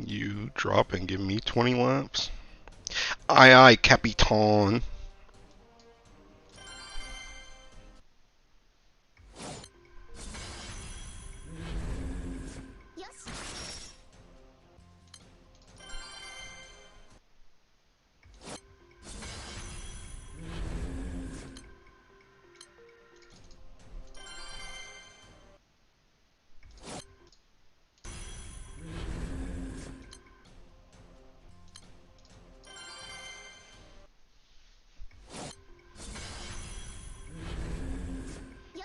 You drop and give me 20 laps. Aye aye, Capitan.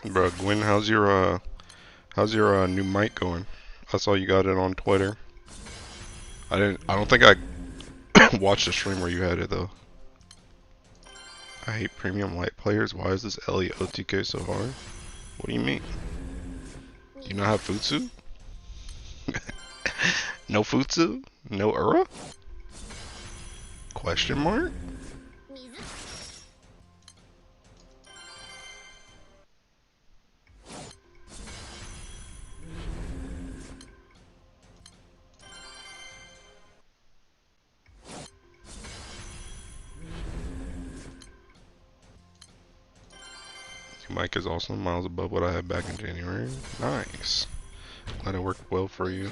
Bro, Gwen, how's your new mic going? I saw you got it on Twitter. I don't think I watched the stream where you had it though. I hate premium light players. Why is this LEOTK so hard? What do you mean? Do you not have Futsu? No Futsu? No Ura? Question mark? Your mic is also miles above what I had back in January. Nice. Glad it worked well for you.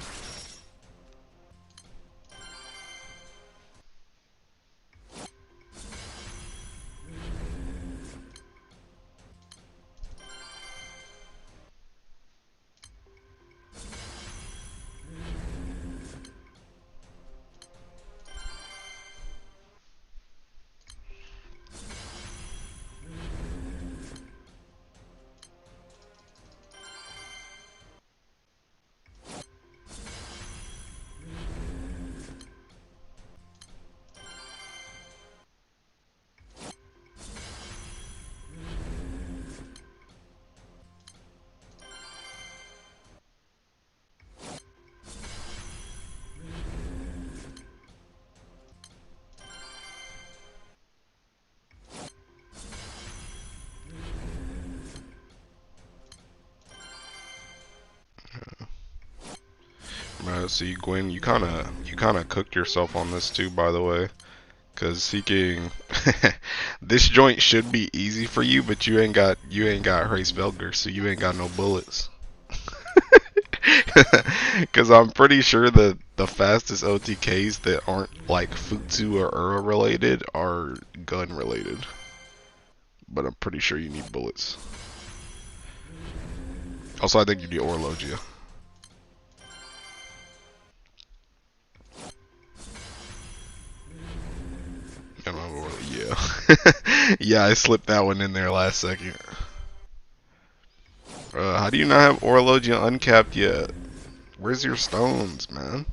See, Gwen, you kind of cooked yourself on this too, by the way, cause seeking this joint should be easy for you, but you ain't got Race Velger, so you ain't got no bullets. Cause I'm pretty sure that the fastest OTKs that aren't like Futsu or Ura related are gun related, but I'm pretty sure you need bullets. Also, I think you need Orologia. Yeah. Yeah, I slipped that one in there last second. How do you not have Orologia uncapped yet? Where's your stones, man?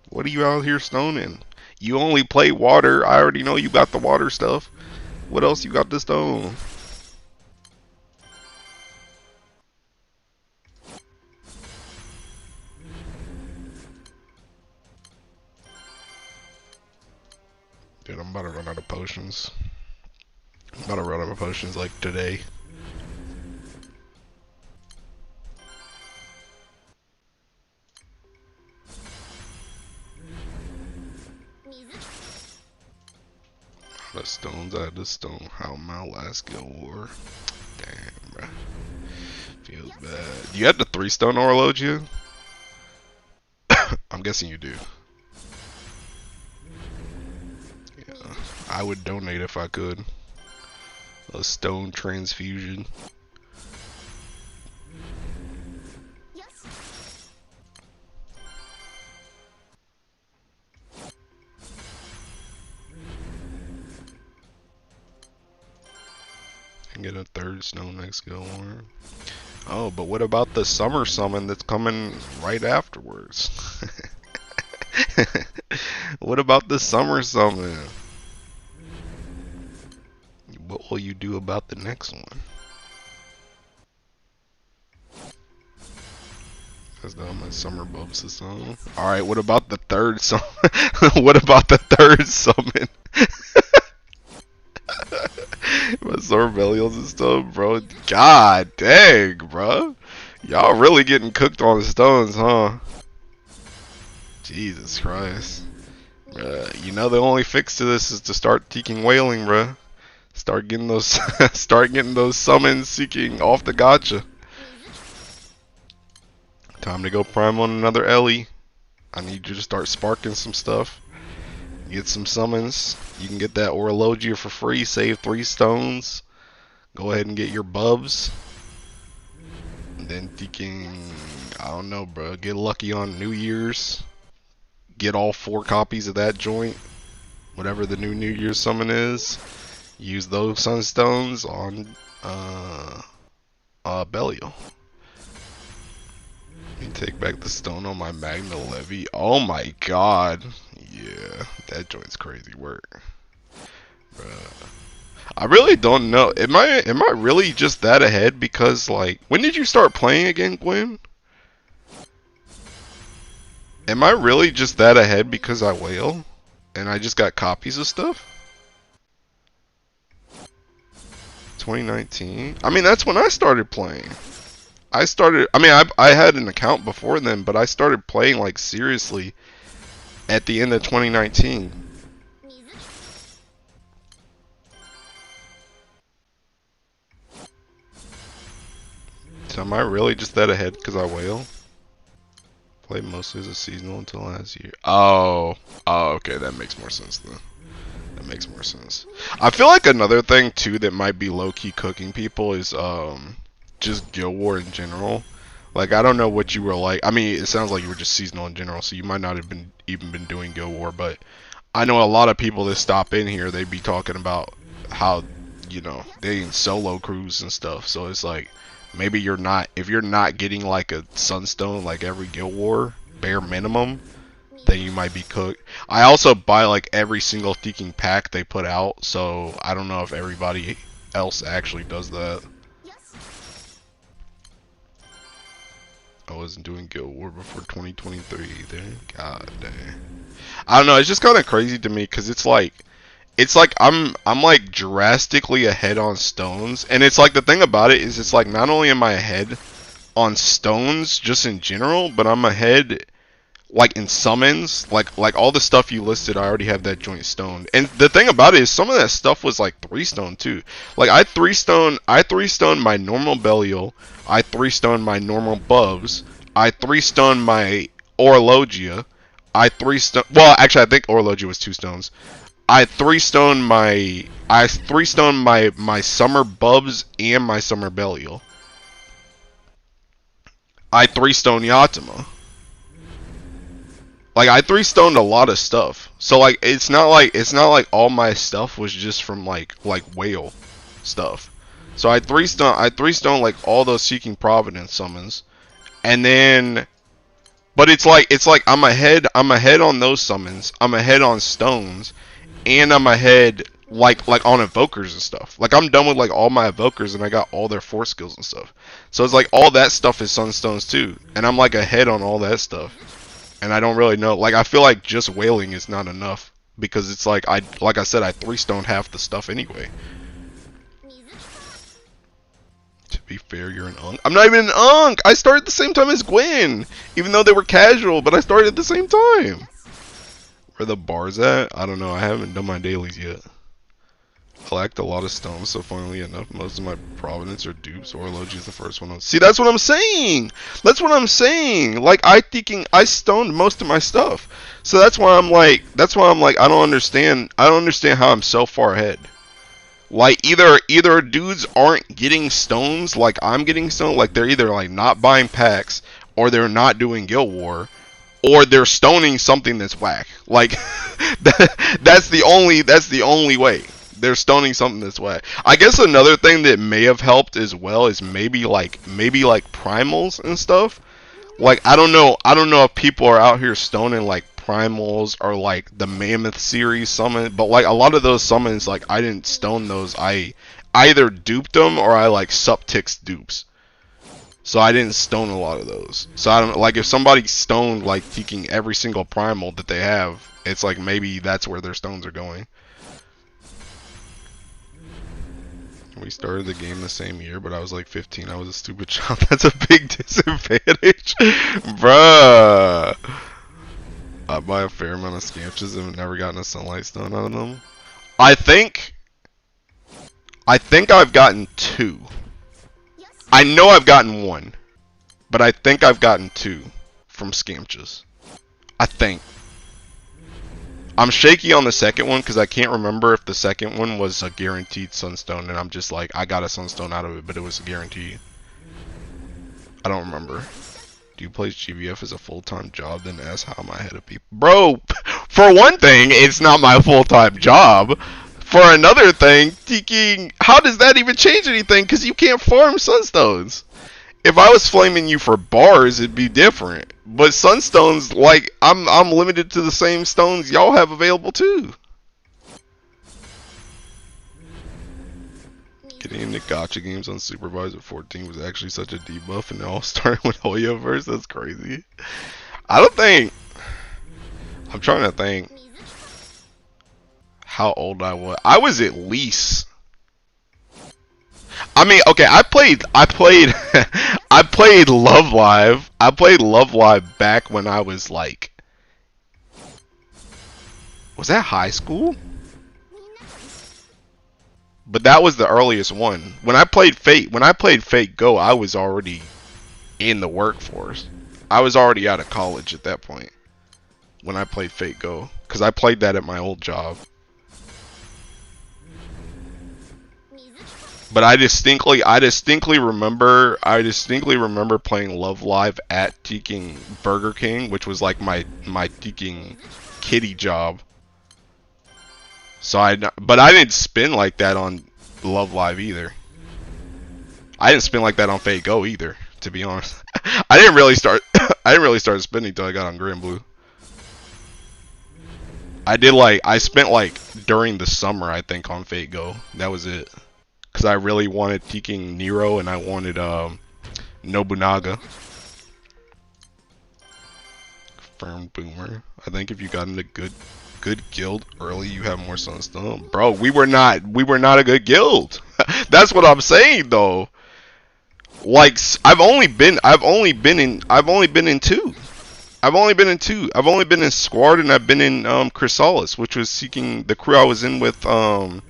What are you out here stoning? You only play water. I already know you got the water stuff. What else you got to stone? Dude, I'm about to run out of potions. I'm about to run out of potions like today. The stones I had to stone how my last guild war. Damn, bro. Feels bad. You had the 3-stone Orologia? I'm guessing you do. Yeah, I would donate if I could. A stone transfusion. And get a 3rd stone next go war. Oh, but what about the summer summon that's coming right afterwards? What about the summer summon? What will you do about the next one? That's not my summer bub system. Alright, what about the 3rd summon? What about the 3rd summon? My Sorbelials and stuff, bro. God dang, bro. Y'all really getting cooked on the stones, huh? Jesus Christ. You know the only fix to this is to start taking whaling, bruh. Start getting those start getting those summons seeking off the gacha. Time to go prime on another Ellie. I need you to start sparking some stuff. Get some summons. You can get that Orologia for free. Save 3 stones. Go ahead and get your bubs. And then thinking, I don't know, bro. Get lucky on New Year's. Get all 4 copies of that joint. Whatever the new New Year's summon is. Use those sunstones on Belial. Let me take back the stone on my Magna Levy. Oh my god. Yeah, that joint's crazy work. Bruh. I really don't know. Am I really just that ahead? Because like, when did you start playing again, Gwen? Am I really just that ahead because I whale? And I just got copies of stuff? 2019? I mean, that's when I started playing. I had an account before then, but I started playing like seriously at the end of 2019. So am I really just that ahead because I whale? Played mostly as a seasonal until last year. Oh, okay, that makes more sense then. That makes more sense. I feel like another thing too that might be low-key cooking people is just Guild War in general. Like, I don't know what you were like. I mean, it sounds like you were just seasonal in general, so you might not have even been doing Guild War, but I know a lot of people that stop in here, they be talking about how, you know, they in solo crews and stuff. So it's like, maybe if you're not getting like a Sunstone like every Guild War, bare minimum, then you might be cooked. I also buy like every single Theking pack they put out, so I don't know if everybody else actually does that. I wasn't doing Guild War before 2023 either. God dang. I don't know, it's just kind of crazy to me because it's like I'm like drastically ahead on stones, and it's like the thing about it is it's like not only am I ahead on stones just in general, but I'm ahead like in summons, like all the stuff you listed, I already have that joint stoned. And the thing about it is some of that stuff was like 3-stone too. Like I 3-stone my normal Belial, I 3-stone my normal Bubs, I 3-stone my Orologia, I 3-stone, well actually I think Orologia was 2 stones. I 3-stone my summer Bubs and my summer Belial. I 3-stone Yatima. Like I 3-stoned a lot of stuff. So like it's not like all my stuff was just from like whale stuff. So I 3-stone like all those Seeking Providence summons. And then but it's like I'm ahead on those summons. I'm ahead on stones. And I'm ahead like on evokers and stuff. Like I'm done with like all my evokers and I got all their force skills and stuff. So it's like all that stuff is sunstones too. And I'm like ahead on all that stuff. And I don't really know. Like I feel like just whaling is not enough because it's like I said I 3-stoned half the stuff anyway. To be fair, you're an unk. I'm not even an unk. I started at the same time as Gwen, even though they were casual. But I started at the same time. Where the bar's at? I don't know. I haven't done my dailies yet. I lacked a lot of stones, so funnily enough, most of my Providence are dupes. Orology is the first one. See, that's what I'm saying. That's what I'm saying. Like I stoned most of my stuff, so that's why I'm like, I don't understand how I'm so far ahead. Like either dudes aren't getting stones like I'm getting stones, like they're either like not buying packs or they're not doing Guild War. Or they're stoning something that's whack. Like that's the only way. They're stoning something that's whack. I guess another thing that may have helped as well is maybe like primals and stuff. Like I don't know if people are out here stoning like primals or like the Mammoth series summon, but like a lot of those summons, like I didn't stone those. I either duped them or I like subtixed dupes. So I didn't stone a lot of those. So I don't like if somebody stoned like taking every single primal that they have, it's like maybe that's where their stones are going. We started the game the same year, but I was like 15. I was a stupid child. That's a big disadvantage. Bruh. I buy a fair amount of scamches and have never gotten a sunlight stone out of them. I think I've gotten 2. I know I've gotten 1, but I think I've gotten 2 from scamches. I think. I'm shaky on the second one because I can't remember if the second one was a guaranteed sunstone, and I'm just like, I got a sunstone out of it, but it was guaranteed. I don't remember. Do you play GBF as a full-time job? Then ask how am I ahead of people? Bro, for one thing, it's not my full-time job. For another thing, Tiki, how does that even change anything? Because you can't farm sunstones. If I was flaming you for bars, it'd be different. But sunstones, like, I'm limited to the same stones y'all have available too. Getting into Gacha games unsupervised at 14 was actually such a debuff, and it all started with Hoyoverse. That's crazy. I don't think. I'm trying to think how old I was. I was at least. I mean, okay, I played I played Love Live. I played Love Live back when I was like, was that high school? But that was the earliest one. When I played Fate Go, I was already in the workforce. I was already out of college at that point when I played Fate Go, because I played that at my old job. But I distinctly remember playing Love Live at Teking Burger King, which was like my Teking kitty job. So but I didn't spin like that on Love Live either. I didn't spin like that on Fate Go either, to be honest. I didn't really start spinning until I got on Grand Blue. I spent like during the summer, I think, on Fate Go. That was it. Because I really wanted Teking Nero and I wanted Nobunaga. Confirmed boomer. I think if you got into good guild early, you have more sunstone. Bro, we were not a good guild. That's what I'm saying though. Like, I've only been in 2. I've only been in 2. I've only been in Squad, and I've been in Chrysalis, which was seeking the crew I was in with Oniking.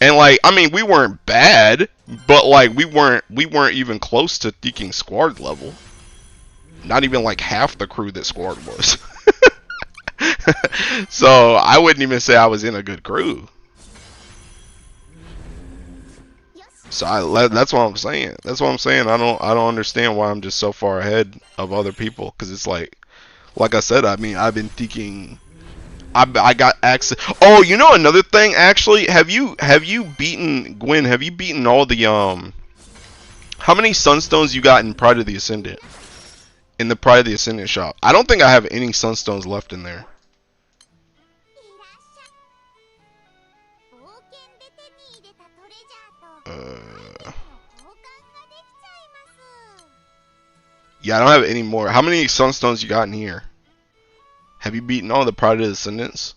And like, I mean, we weren't bad, but like we weren't even close to seeking Squad level. Not even like half the crew that Squad was. So I wouldn't even say I was in a good crew. So that's what I'm saying. That's what I'm saying. I don't understand why I'm just so far ahead of other people. Because it's like I said, I mean, I've been thinking. I got access. Oh, you know another thing. Actually, have you beaten Gwen? Have you beaten all the How many sunstones you got in Pride of the Ascendant? In the Pride of the Ascendant shop. I don't think I have any sunstones left in there. Yeah, I don't have any more. How many sunstones you got in here? Have you beaten all the Pride of the Descendants?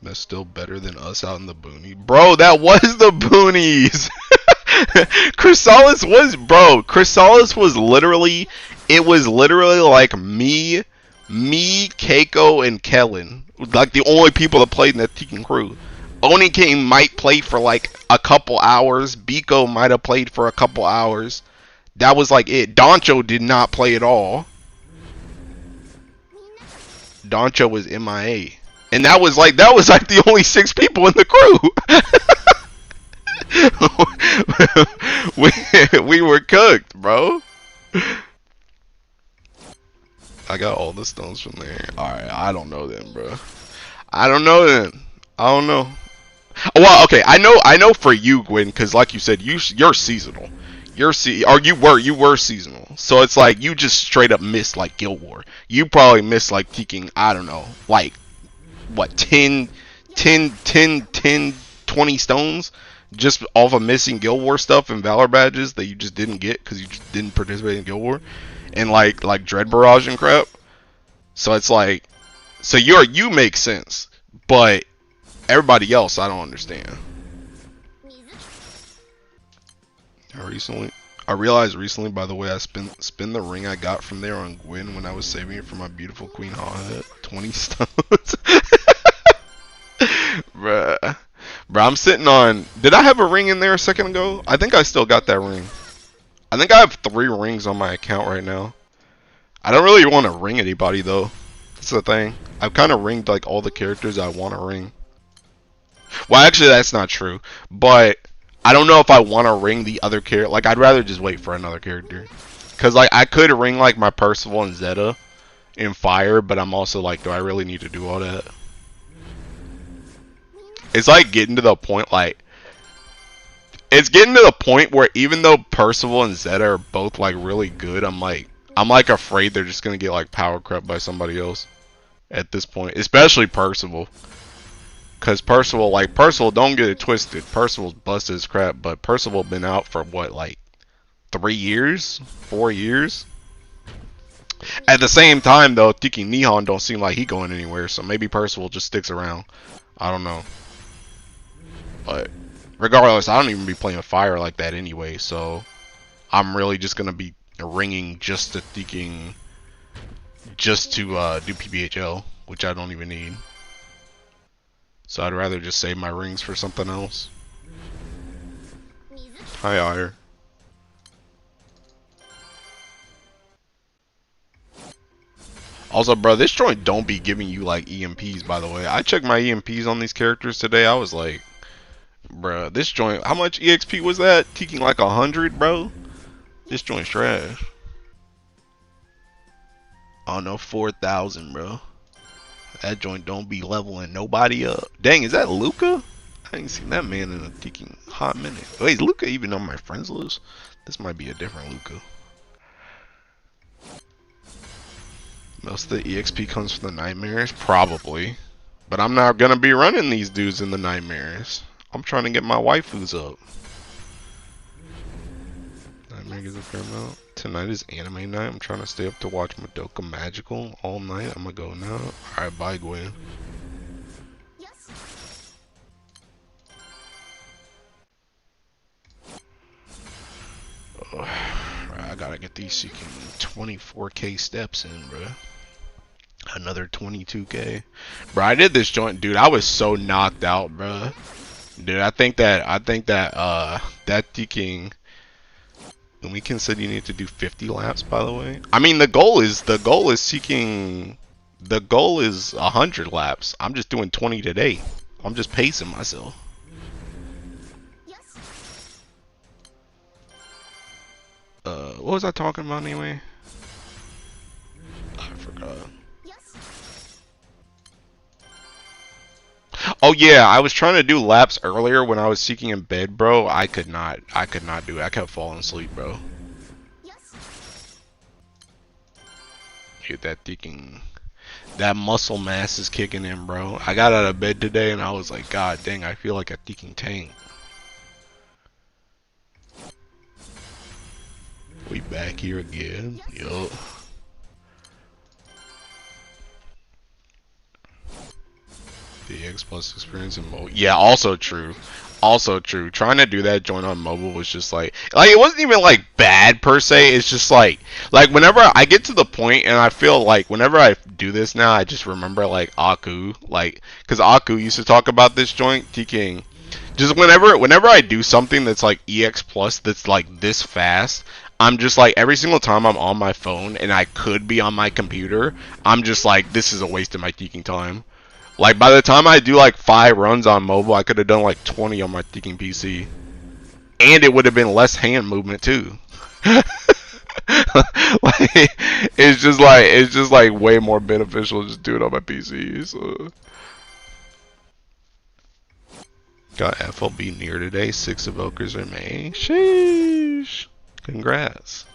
That's still better than us out in the boonies. Bro, that was the boonies! Chrysalis was literally, it was literally like me, Keiko, and Kellen. Like the only people that played in that Tekken crew. Oniking might play for like a couple hours. Biko might have played for a couple hours. That was like it. Doncho did not play at all. Doncho was MIA. And that was like the only 6 people in the crew. we were cooked, bro. I got all the stones from there. Alright, I don't know them, bro. I don't know them. I don't know. Well, okay, I know for you, Gwen, because like you said, you're seasonal. You were seasonal. So it's like you just straight up missed like Guild War. You probably missed like Teking, I don't know, like what 10, 20 stones just off of missing Guild War stuff and Valor badges that you just didn't get because you just didn't participate in Guild War and like Dread Barrage and crap. So it's like, so you make sense, but everybody else I don't understand. I realized recently, by the way, I spin the ring I got from there on Gwen when I was saving it for my beautiful Queen Hawhead. 20 stones. Bruh. Bruh, I'm sitting on... Did I have a ring in there a second ago? I think I still got that ring. I think I have 3 rings on my account right now. I don't really want to ring anybody, though. That's the thing. I've kind of ringed, like, all the characters I want to ring. Well, actually, that's not true. But I don't know if I want to ring the other character. Like, I'd rather just wait for another character. Because, like, I could ring, like, my Percival and Zeta in Fire, but I'm also like, do I really need to do all that? It's, like, getting to the point, like... It's getting to the point where even though Percival and Zeta are both, like, really good, I'm like, afraid they're just going to get, like, power crept by somebody else at this point. Especially Percival. Because Percival, don't get it twisted. Percival's busted his crap, but Percival been out for, what, like, 3 years? 4 years? At the same time, though, Tiki Nihon don't seem like he going anywhere, so maybe Percival just sticks around. I don't know. But, regardless, I don't even be playing Fire like that anyway, so I'm really just going to be ringing just to Tiking, just to do PBHL, which I don't even need. So I'd rather just save my rings for something else. Hi, Ire. Also, bro, this joint don't be giving you, like, EMPs, by the way. I checked my EMPs on these characters today. I was like, bro, this joint, how much EXP was that? Taking like 100, bro? This joint's trash. Oh, no, 4,000, bro. That joint don't be leveling nobody up. Dang, is that Luca? I ain't seen that man in a ticking hot minute. Wait, is Luca even on my friends list? This might be a different Luca. Most of the EXP comes from the nightmares? Probably. But I'm not gonna be running these dudes in the nightmares. I'm trying to get my waifus up. Nightmare gives a fair amount. Tonight is anime night. I'm trying to stay up to watch Madoka Magical all night. I'm gonna go now. Alright, bye, Gwen. Oh, I gotta get these seeking 24k steps in, bro. Another 22k. Bro, I did this joint, dude. I was so knocked out, bro. Dude, I think that that King. And we can said you need to do 50 laps, by the way. I mean, the goal is seeking. The goal is 100 laps. I'm just doing 20 today. I'm just pacing myself. What was I talking about anyway? I forgot. Oh yeah, I was trying to do laps earlier when I was seeking in bed, bro. I could not do it. I kept falling asleep, bro. Hit that thinking. That muscle mass is kicking in, bro. I got out of bed today and I was like, God dang, I feel like a thinking tank. We back here again. Yup. The X Plus experience in mobile. Yeah, also true. Also true. Trying to do that joint on mobile was just like it wasn't even like bad per se. It's just like whenever I get to the point and I feel like whenever I do this now, I just remember like Aku, because Aku used to talk about this joint. T-King. Just whenever I do something that's like EX Plus that's like this fast, I'm just like every single time I'm on my phone and I could be on my computer, I'm just like this is a waste of my T-King time. Like, by the time I do, like, 5 runs on mobile, I could have done, like, 20 on my thinking PC. And it would have been less hand movement, too. It's just, like, way more beneficial to just do it on my PC, so. Got FLB near today. 6 evokers remain. Sheesh. Congrats.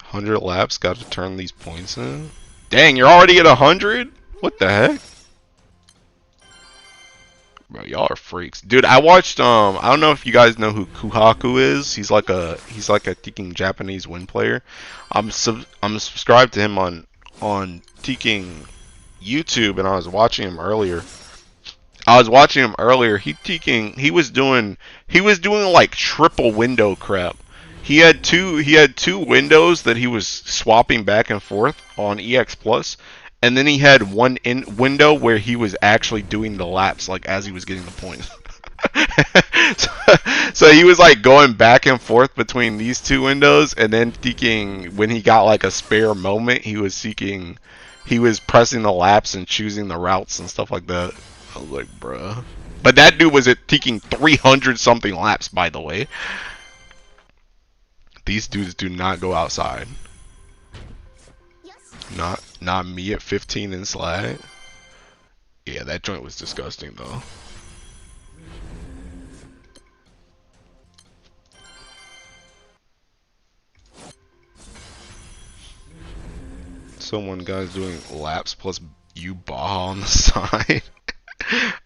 100 laps. Got to turn these points in. Dang, you're already at 100? What the heck? Bro, y'all are freaks. Dude, I watched I don't know if you guys know who Kuhaku is. He's like a Teking Japanese Win player. I'm subscribed to him on Teking YouTube, and I was watching him earlier. He was doing like triple window crap. He had two windows that he was swapping back and forth on EX Plus, and then he had one window where he was actually doing the laps like as he was getting the points. so he was like going back and forth between these two windows, and then seeking when he got like a spare moment, he was pressing the laps and choosing the routes and stuff like that. I was like, bruh. But that dude was at taking 300 something laps, by the way. These dudes do not go outside. Not me at 15 in slide. Yeah, that joint was disgusting though. Someone guys doing laps plus you Baja on the side.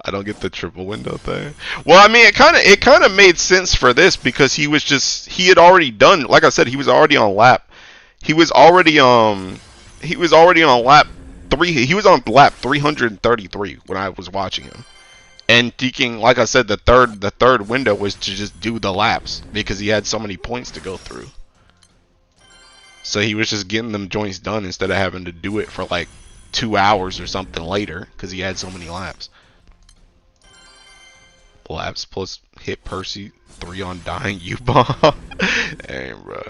I don't get the triple window thing. Well, I mean, it kind of made sense for this because he had already done, like I said, he was already on lap. He was already on lap 3. He was on lap 333 when I was watching him. And thinking, like I said, the third window was to just do the laps because he had so many points to go through. So he was just getting them joints done instead of having to do it for like 2 hours or something later because he had so many laps. Laps plus hit Percy 3 on dying U-bomb. Dang, bro.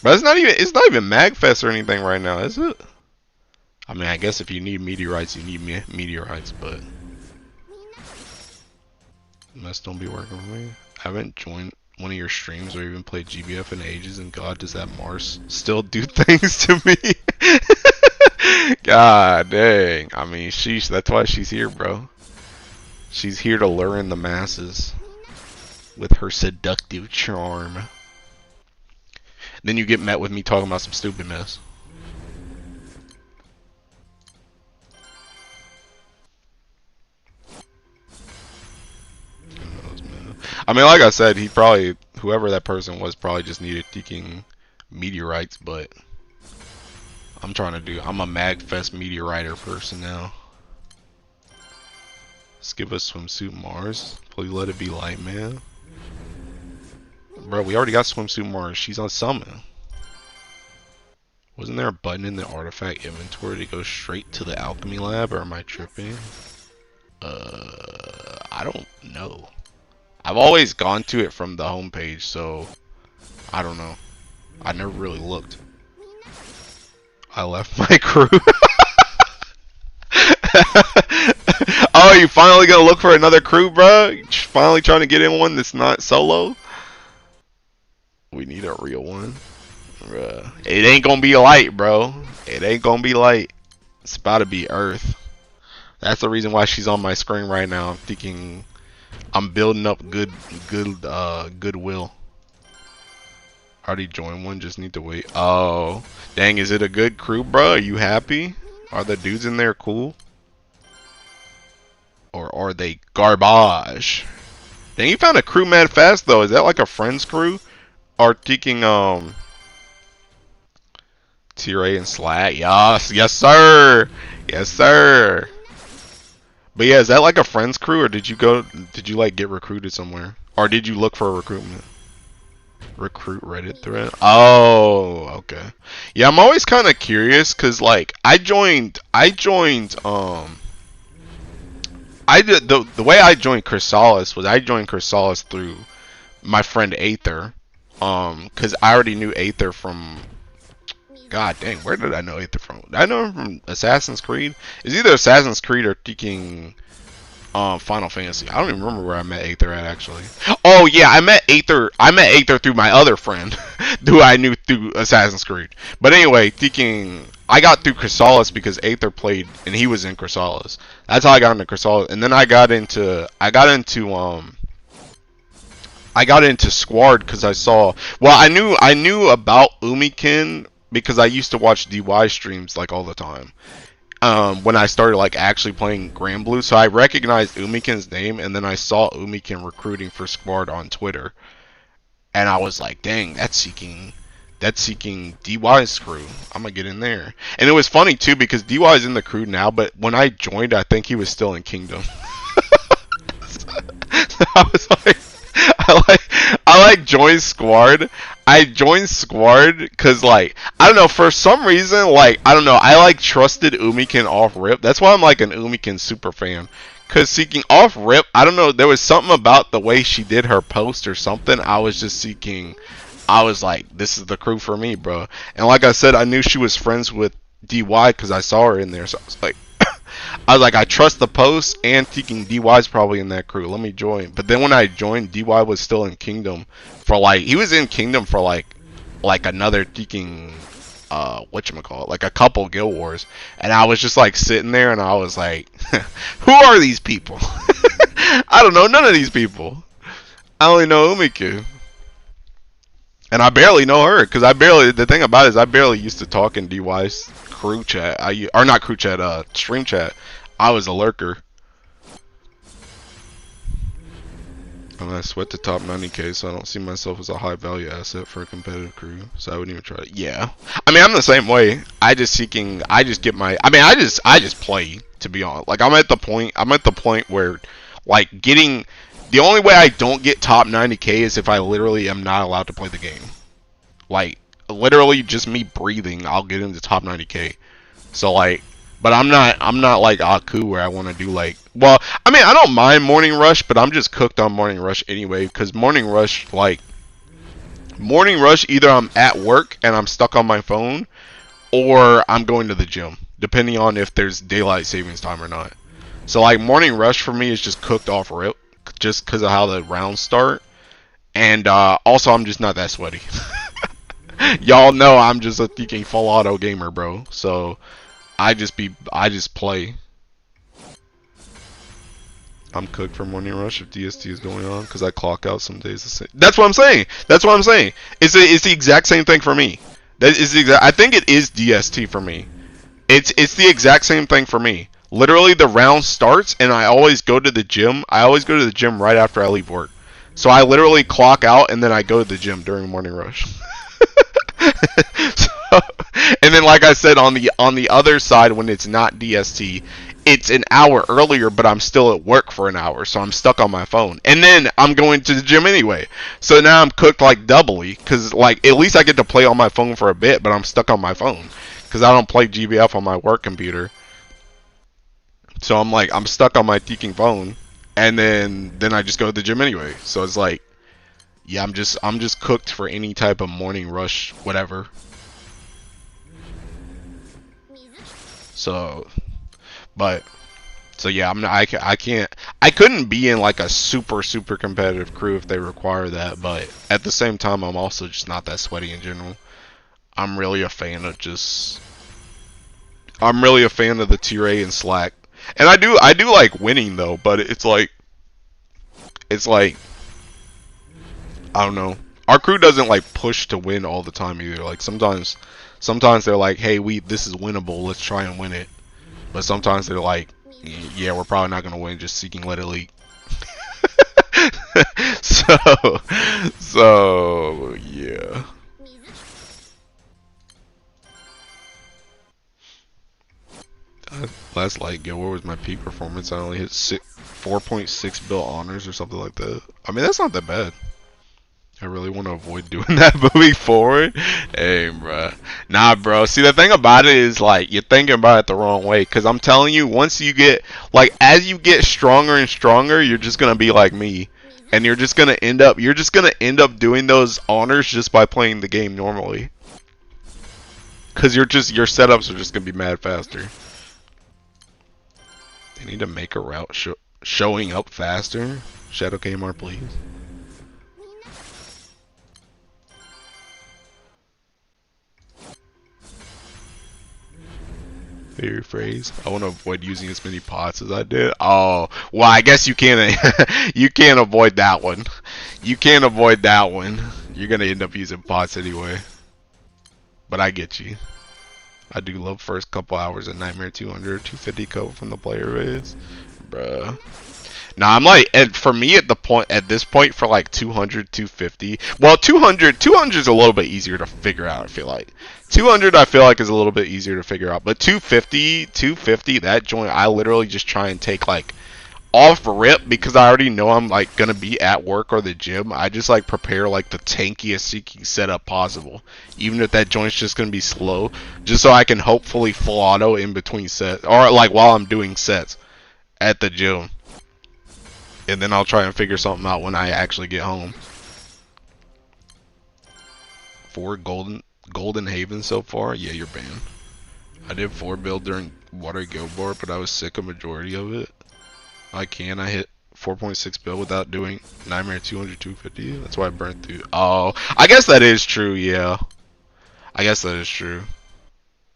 But it's not even Magfest or anything right now, is it? I mean, I guess if you need meteorites, you need meteorites, but mess don't be working for me. I haven't joined one of your streams or even played GBF in ages, and God, does that Mars still do things to me? God dang. I mean, sheesh, that's why she's here, bro. She's here to lure in the masses with her seductive charm. Then you get met with me talking about some stupid mess. I mean, like I said, whoever that person was probably just needed seeking meteorites, but I'm a Magfest meteoriter person now. Skip a swimsuit Mars. Please let it be light, man. Bro, we already got swimsuit Mars. She's on summon. Wasn't there a button in the artifact inventory to go straight to the alchemy lab, or am I tripping? I don't know. I've always gone to it from the homepage, so I don't know. I never really looked. I left my crew. Oh, you finally gonna look for another crew, bro? You finally trying to get in one that's not solo? We need a real one. Bruh. It ain't gonna be light, bro. It ain't gonna be light. It's about to be Earth. That's the reason why she's on my screen right now. I'm thinking I'm building up goodwill. Already joined one, just need to wait. Oh, dang, is it a good crew, bro? Are you happy? Are the dudes in there cool? Or are they garbage? Dang, you found a crew mad fast though. Is that like a friend's crew? Or thinking Tier A and Slat? Yes sir. Yes sir. But yeah, is that like a friend's crew, or did you like get recruited somewhere? Or did you look for a recruitment? Recruit Reddit thread? Oh, okay. Yeah, I'm always kind of curious cuz like I joined the way I joined Chrysalis was I joined Chrysalis through my friend Aether. Cuz I already knew Aether from, God dang, where did I know Aether from? Did I know him from Assassin's Creed? It's either Assassin's Creed or thinking Final Fantasy. I don't even remember where I met Aether at actually. Oh yeah, I met Aether through my other friend who I knew through Assassin's Creed. But anyway, thinking I got through Chrysalis because Aether played and he was in Chrysalis. That's how I got into Chrysalis. And then I got into Squad because I saw, well, I knew about Umikin because I used to watch DY streams like all the time. When I started like actually playing Grand Blue, so I recognized Umikin's name, and then I saw Umikin recruiting for Squad on Twitter, and I was like, dang, that's seeking DY's crew. I'm gonna get in there. And it was funny too because DY's in the crew now, but when I joined, I think he was still in Kingdom. So I was like, I like joined Squad. I joined Squad because, like, I don't know, for some reason, like, I don't know, I, like, trusted Umiken off rip. That's why I'm, like, an Umiken super fan. Because seeking off rip, I don't know, there was something about the way she did her post or something. I was just seeking, I was like, this is the crew for me, bro. And like I said, I knew she was friends with DY because I saw her in there. So I was like, I trust the post, and thinking DY's probably in that crew. Let me join. But then when I joined, DY was still in Kingdom for like, he was in Kingdom for like another thinking, whatchamacallit, like a couple Guild Wars. And I was just like sitting there and I was like, who are these people? I don't know none of these people. I only know Umiku. And I barely know her, because the thing about it is I barely used to talk in DY's crew chat. Or not crew chat, stream chat. I was a lurker. I'm gonna sweat the top 90k, so I don't see myself as a high value asset for a competitive crew. So I wouldn't even try it. Yeah. I mean, I'm the same way. I just get my, I just play, to be honest. Like, I'm at the point where, like, the only way I don't get top 90k is if I literally am not allowed to play the game. Like, literally just me breathing, I'll get into top 90k. So, like, but I'm not like Aku where I want to do like, well, I mean, I don't mind Morning Rush, but I'm just cooked on Morning Rush anyway, because Morning Rush, either I'm at work and I'm stuck on my phone, or I'm going to the gym, depending on if there's daylight savings time or not. So, like, Morning Rush for me is just cooked off rip, just because of how the rounds start, and also I'm just not that sweaty. Y'all know I'm just a thinking full auto gamer, bro. So I just play. I'm cooked for Morning Rush if DST is going on, because I clock out some days the same. That's what I'm saying. It's the exact same thing for me. That is the exact. I think it is DST for me. It's the exact same thing for me. Literally, the round starts, and I always go to the gym. I always go to the gym right after I leave work. So I literally clock out, and then I go to the gym during Morning Rush. So, and then, like I said, on the other side, when it's not DST, it's an hour earlier, but I'm still at work for an hour, so I'm stuck on my phone. And then I'm going to the gym anyway. So now I'm cooked like doubly, because like at least I get to play on my phone for a bit, but I'm stuck on my phone because I don't play GBF on my work computer. So I'm like, I'm stuck on my teaking phone, and then I just go to the gym anyway. So it's like, yeah, I'm just cooked for any type of Morning Rush, whatever. So, so yeah, I couldn't be in like a super competitive crew if they require that, but at the same time, I'm also just not that sweaty in general. I'm really a fan of the tier A and Slack, and I do like winning though, but it's like I don't know. Our crew doesn't like push to win all the time either. Like sometimes they're like, hey, this is winnable, let's try and win it. But sometimes they're like, yeah, we're probably not gonna win, just seeking let elite. so yeah. Last light guild, where was my peak performance? I only hit 4.6 bill honors or something like that. I mean, that's not that bad. I really want to avoid doing that moving forward. Hey, bro. Nah, bro. See, the thing about it is, like, you're thinking about it the wrong way. Because I'm telling you, once you get, like, as you get stronger and stronger, you're just going to be like me. And you're just going to end up doing those honors just by playing the game normally. Because your setups are just going to be mad faster. They need to make a route showing up faster. Shadow KMR, please. Favorite phrase? I want to avoid using as many pots as I did. Oh, well, I guess you can't. You can't avoid that one. You can't avoid that one. You're gonna end up using pots anyway. But I get you. I do love first couple hours of Nightmare 200, 250 code from the player base, bruh. Now I'm like, and for me at this point for like 200, 250. Well, 200 is a little bit easier to figure out. I feel like 200 I feel like is a little bit easier to figure out, but 250 that joint I literally just try and take like off rip, because I already know I'm like gonna be at work or the gym, I just like prepare like the tankiest seeking setup possible, even if that joint's just gonna be slow, just so I can hopefully full auto in between sets, or like while I'm doing sets at the gym, and then I'll try and figure something out when I actually get home. 4 golden havens so far. Yeah, you're banned. I did 4 build during Water Guild Board, but I was sick of majority of it. I hit 4.6 build without doing Nightmare 200, 250. That's why I burned through. Oh, I guess that is true, yeah. I guess that is true.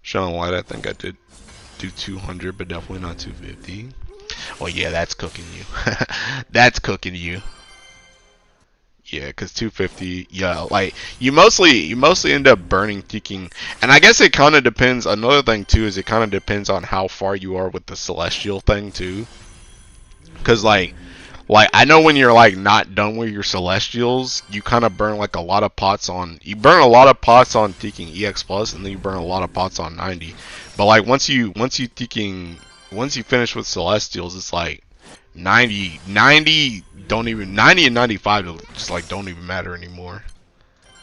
Showing light, I think I did do 200, but definitely not 250. Oh yeah, that's cooking you. That's cooking you. Yeah, cause 250, yeah, like you mostly end up burning ticking, and I guess it kind of depends. Another thing too is it kind of depends on how far you are with the celestial thing too. Cause like I know when you're like not done with your celestials, you kind of burn like a lot of pots on. You burn a lot of pots on ticking EX plus, and then you burn a lot of pots on 90. But like once you finish with celestials, it's like 90 don't even 90 and 95 just like don't even matter anymore.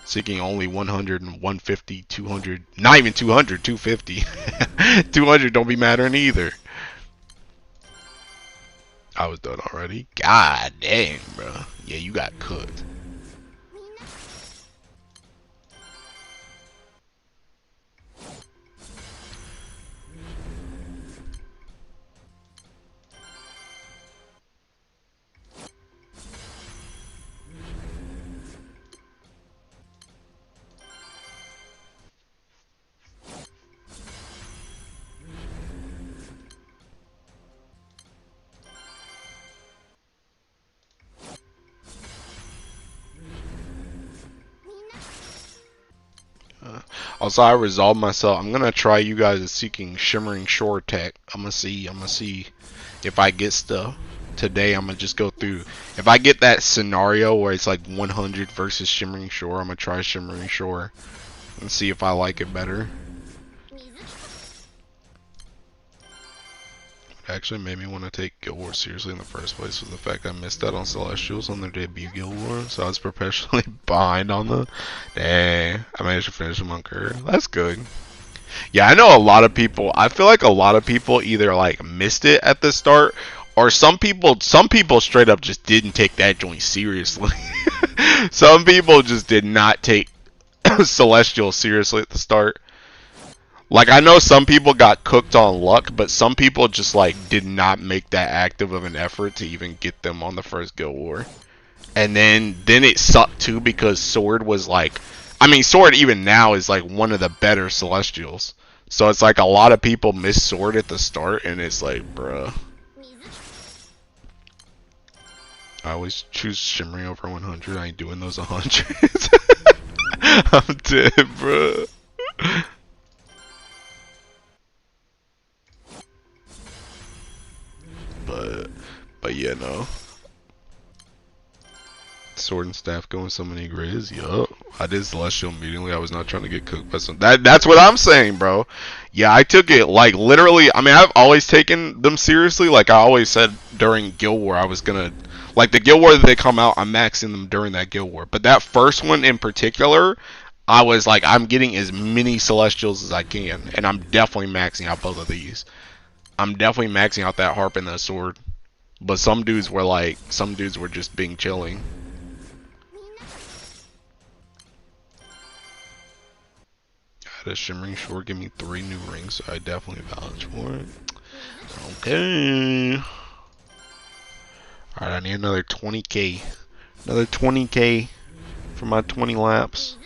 Seeking only 100 and 150, 200, not even 200, 250. 200 don't be mattering either. I was done already. God dang, bro. Yeah, you got cooked. Also, I resolved myself. I'm gonna try you guys seeking Shimmering Shore tech. I'm gonna see if I get stuff today. I'm gonna just go through. If I get that scenario where it's like 100 versus Shimmering Shore, I'm gonna try Shimmering Shore and see if I like it better. Actually made me want to take Guild Wars seriously in the first place was the fact I missed out on Celestials on their debut Guild Wars, so I was perpetually behind on the. Dang, I managed to finish them on curve. That's good. Yeah, I know a lot of people. I feel like a lot of people either like missed it at the start, or some people straight up just didn't take that joint seriously. Some people just did not take Celestial seriously at the start. Like, I know some people got cooked on luck, but some people just, like, did not make that active of an effort to even get them on the first Guild War. And then it sucked, too, because Sword was, like... I mean, Sword, even now, is, like, one of the better Celestials. So it's, like, a lot of people miss Sword at the start, and it's, like, bruh. I always choose Shimmering over 100. I ain't doing those 100s. I'm dead, bruh. But yeah, no. Sword and staff going so many grids. Yup. I did Celestial immediately. I was not trying to get cooked by some. That's what I'm saying, bro. Yeah, I took it like literally. I mean, I've always taken them seriously. Like I always said during Guild War, I was gonna like the Guild War that they come out. I'm maxing them during that Guild War. But that first one in particular, I was like, I'm getting as many Celestials as I can, and I'm definitely maxing out both of these. I'm definitely maxing out that harp and that sword. But some dudes were just being chilling. Had a Shimmering Shore give me 3 new rings, so I definitely vouch for it. Okay. Alright, I need another 20k. Another 20k for my 20 laps.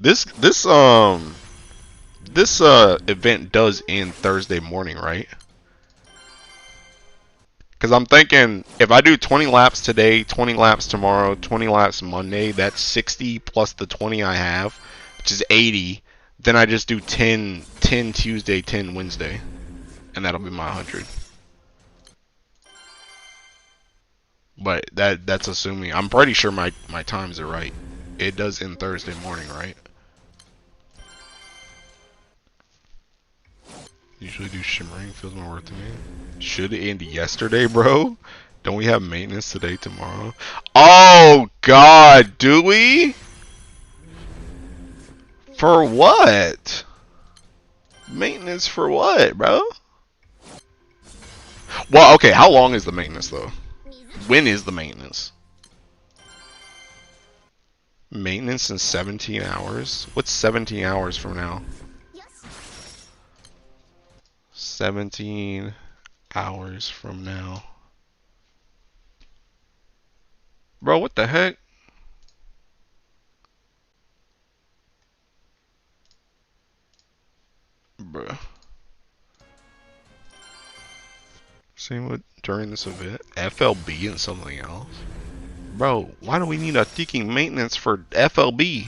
This event does end Thursday morning, right? Because I'm thinking if I do 20 laps today, 20 laps tomorrow, 20 laps Monday, that's 60 plus the 20 I have, which is 80. Then I just do 10 Tuesday, 10 Wednesday, and that'll be my 100. But that's assuming. I'm pretty sure my times are right. It does end Thursday morning, right? Usually do shimmering, feels more worth to me. Should end yesterday, bro? Don't we have maintenance today, tomorrow? Oh god, do we? For what? Maintenance for what, bro? Well, okay, how long is the maintenance though? When is the maintenance? Maintenance in 17 hours? What's 17 hours from now? 17 hours from now. Bro, what the heck? Bruh. Same with during this event. FLB and something else. Bro, why do we need a ticking maintenance for FLB?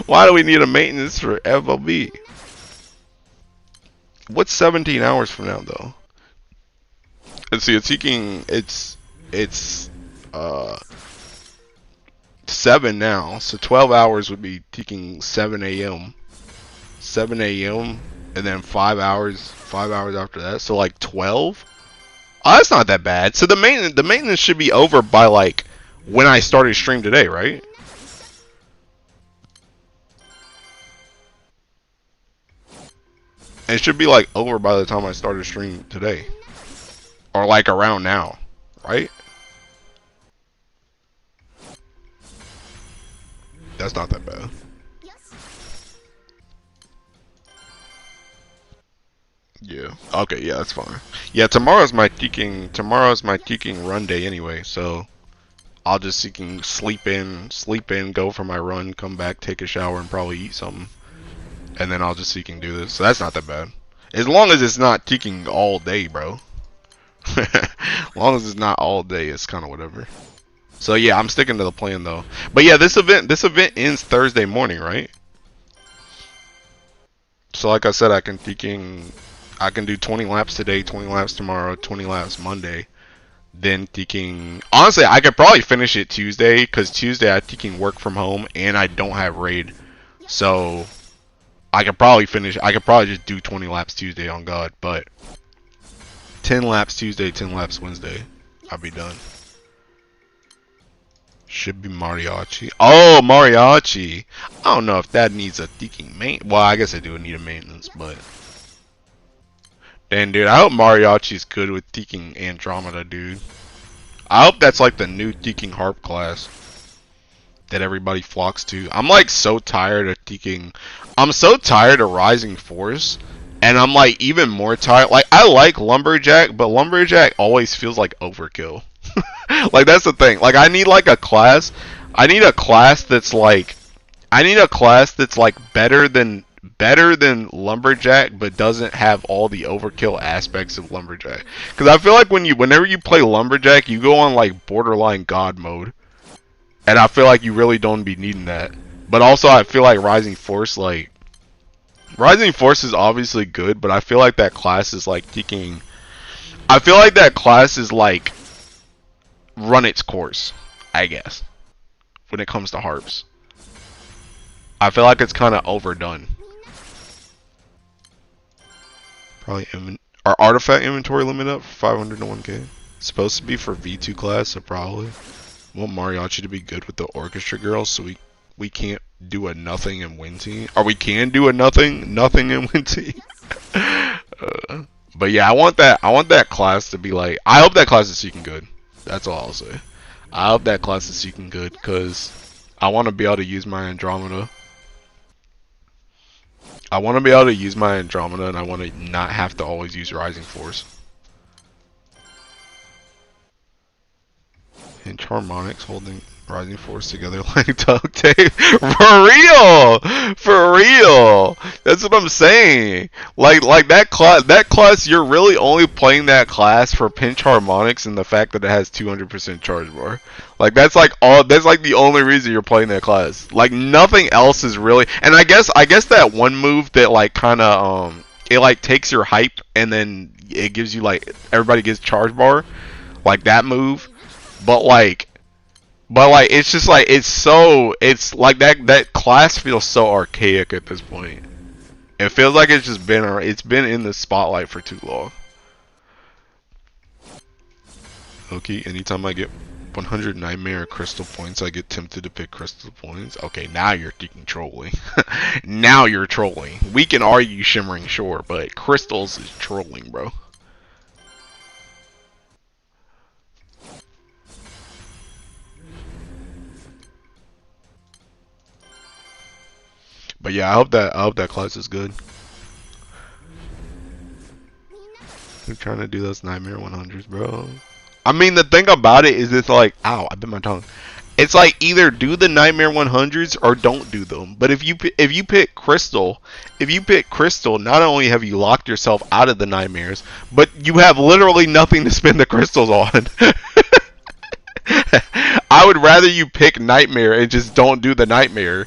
Why do we need a maintenance for FLB? What's 17 hours from now though? Let's see, it's seeking it's 7 now, so 12 hours would be ticking 7 a.m. 7 a.m. and then 5 hours after that, so like 12. Oh, that's not that bad. So the maintenance should be over by like when I started stream today, right? It should be like over by the time I started stream today, or like around now, right? That's not that bad. Yeah. Okay. Yeah, that's fine. Yeah, tomorrow's my teaking run day anyway. So I'll just sleep in, go for my run, come back, take a shower, and probably eat something, and then I'll just do this. So that's not that bad. As long as it's not teaking all day, bro. As long as it's not all day, it's kind of whatever. So yeah, I'm sticking to the plan though. But yeah, this event ends Thursday morning, right? So like I said, I can do 20 laps today, 20 laps tomorrow, 20 laps Monday. Then honestly, I could probably finish it Tuesday, because Tuesday I'm work from home and I don't have raid. So I could probably just do 20 laps Tuesday on God, but 10 laps Tuesday, 10 laps Wednesday, I'll be done. Should be mariachi. Oh, mariachi. I don't know if that needs a teaking maintenance. Well, I guess I do need a maintenance, but damn, dude, I hope mariachi's good with teaking Andromeda, dude. I hope that's like the new teaking harp class that everybody flocks to. I'm like so tired of teaking. I'm so tired of Rising Force, and I'm like even more tired. Like I like Lumberjack, but Lumberjack always feels like overkill. Like that's the thing. Like I need like a class. I need a class that's like better than Lumberjack, but doesn't have all the overkill aspects of Lumberjack. Because I feel like whenever you play Lumberjack, you go on like borderline God mode, and I feel like you really don't be needing that. But also, I feel like Rising Force is obviously good, but I feel like that class is like taking. I feel like that class is like run its course, I guess, when it comes to harps. I feel like it's kind of overdone. Probably our artifact inventory limit up for 500 to 1k. It's supposed to be for V2 class, so probably. I want Mariachi to be good with the orchestra girls, so we can't do a nothing and win team. Or we can do a nothing and win team. But yeah, I want that class to be like. I hope that class is seeking good. That's all I'll say. I hope that class is seeking good, because I want to be able to use my Andromeda. I want to be able to use my Andromeda, and I want to not have to always use Rising Force. And Charmonics holding Rising Force together like duct tape. For real! For real! That's what I'm saying. Like that class, you're really only playing that class for pinch harmonics and the fact that it has 200% charge bar. Like that's like the only reason you're playing that class. Like nothing else is really. And I guess that one move that like kind of it like takes your hype and then it gives you like everybody gets charge bar, like that move. But like it's just like it's like that class feels so archaic at this point. It feels like it's been in the spotlight for too long. Okay, anytime I get 100 nightmare crystal points, I get tempted to pick crystal points. Okay, now you're thinking trolling. Now you're trolling. We can argue shimmering, sure, but crystals is trolling, bro. But yeah, I hope that class is good. I'm trying to do those nightmare 100s, bro. I mean, the thing about it is, it's like, ow, I bit my tongue. It's like either do the nightmare 100s or don't do them. But if you pick crystal, not only have you locked yourself out of the nightmares, but you have literally nothing to spend the crystals on. I would rather you pick nightmare and just don't do the nightmare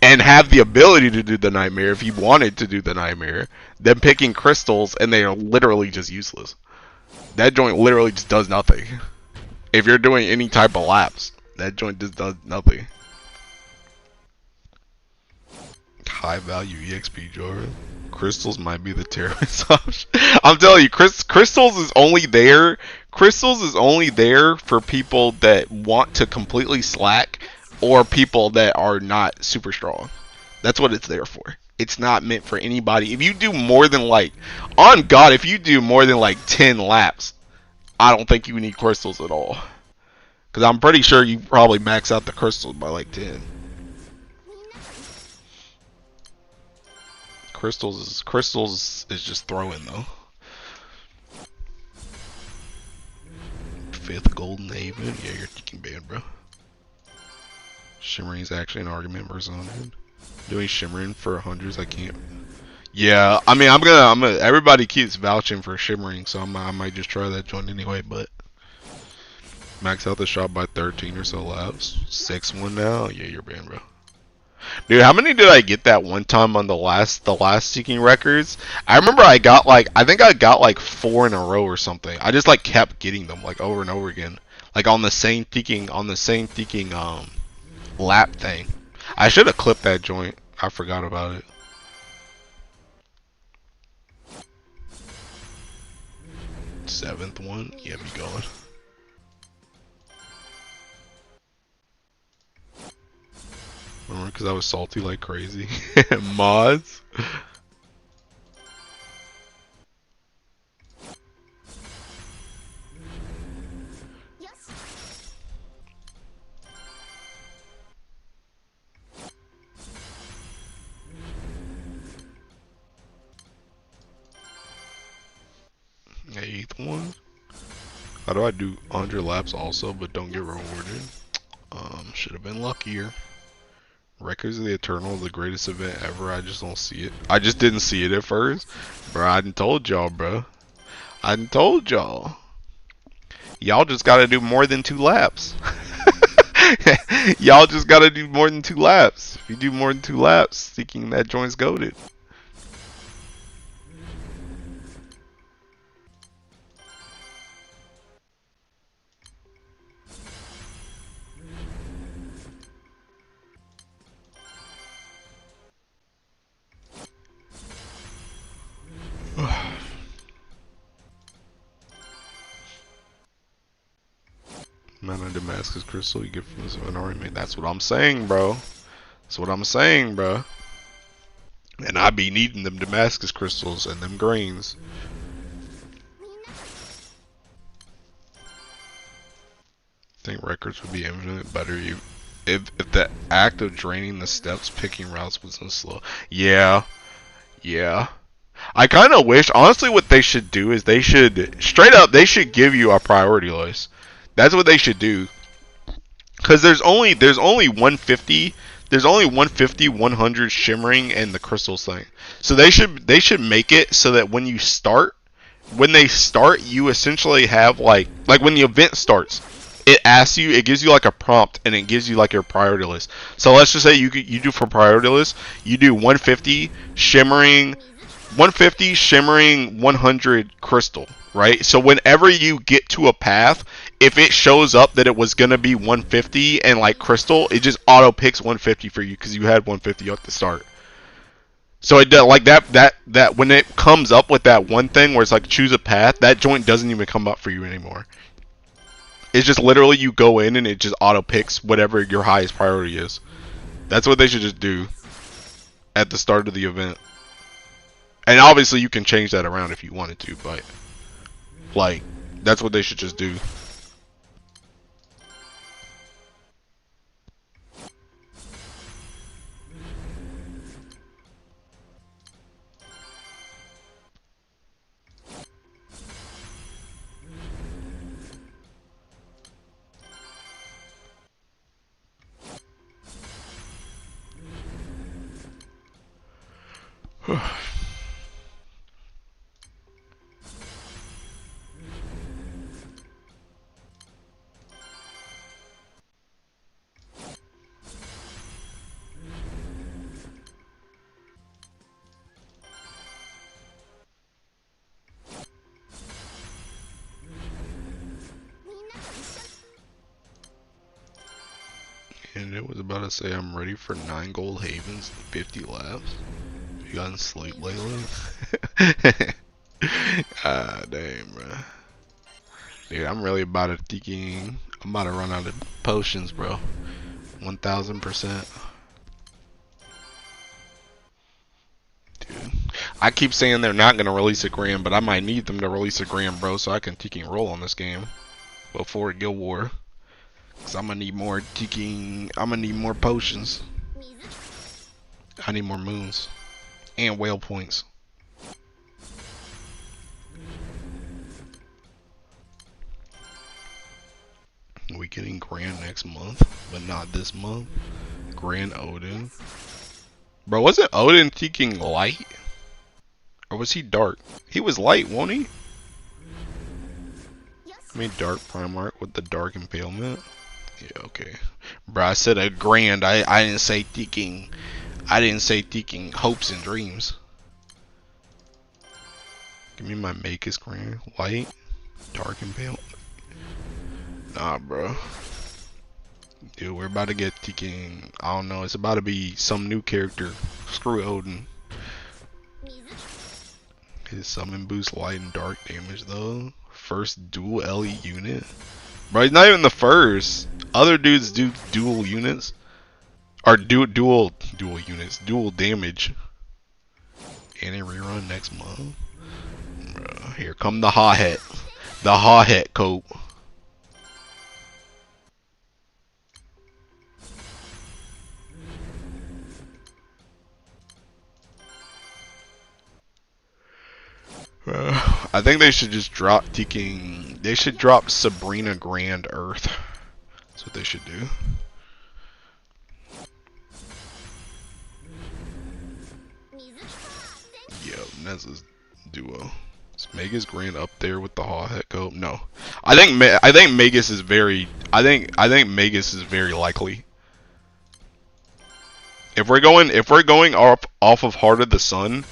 and have the ability to do the nightmare if you wanted to do the nightmare than picking crystals and they are literally just useless. That joint literally just does nothing. If you're doing any type of laps, that joint just does nothing. High value EXP jar. Crystals might be the terrorist option. I'm telling you, crystals is only there. Crystals is only there for people that want to completely slack or people that are not super strong. That's what it's there for. It's not meant for anybody. If you do more than like, on God, if you do more than like 10 laps, I don't think you need crystals at all. Because I'm pretty sure you probably max out the crystals by like 10. Crystals is just throwing though. 5th golden haven. Yeah, you're thinking bad, bro. Shimmering is actually an argument versus 100. Doing shimmering for 100s, I can't. Yeah, I mean, I'm gonna. Everybody keeps vouching for shimmering, so I might just try that joint anyway. But max out the shop by 13 or so laps. 6-1 now. Yeah, you're banned, bro. Dude, how many did I get that one time on the last seeking records? I remember I think I got like 4 in a row or something. I just like kept getting them like over and over again, like on the same seeking lap thing. I should have clipped that joint. I forgot about it. Seventh one, yeah, be going. Remember, because I was salty like crazy. Mods. Eighth one. How do I do 100 laps also, but don't get rewarded? Should have been luckier. Records of the Eternal is the greatest event ever. I just don't see it. I just didn't see it at first. Bro, I done told y'all, bro. I done told y'all. Y'all just gotta do more than 2 laps. Y'all just gotta do more than 2 laps. If you do more than 2 laps, seeking that joint's goated. Amount of Damascus crystal you get from this environment. That's what I'm saying, bro. That's what I'm saying, bro. And I be needing them Damascus crystals and them grains. I think records would be infinite better if the act of draining the steps picking routes wasn't slow. Yeah. Yeah. I kind of wish, honestly, what they should do is they should, straight up, they should give you a priority list. That's what they should do. Because there's only 150, 100 shimmering, and the crystals thing. So they should make it so that when they start, you essentially have like when the event starts, it gives you like a prompt and it gives you like your priority list. So let's just say you do for priority list, you do 150 shimmering, 100 crystal, right? So whenever you get to a path, if it shows up that it was gonna be 150 and like crystal, it just auto picks 150 for you because you had 150 at the start. So it does like that when it comes up with that one thing where it's like choose a path, that joint doesn't even come up for you anymore. It's just literally you go in and it just auto picks whatever your highest priority is. That's what they should just do at the start of the event. And obviously you can change that around if you wanted to, but like that's what they should just do. And it was about to say I'm ready for 9 gold havens, 50 laps. You gotten sleep lately? Ah, dang, bro. Dude, I'm really about to thinking. I'm about to run out of potions, bro. 1000%. Dude, I keep saying they're not gonna release a grand, but I might need them to release a grand, bro, so I can tiki roll on this game before Guild War. Cause I'm gonna need more tiki. I'm gonna need more potions. I need more moons and whale points. We getting grand next month, but not this month. Grand Odin. Bro, wasn't Odin taking light? Or was he dark? He was light, won't he? I mean dark Primarch with the dark impalement. Yeah, okay. Bro, I said a grand. I didn't say taking. I didn't say taking hopes and dreams. Give me my Magus grand. Light. Dark impalement. Nah, bro. Dude, we're about to get taking. I don't know. It's about to be some new character. Screw Odin. His summon boosts light and dark damage though. First dual LE unit. Bro, he's not even the first. Other dudes do dual units. Or dual units. Dual damage. And a rerun next month. Bro, here come the hot hat. The hot hat coat. I think they should just drop taking. They should drop Sabrina Grand Earth. That's what they should do. Yo, Nez's duo. Is Magus Grand up there with the Hall Head Coat? No. I think Magus is very. I think Magus is very likely. If we're going off of Heart of the Sun,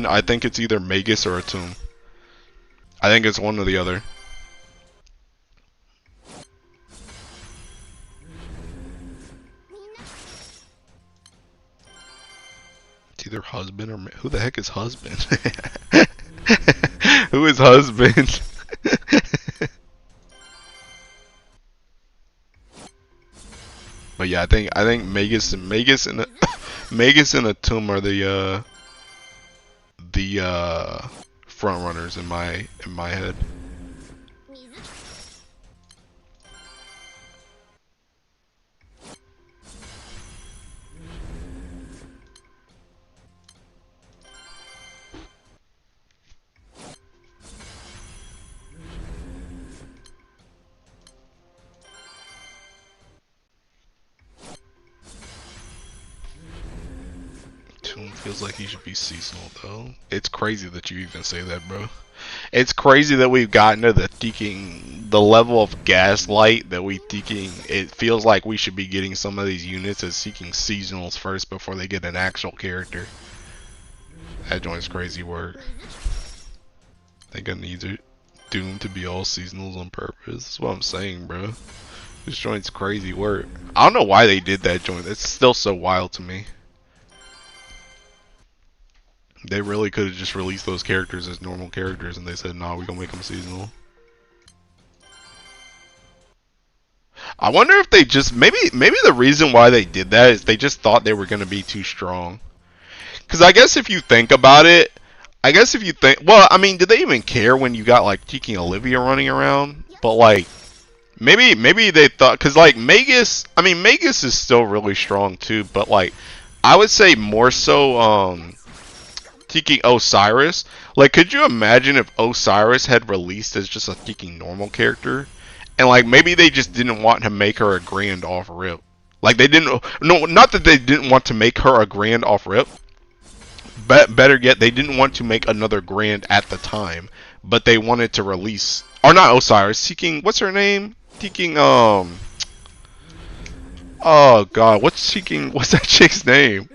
I think it's either Magus or a Tomb. I think it's one or the other. It's either husband or who the heck is husband? Who is husband? But yeah, I think Magus and Magus and a Tomb are the front runners in my head. Tomb feels like he should be seasonal though. It's crazy that you even say that, bro. It's crazy that we've gotten to the level of gaslight that we thinking. It feels like we should be getting some of these units as seeking seasonals first before they get an actual character. That joint's crazy work. I think I need it doomed to be all seasonals on purpose. That's what I'm saying, bro. This joint's crazy work. I don't know why they did that joint. It's still so wild to me. They really could have just released those characters as normal characters, and they said, "Nah, we gonna make them seasonal." I wonder if they just maybe the reason why they did that is they just thought they were gonna be too strong. Because I guess if you think about it, well, I mean, did they even care when you got like Tiki and Olivia running around? But like, maybe they thought, because like Magus, I mean, Magus is still really strong too, but like, I would say more so, Tiki Osiris. Like, could you imagine if Osiris had released as just a Tiki normal character? And like, maybe they just didn't want to make her a grand off rip. Like, they didn't, no, not that they didn't want to make her a grand off rip. Better yet, they didn't want to make another grand at the time, but they wanted to release, or not Osiris, seeking, what's her name? Seeking, oh god, what's that chick's name?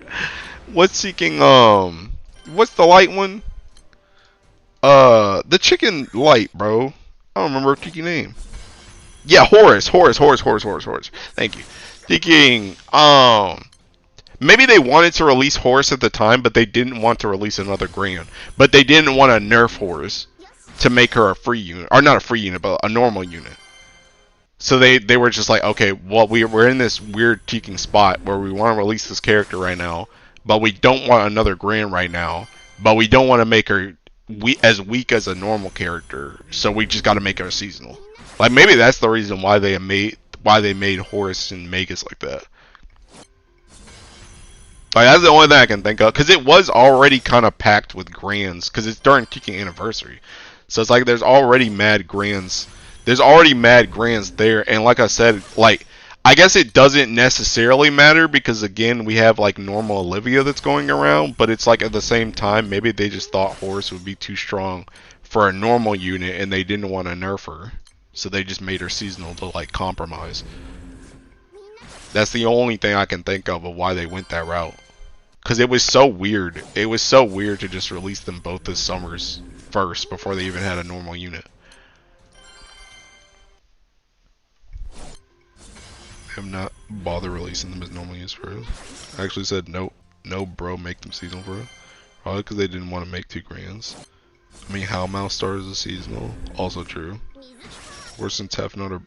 What's seeking, what's the light one? The chicken light, bro. I don't remember her Tiki name. Yeah, Horus. Thank you. Thinking, maybe they wanted to release Horus at the time, but they didn't want to release another Grand. But they didn't want to nerf Horus to make her a free unit, or not a free unit, but a normal unit. So they were just like, okay, well, we're in this weird teaking spot where we want to release this character right now, but we don't want another Grand right now, but we don't want to make her as weak as a normal character, so we just got to make her seasonal. Like, maybe that's the reason why they made Horus and Magus like that. Like, that's the only thing I can think of, because it was already kind of packed with Grands, because it's during Teaking Anniversary. So it's like there's already mad Grands. There's already mad Grands there, and like I said, like, I guess it doesn't necessarily matter, because again, we have like normal Olivia that's going around, but it's like at the same time, maybe they just thought Horus would be too strong for a normal unit, and they didn't want to nerf her. So they just made her seasonal to like compromise. That's the only thing I can think of why they went that route. Because it was so weird. It was so weird to just release them both as summers first before they even had a normal unit. Have not bothered releasing them as normal units first. I actually said no, no, bro, make them seasonal first. Probably because they didn't want to make 2 Grands. I mean, how Mouse Stars is seasonal, also true. Horse and Tefnut are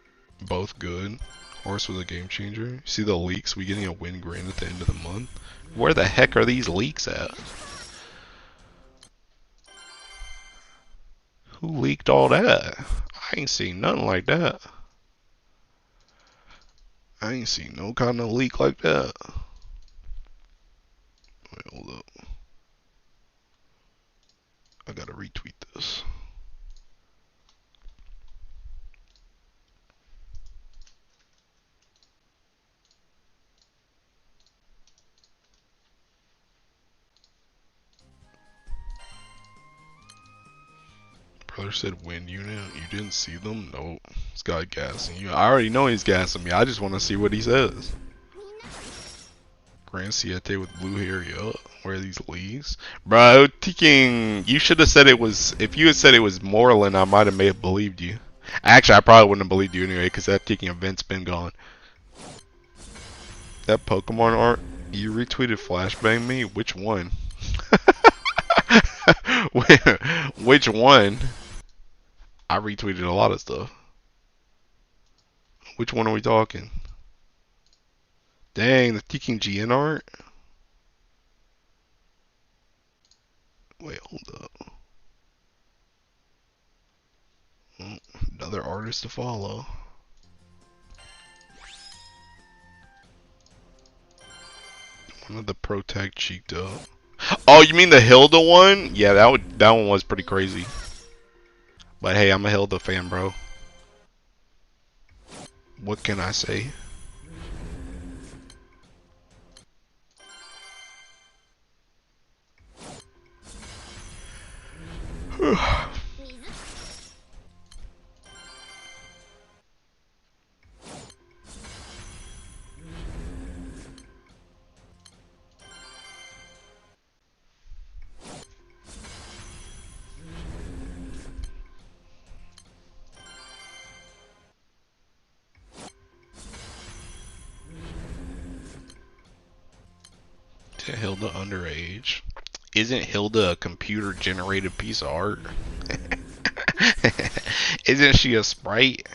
both good. Horse was a game changer. See the leaks? We getting a win Grand at the end of the month? Where the heck are these leaks at? Who leaked all that? I ain't seen nothing like that. I ain't seen no kind of leak like that. Wait, hold up. I gotta retweet this. Brother said win unit. You didn't see them? No. This guy gassing you. I already know he's gassing me. I just want to see what he says. Grand Siete with blue hair, yup. Where are these leagues? Bro, thinking you should have said it was. If you had said it was Moreland, I might have believed you. Actually, I probably wouldn't have believed you anyway, because that Tiki event's been gone. That Pokemon art, you retweeted Flashbang me? Which one? Which one? I retweeted a lot of stuff. Which one are we talking? Dang, the Teking GN art? Wait, hold up. Oh, another artist to follow. One of the Pro Tag cheeked up. Oh, you mean the Hilda one? Yeah, that one was pretty crazy. But hey, I'm a Hilda fan, bro. What can I say? Hilda underage. Isn't Hilda a computer generated piece of art? Isn't she a sprite?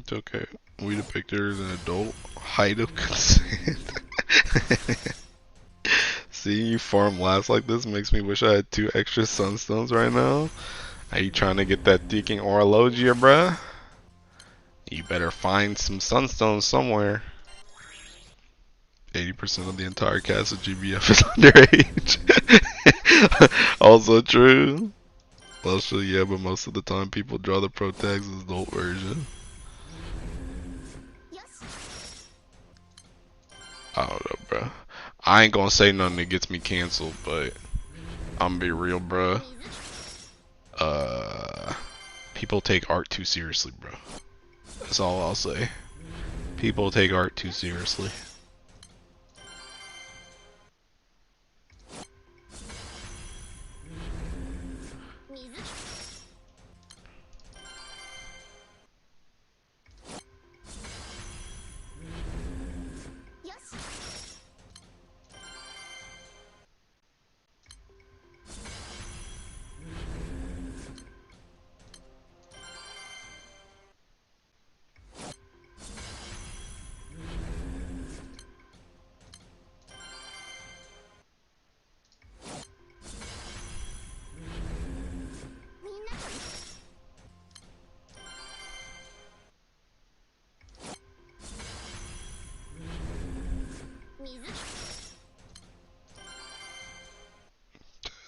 It's okay. We depicted her as an adult. Height of consent. Seeing you farm last like this makes me wish I had 2 extra sunstones right now. Are you trying to get that Deacon Orologia, bruh? You better find some sunstones somewhere. 80% of the entire cast of GBF is underage. Also true. Also, yeah, but most of the time people draw the pro tags as adult version. I don't know, bro. I ain't gonna say nothing that gets me canceled, but I'm gonna be real, bro. People take art too seriously, bro. That's all I'll say. People take art too seriously.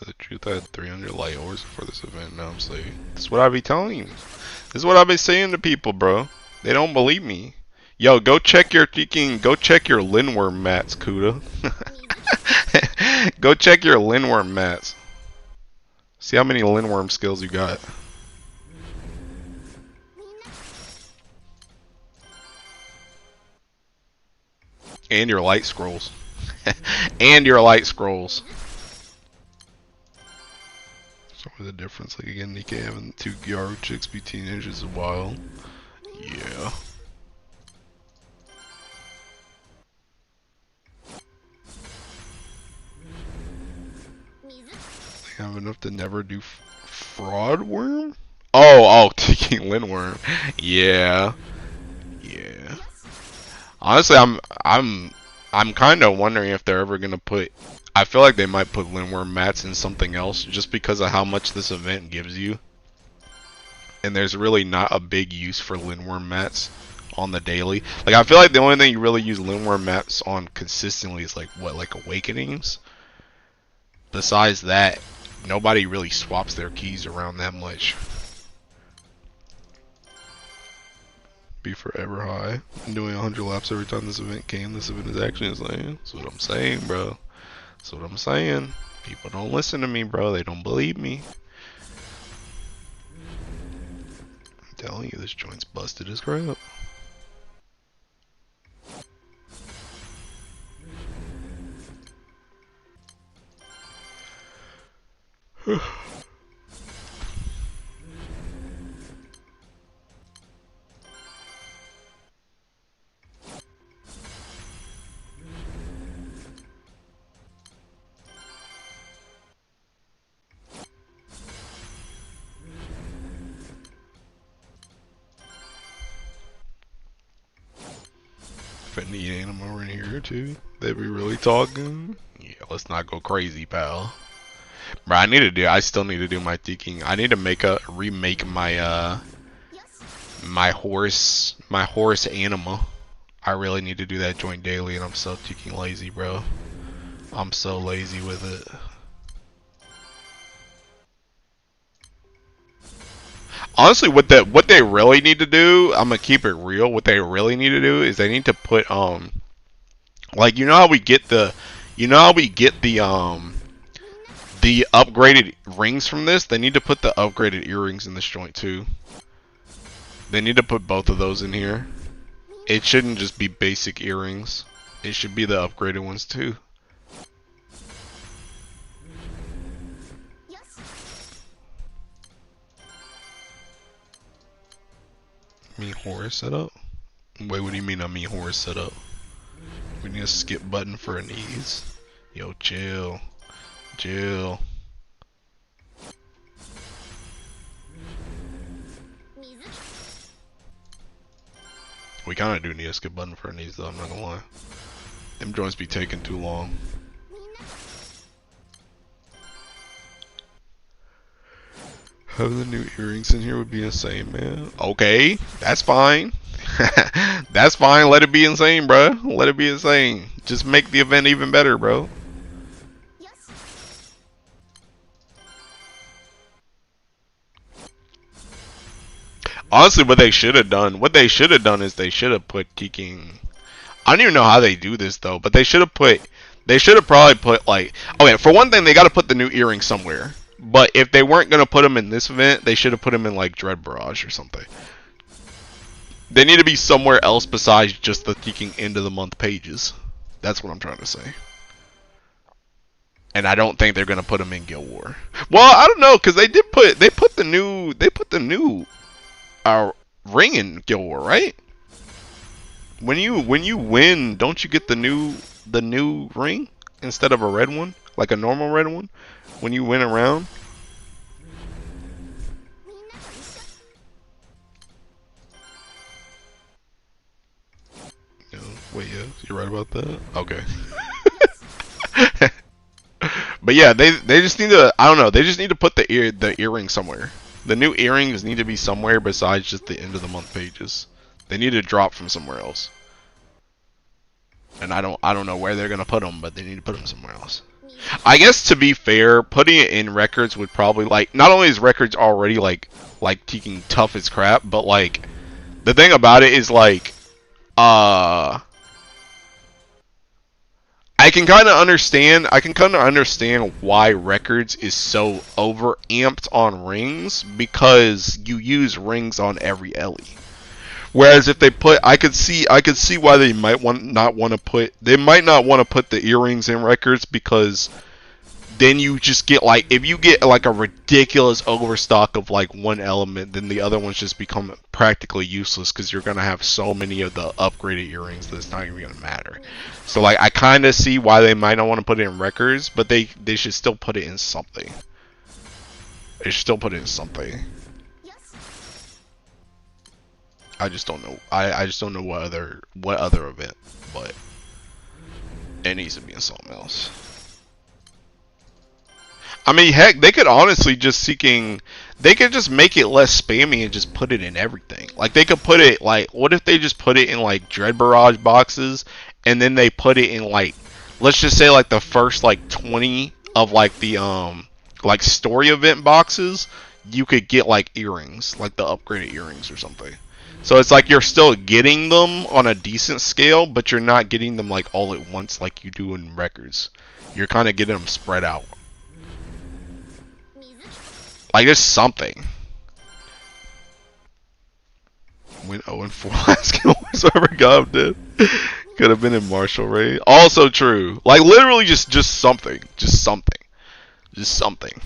The truth, I had 300 light ores for this event. Now I'm saying, this is what I be telling you. This is what I be saying to people, bro. They don't believe me. Yo, go check your Linworm mats, Kuda. Go check your Linworm mats. See how many Linworm skills you got. And your light scrolls. And your light scrolls. So the difference, like again, Nikke having 2 Gyaru chicks be teenagers is wild. Yeah. They have enough to never do fraud worm? Oh, taking Linworm. Yeah. Yeah. Honestly, I'm kind of wondering if they're ever gonna put. I feel like they might put Linworm mats in something else, just because of how much this event gives you. And there's really not a big use for Linworm mats on the daily. Like, I feel like the only thing you really use Linworm mats on consistently is like what, like Awakenings. Besides that, nobody really swaps their keys around that much. Be forever high. I'm doing 100 laps every time this event came. This event is actually insane. That's what I'm saying, bro. That's what I'm saying. People don't listen to me, bro. They don't believe me. I'm telling you, this joint's busted as crap. If I need animal in here too, they be really talking. Yeah, let's not go crazy, pal. Bro, I still need to do my thinking. I need to remake my horse anima. I really need to do that joint daily, and I'm so thinking lazy, bro. I'm so lazy with it. Honestly, what they really need to do, I'm gonna keep it real. What they really need to do is they need to put like you know how we get the upgraded rings from this. They need to put the upgraded earrings in this joint too. They need to put both of those in here. It shouldn't just be basic earrings. It should be the upgraded ones too. Mean horror setup? Wait, what do you mean I mean horror setup? We need a skip button for an ease. Yo, chill. Chill. We kind of do need a skip button for an ease though, I'm not gonna lie. Them joints be taking too long. Having the new earrings in here would be insane, man. Okay, that's fine. That's fine. Let it be insane, bro. Let it be insane. Just make the event even better, bro. Honestly, what they should have done is they should have put Teking. I don't even know how they do this though, but they should have probably put like, okay, for one thing, they got to put the new earrings somewhere. But if they weren't gonna put them in this event, they should have put them in like Dread Barrage or something. They need to be somewhere else besides just the Teking end of the month pages. That's what I'm trying to say. And I don't think they're gonna put them in Guild War. Well, I don't know, cause they put the new ring in Guild War, right? When you win, don't you get the new ring instead of a red one, like a normal red one? When you win a round. No, wait, yeah, you're right about that. Okay. But yeah, they just need to, I don't know, they just need to put the earring somewhere. The new earrings need to be somewhere besides just the end of the month pages. They need to drop from somewhere else. And I don't know where they're gonna put them, but they need to put them somewhere else. I guess to be fair, putting it in records would probably like, not only is records already like taking tough as crap, but like the thing about it is like I can kind of understand why records is so over amped on rings, because you use rings on every Ellie. Whereas if they put, I could see why they might not want to put the earrings in records, because then you just get like, if you get like a ridiculous overstock of like one element, then the other ones just become practically useless, because you're gonna have so many of the upgraded earrings that it's not even gonna matter. So like, I kind of see why they might not want to put it in records, but they should still put it in something. They should still put it in something. I just don't know. I just don't know what other event, but it needs to be in something else. I mean, heck, they could honestly they could just make it less spammy and just put it in everything. Like, they could put it, like, what if they just put it in, like, Dread Barrage boxes, and then they put it in, like, let's just say, like, the first, like, 20 of, like, the, like, story event boxes, you could get, like, earrings, like the upgraded earrings or something. So it's like you're still getting them on a decent scale, but you're not getting them, like, all at once like you do in records. You're kind of getting them spread out. Like, there's something. Went 0-4 last Guild Wars ever got did. Could have been in Martial Raid. Also true. Like, literally just something. Just something. Just something.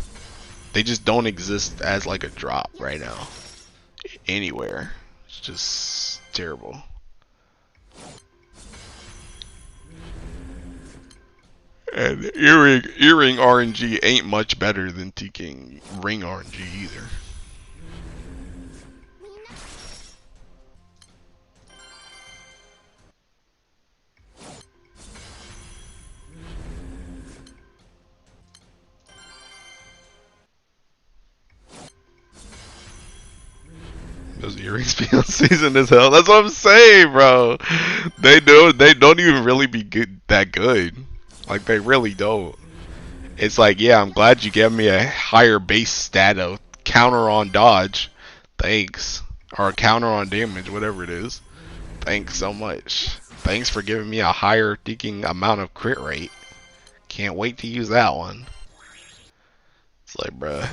They just don't exist as like a drop right now. Anywhere. It's just terrible. And earring RNG ain't much better than Teking ring RNG either. Those earrings be unseasoned as hell. That's what I'm saying, bro. They don't even really be good that good. Like they really don't. It's like, yeah, I'm glad you gave me a higher base stat of counter on dodge. Thanks. Or counter on damage, whatever it is. Thanks so much. Thanks for giving me a higher thinking amount of crit rate. Can't wait to use that one. It's like, bruh.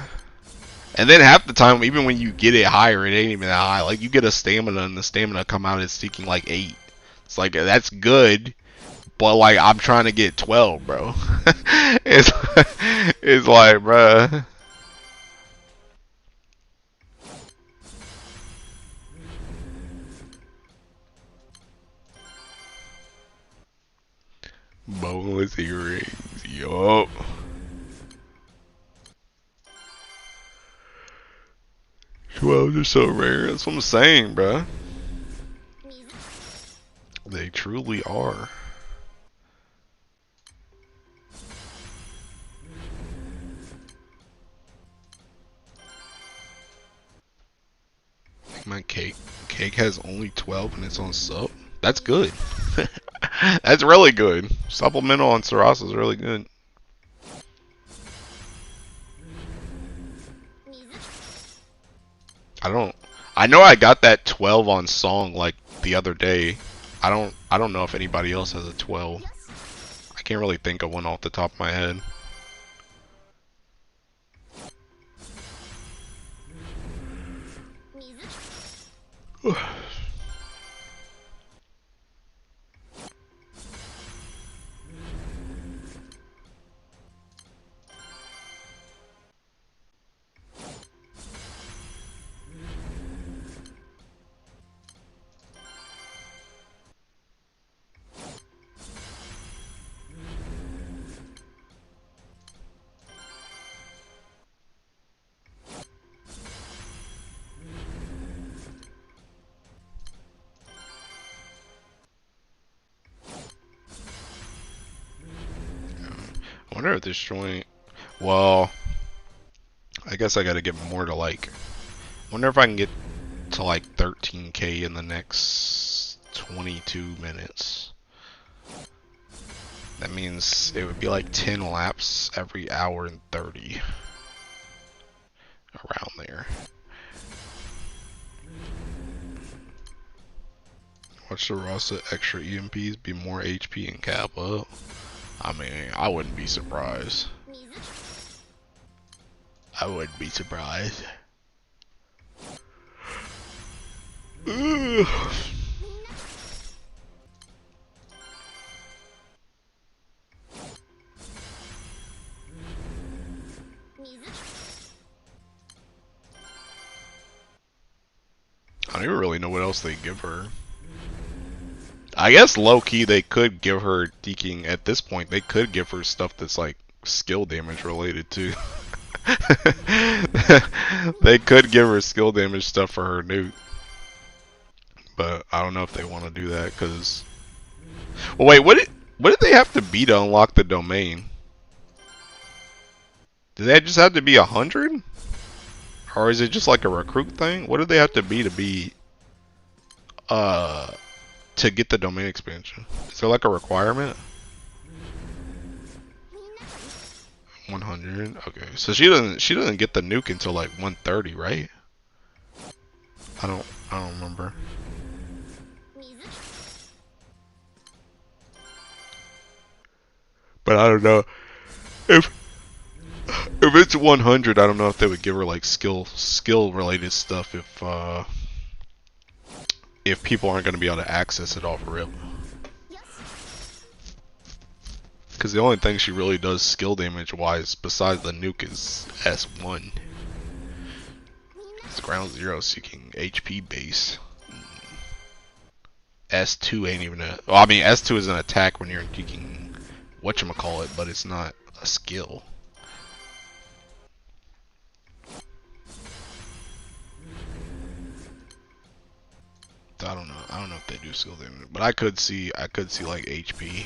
And then half the time, even when you get it higher, it ain't even that high. Like, you get a stamina, and the stamina come out as seeking like 8. It's like, that's good, but like, I'm trying to get 12, bro. it's like, bruh. Boneless earrings, yup. 12 are so rare. That's what I'm saying, bruh. They truly are. My cake has only 12 and it's on sub. That's good. That's really good. Supplemental on Sarasa is really good. I know I got that 12 on song like the other day. I don't know if anybody else has a 12. I can't really think of one off the top of my head. I wonder if this joint. Well, I guess I gotta get more to like. I wonder if I can get to like 13k in the next 22 minutes. That means it would be like 10 laps every hour and 30. Around there. Watch the Rasa extra EMPs be more HP and cap up. I mean, I wouldn't be surprised. I wouldn't be surprised. Ugh. I don't even really know what else they give her. I guess low-key they could give her deking at this point. They could give her stuff that's like skill damage related too. They could give her skill damage stuff for her nuke. But I don't know if they want to do that because. Well, wait, what did they have to be to unlock the domain? Did they just have to be 100? Or is it just like a recruit thing? What did they have to be to get the domain expansion? Is there like a requirement? 100. Okay, so she doesn't get the nuke until like 130, right? I don't remember. But I don't know if it's 100. I don't know if they would give her like skill related stuff if people aren't going to be able to access it off rip. Because the only thing she really does skill damage wise besides the nuke is S1. It's ground zero seeking HP base. S2 ain't even a. Well, I mean S2 is an attack when you're seeking whatchamacallit, but it's not a skill. I don't know. I don't know if they do skill damage, but I could see like HP.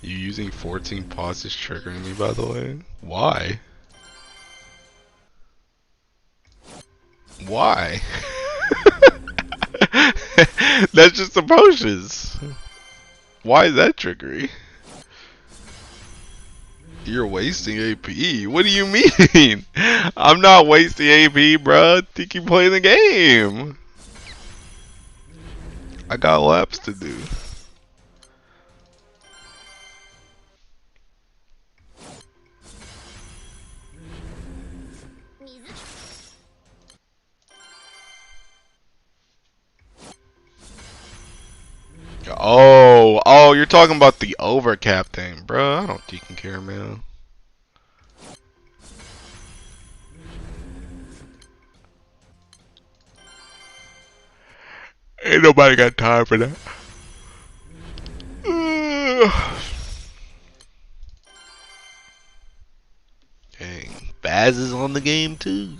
You using 14 pauses triggering me, by the way? Why? Why? That's just the potions. Why is that trickery? You're wasting AP. What do you mean? I'm not wasting AP, bro. Think you play the game. I got laps to do. Oh, you're talking about the overcap thing, bro. I don't fucking care, man. Ain't nobody got time for that. Dang, Baz is on the game too.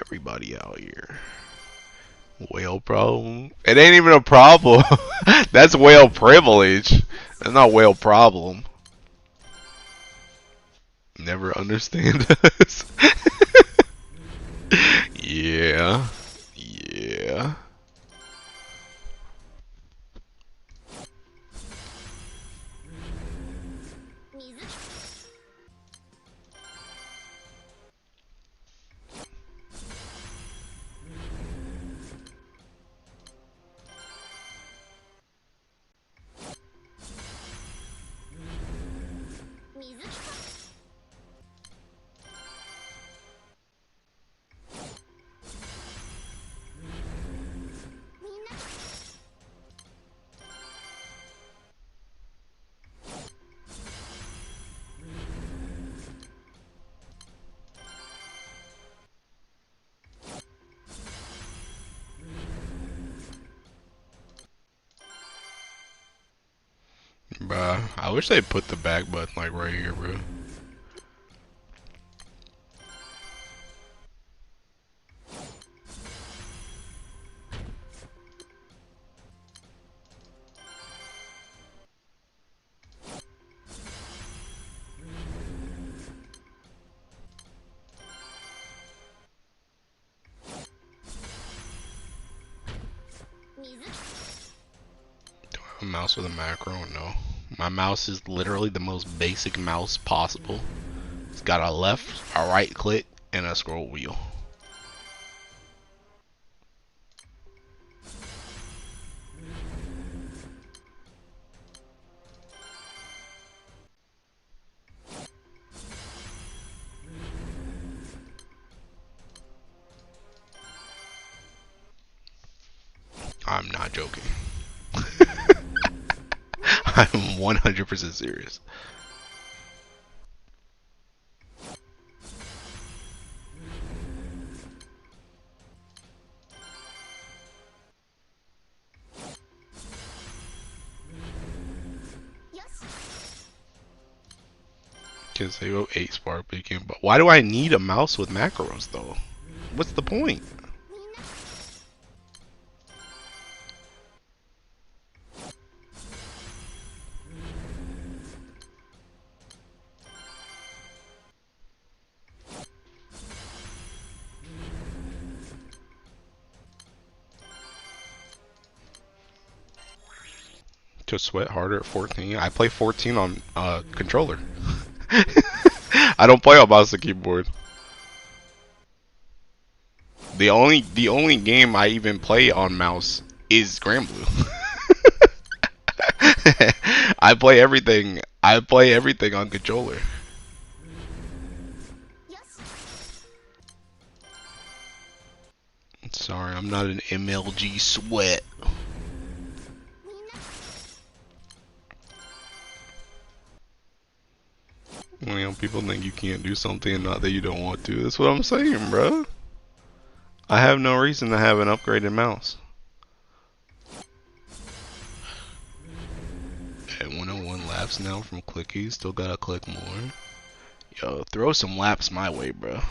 Everybody out here. Whale problem? It ain't even a problem. That's whale privilege. That's not whale problem. Never understand us. Yeah. Yeah. Bruh, I wish they put the back button like right here, bro. A mouse with a macro? No. My mouse is literally the most basic mouse possible. It's got a left, a right click, and a scroll wheel. I'm not joking. I'm 100% serious. Because they go 8 spark beacon, but why do I need a mouse with macros though? What's the point? To sweat harder at 14? I play 14 on controller. I don't play on mouse and keyboard. The only game I even play on mouse is Granblue. I play everything. I play everything on controller. Sorry, I'm not an MLG sweat. You know, people think you can't do something and not that you don't want to. That's what I'm saying, bro. I have no reason to have an upgraded mouse. At 101 laps now from clickies. Still gotta click more. Yo, throw some laps my way, bro.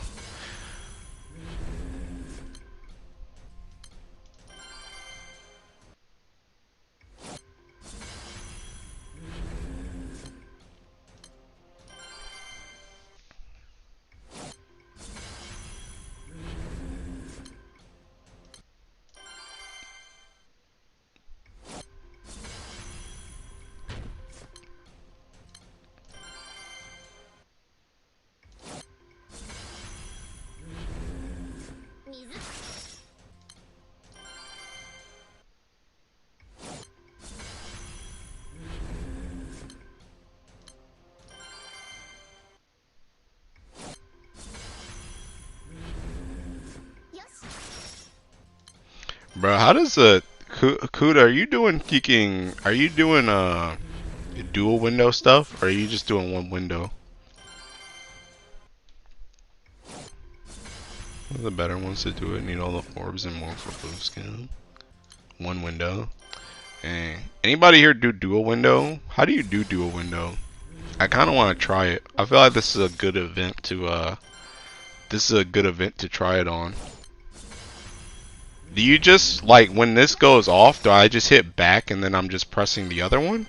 Bro, how does a Kuda? Are you doing peeking? Are you doing dual window stuff, or are you just doing one window? One of the better ones to do it. Need all the orbs and more for blue skin. One window. And anybody here do dual window? How do you do dual window? I kind of want to try it. I feel like this is a good event to try it on. Do you just like when this goes off? Do I just hit back and then I'm just pressing the other one?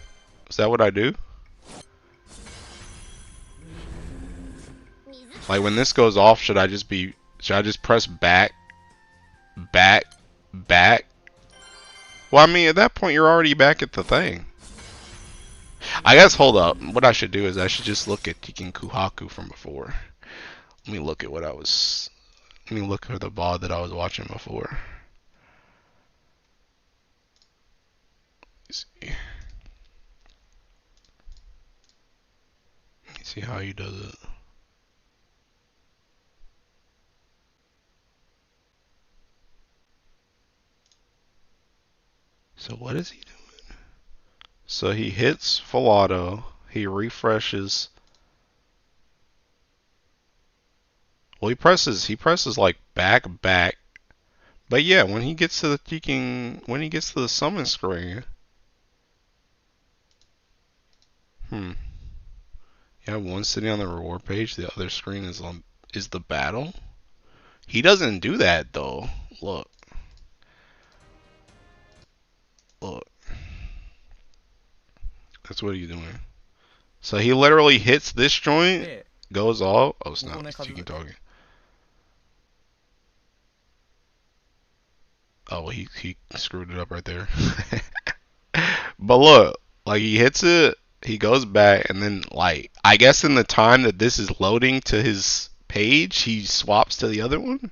Is that what I do? Like when this goes off, should I just press back, back, back? Well, I mean, at that point, you're already back at the thing. I guess, hold up. What I should do is I should just look at Tikin Kuhaku from before. Let me look at let me look at the VOD that I was watching before. Let's see. Let me see how he does it. So what is he doing? So he hits full auto. He refreshes. Well, he presses like back, back. But yeah, when he gets to when he gets to the summon screen. You have one sitting on the reward page. The other screen is the battle. He doesn't do that though. Look. Look. That's what he's doing. So he literally hits this joint, goes all. Oh snap! It's Tiki talking. Oh, he screwed it up right there. But look, like he hits it, he goes back, and then like I guess in the time that this is loading to his page, he swaps to the other one.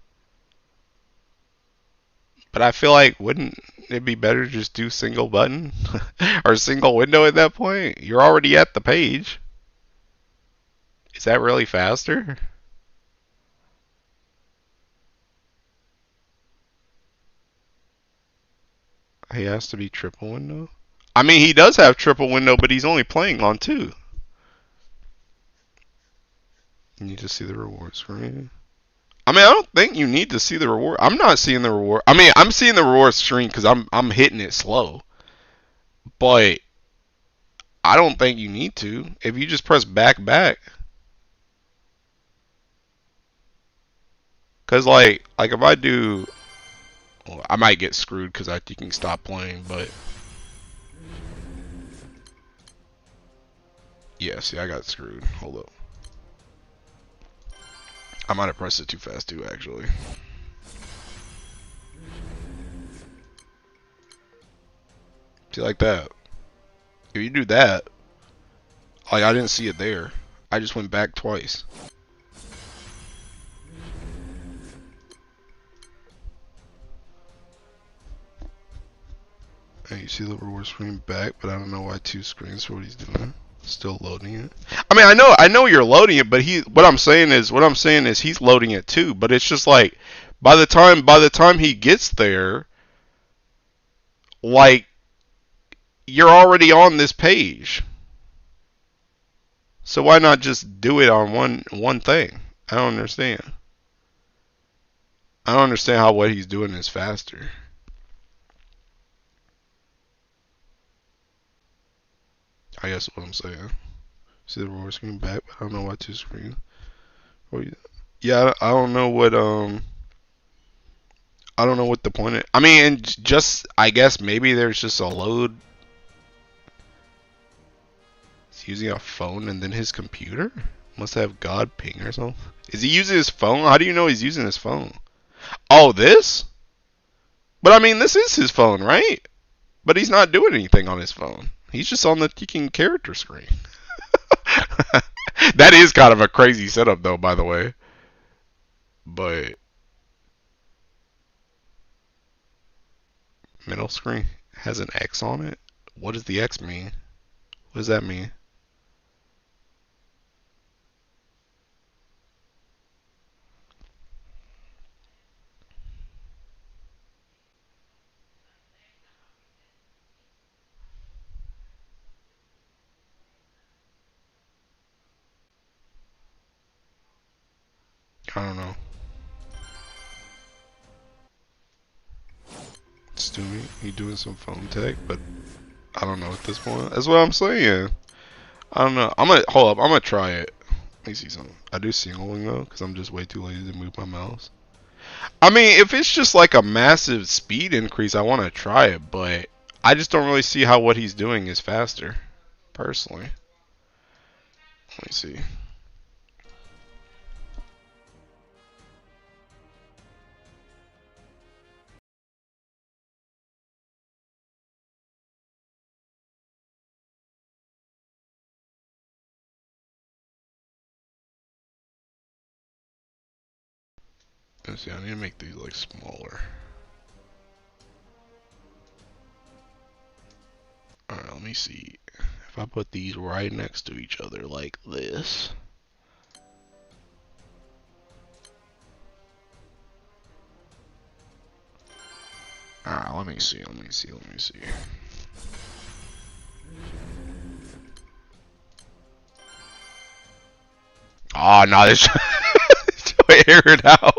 But I feel like wouldn't it be better to just do single button or single window at that point? You're already at the page. Is that really faster? He has to be triple window. I mean, he does have triple window, but he's only playing on two. You need to see the reward screen. I mean, I don't think you need to see the reward. I'm not seeing the reward. I mean, I'm seeing the reward screen because I'm hitting it slow. But I don't think you need to. If you just press back, back. Because like if I do, well, I might get screwed because I think you can stop playing. But yeah, see, I got screwed. Hold up. I might have pressed it too fast too, actually. See, like that. If you do that, like I didn't see it there. I just went back twice. And you see the reward screen back, but I don't know why two screens for what he's doing. Still loading it. I mean, I know you're loading it, but what I'm saying is he's loading it too. But it's just like by the time he gets there, like you're already on this page. So why not just do it on one thing? I don't understand. I don't understand how what he's doing is faster. I guess what I'm saying. See the reward screen back, but I don't know why two screens. Yeah, I don't know what the point is. I mean, and just I guess maybe there's just a load. He's using a phone and then his computer must have God ping or something. Is he using his phone? How do you know he's using his phone? Oh, this? But I mean, this is his phone, right? But he's not doing anything on his phone. He's just on the freaking character screen. That is kind of a crazy setup, though, by the way. But middle screen has an X on it. What does the X mean? What does that mean? I don't know. Stewie, he doing some phone tech, but I don't know at this point. That's what I'm saying. I don't know. I'm gonna hold up. I'm gonna try it. Let me see something. I do singling though, because I'm just way too lazy to move my mouse. I mean, if it's just like a massive speed increase, I want to try it, but I just don't really see how what he's doing is faster, personally. Let me see. Let's see. I need to make these like smaller. Alright, let me see. If I put these right next to each other like this. Alright, let me see. Oh, no, this aired out.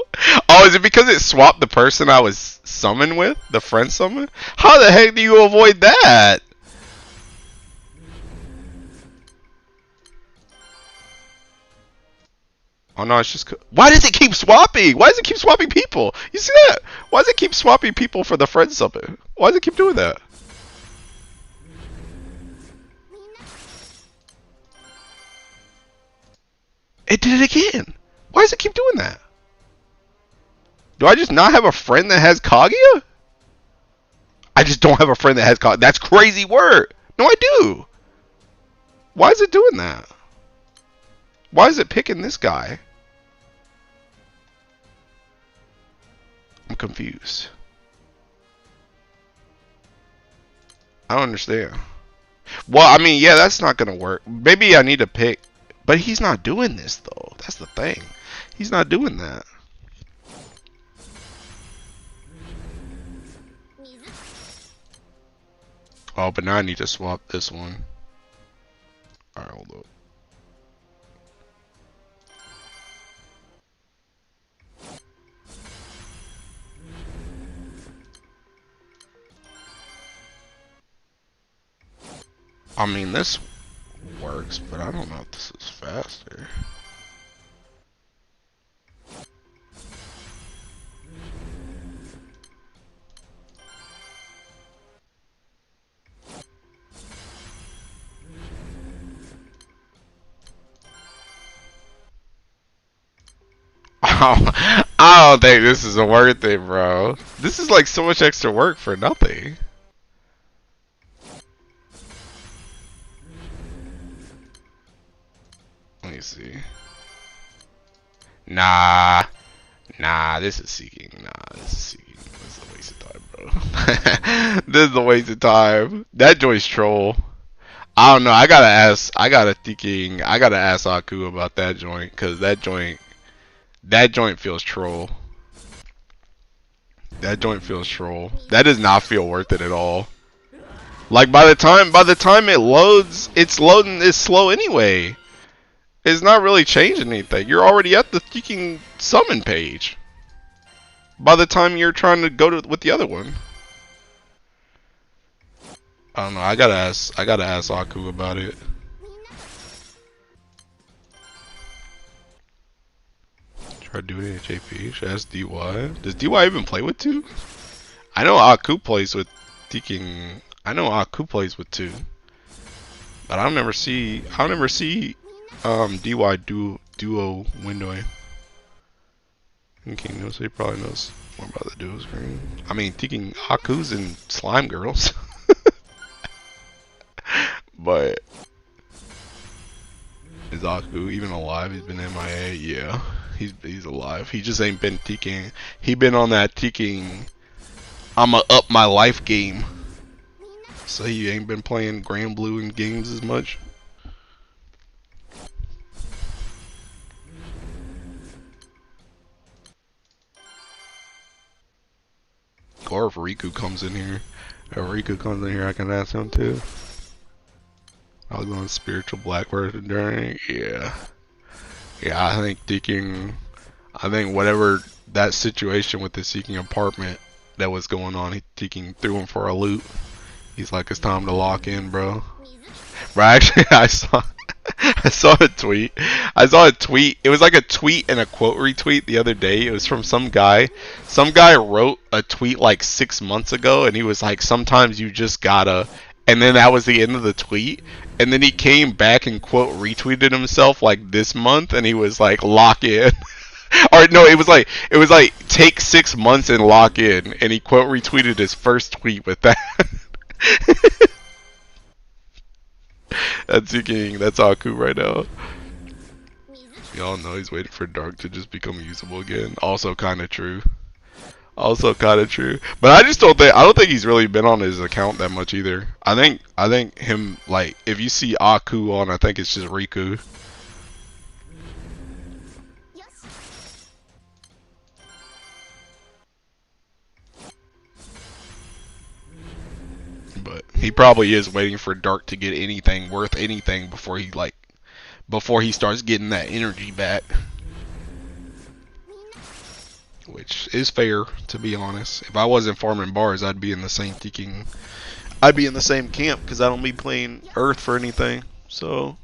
Oh, is it because it swapped the person I was summoned with? The friend summon? How the heck do you avoid that? Oh no, it's just... Why does it keep swapping? Why does it keep swapping people? You see that? Why does it keep swapping people for the friend summon? Why does it keep doing that? It did it again. Why does it keep doing that? Do I just not have a friend that has Kaguya? I just don't have a friend that has Kaguya. That's crazy word. No, I do. Why is it doing that? Why is it picking this guy? I'm confused. I don't understand. Well, I mean, yeah, that's not gonna work. Maybe I need to pick, but he's not doing this though. That's the thing. He's not doing that. Oh, but now I need to swap this one. Alright, hold up. I mean, this works, but I don't know if this is faster. I don't think this is worth it, bro. This is like so much extra work for nothing. Let me see. Nah, this is seeking. This is seeking. This is a waste of time, bro. This is a waste of time. That joint's troll. I don't know. I gotta ask Aku about that joint, cause that joint feels troll. That joint feels troll. That does not feel worth it at all. Like by the time it loads, it's slow anyway. It's not really changing anything. You're already at the freaking summon page. By the time you're trying to go with the other one. I don't know. I gotta ask Aku about it. Try doing it at JP. Should I ask DY? Does DY even play with 2? I know Aku plays with Teking. I know Aku plays with 2. But I'll never see DY duo windowing. King knows, so he probably knows more about the duo screen. I mean, Teking Aku's in Slime Girls. But is Aku even alive? He's been MIA. Yeah, he's alive. He just ain't been teking. He been on that teking. I'ma up my life game. So he ain't been playing Grand Blue and games as much. Or if Riku comes in here, I can ask him too. I'll go on spiritual black version during. Yeah, I think I think whatever that situation with the Seeking apartment that was going on, Seeking threw him for a loop. He's like, it's time to lock in, bro. Bro, actually, I saw a tweet. I saw a tweet. It was like a tweet and a quote retweet the other day. It was from some guy. Some guy wrote a tweet like 6 months ago, and he was like, sometimes you just gotta. And then that was the end of the tweet. And then he came back and quote retweeted himself like this month, and he was like, lock in. Or no, it was like take 6 months and lock in, and he quote retweeted his first tweet with that. That's King. That's Aku right now. Y'all know he's waiting for Dark to just become usable again. Also kind of true. Also kind of true. But I just don't think he's really been on his account that much either. I think him, like, if you see Aku on, I think it's just Riku. But he probably is waiting for Dark to get anything worth anything before he starts getting that energy back. Which is fair, to be honest. If I wasn't farming bars, I'd be in the same camp, because I don't be playing Earth for anything. So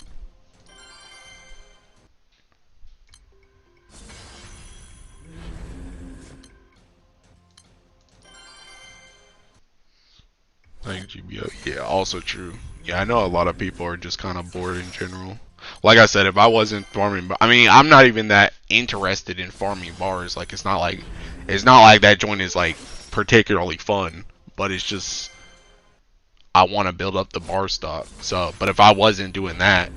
like GBF, yeah, also true. Yeah, I know a lot of people are just kind of bored in general. Like I said, if I wasn't farming, I mean, I'm not even that interested in farming bars. Like, it's not like that joint is like particularly fun, but it's just I want to build up the bar stock. So, but if I wasn't doing that,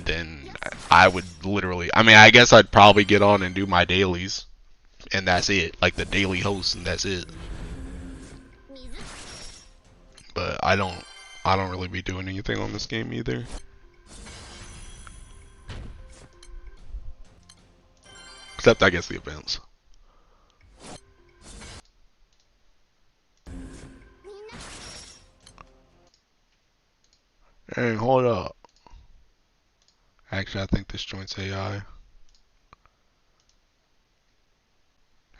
then I would literally, I mean, I guess I'd probably get on and do my dailies, and that's it. Like the daily host, and that's it. But I don't really be doing anything on this game either. Except, I guess, the events. Hey, hold up. Actually, I think this joint's AI.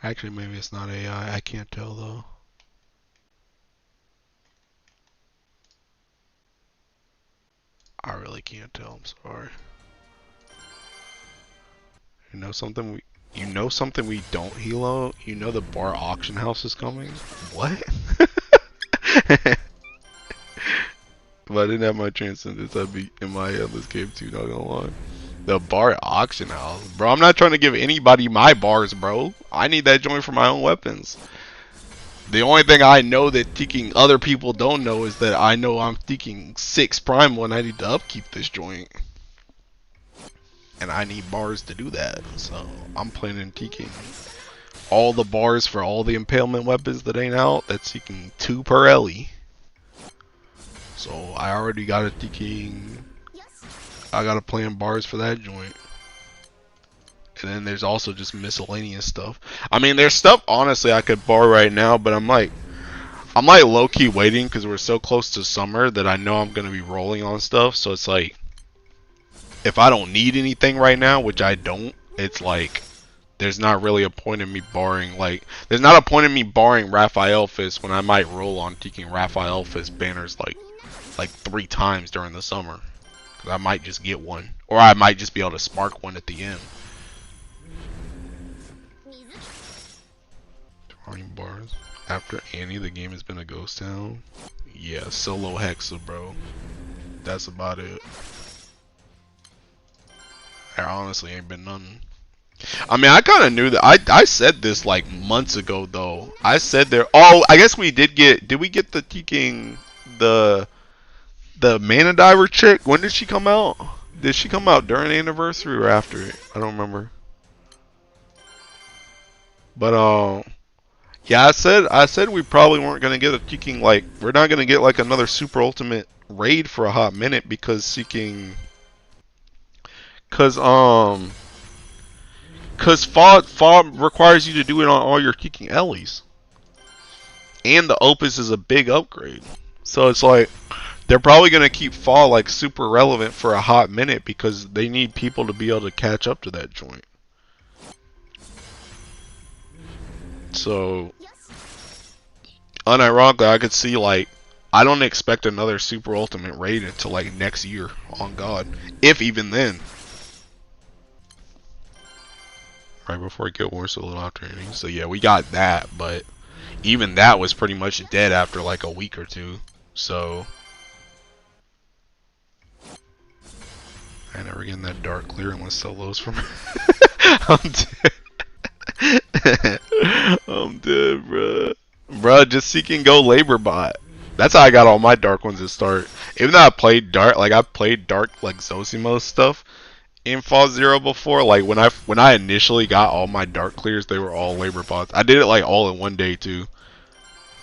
Actually, maybe it's not AI. I can't tell, though. I really can't tell. I'm sorry. You know something we don't, Hilo? You know the bar auction house is coming? What? If I didn't have my transcendence, I'd be in my endless game too, not gonna lie. The bar auction house. Bro, I'm not trying to give anybody my bars, bro. I need that joint for my own weapons. The only thing I know that thinking other people don't know is that I know I'm thinking 6 prime when I need to upkeep this joint. And I need bars to do that. So I'm planning taking all the bars for all the impalement weapons that ain't out. That's seeking 2 per Ellie. So I already got a thinking. I got to plan bars for that joint. And then there's also just miscellaneous stuff. I mean, there's stuff honestly I could bar right now, but I'm like low-key waiting because we're so close to summer that I know I'm gonna be rolling on stuff. So it's like, if I don't need anything right now, which I don't, it's like there's not really a point in me barring, like, there's not a point in me barring Raphael Fist when I might roll on taking Raphael Fist banners like 3 times during the summer. Cause I might just get one, or I might just be able to spark one at the end. Drawing bars. After Annie, the game has been a ghost town. Yeah, solo Hexa, bro. That's about it. There honestly ain't been nothing. I mean, I kind of knew that. I said this like months ago, though. I said there. Oh, I guess we did get. Did we get the Teking the Mana Diver chick? When did she come out? Did she come out during the anniversary or after it? I don't remember. But yeah, I said we probably weren't gonna get a Teking, like, we're not gonna get like another super ultimate raid for a hot minute because seeking. Cause FOB requires you to do it on all your kicking Ellies. And the Opus is a big upgrade. So it's like, they're probably going to keep FOB like super relevant for a hot minute because they need people to be able to catch up to that joint. So, unironically, I could see, like, I don't expect another Super Ultimate raid until, like, next year, on God. If even then. Right before Guild Wars, so a little after ending. So, yeah, we got that, but even that was pretty much dead after, like, a week or two. So, I never getting that dark clear unless solos from I'm dead. I'm dead, bruh. Bruh, just seeking go labor bot. That's how I got all my dark ones to start. Even though I played dark, like I played dark like Zosimo stuff in Fall Zero before. Like when I initially got all my dark clears, they were all labor bots. I did it like all in one day too.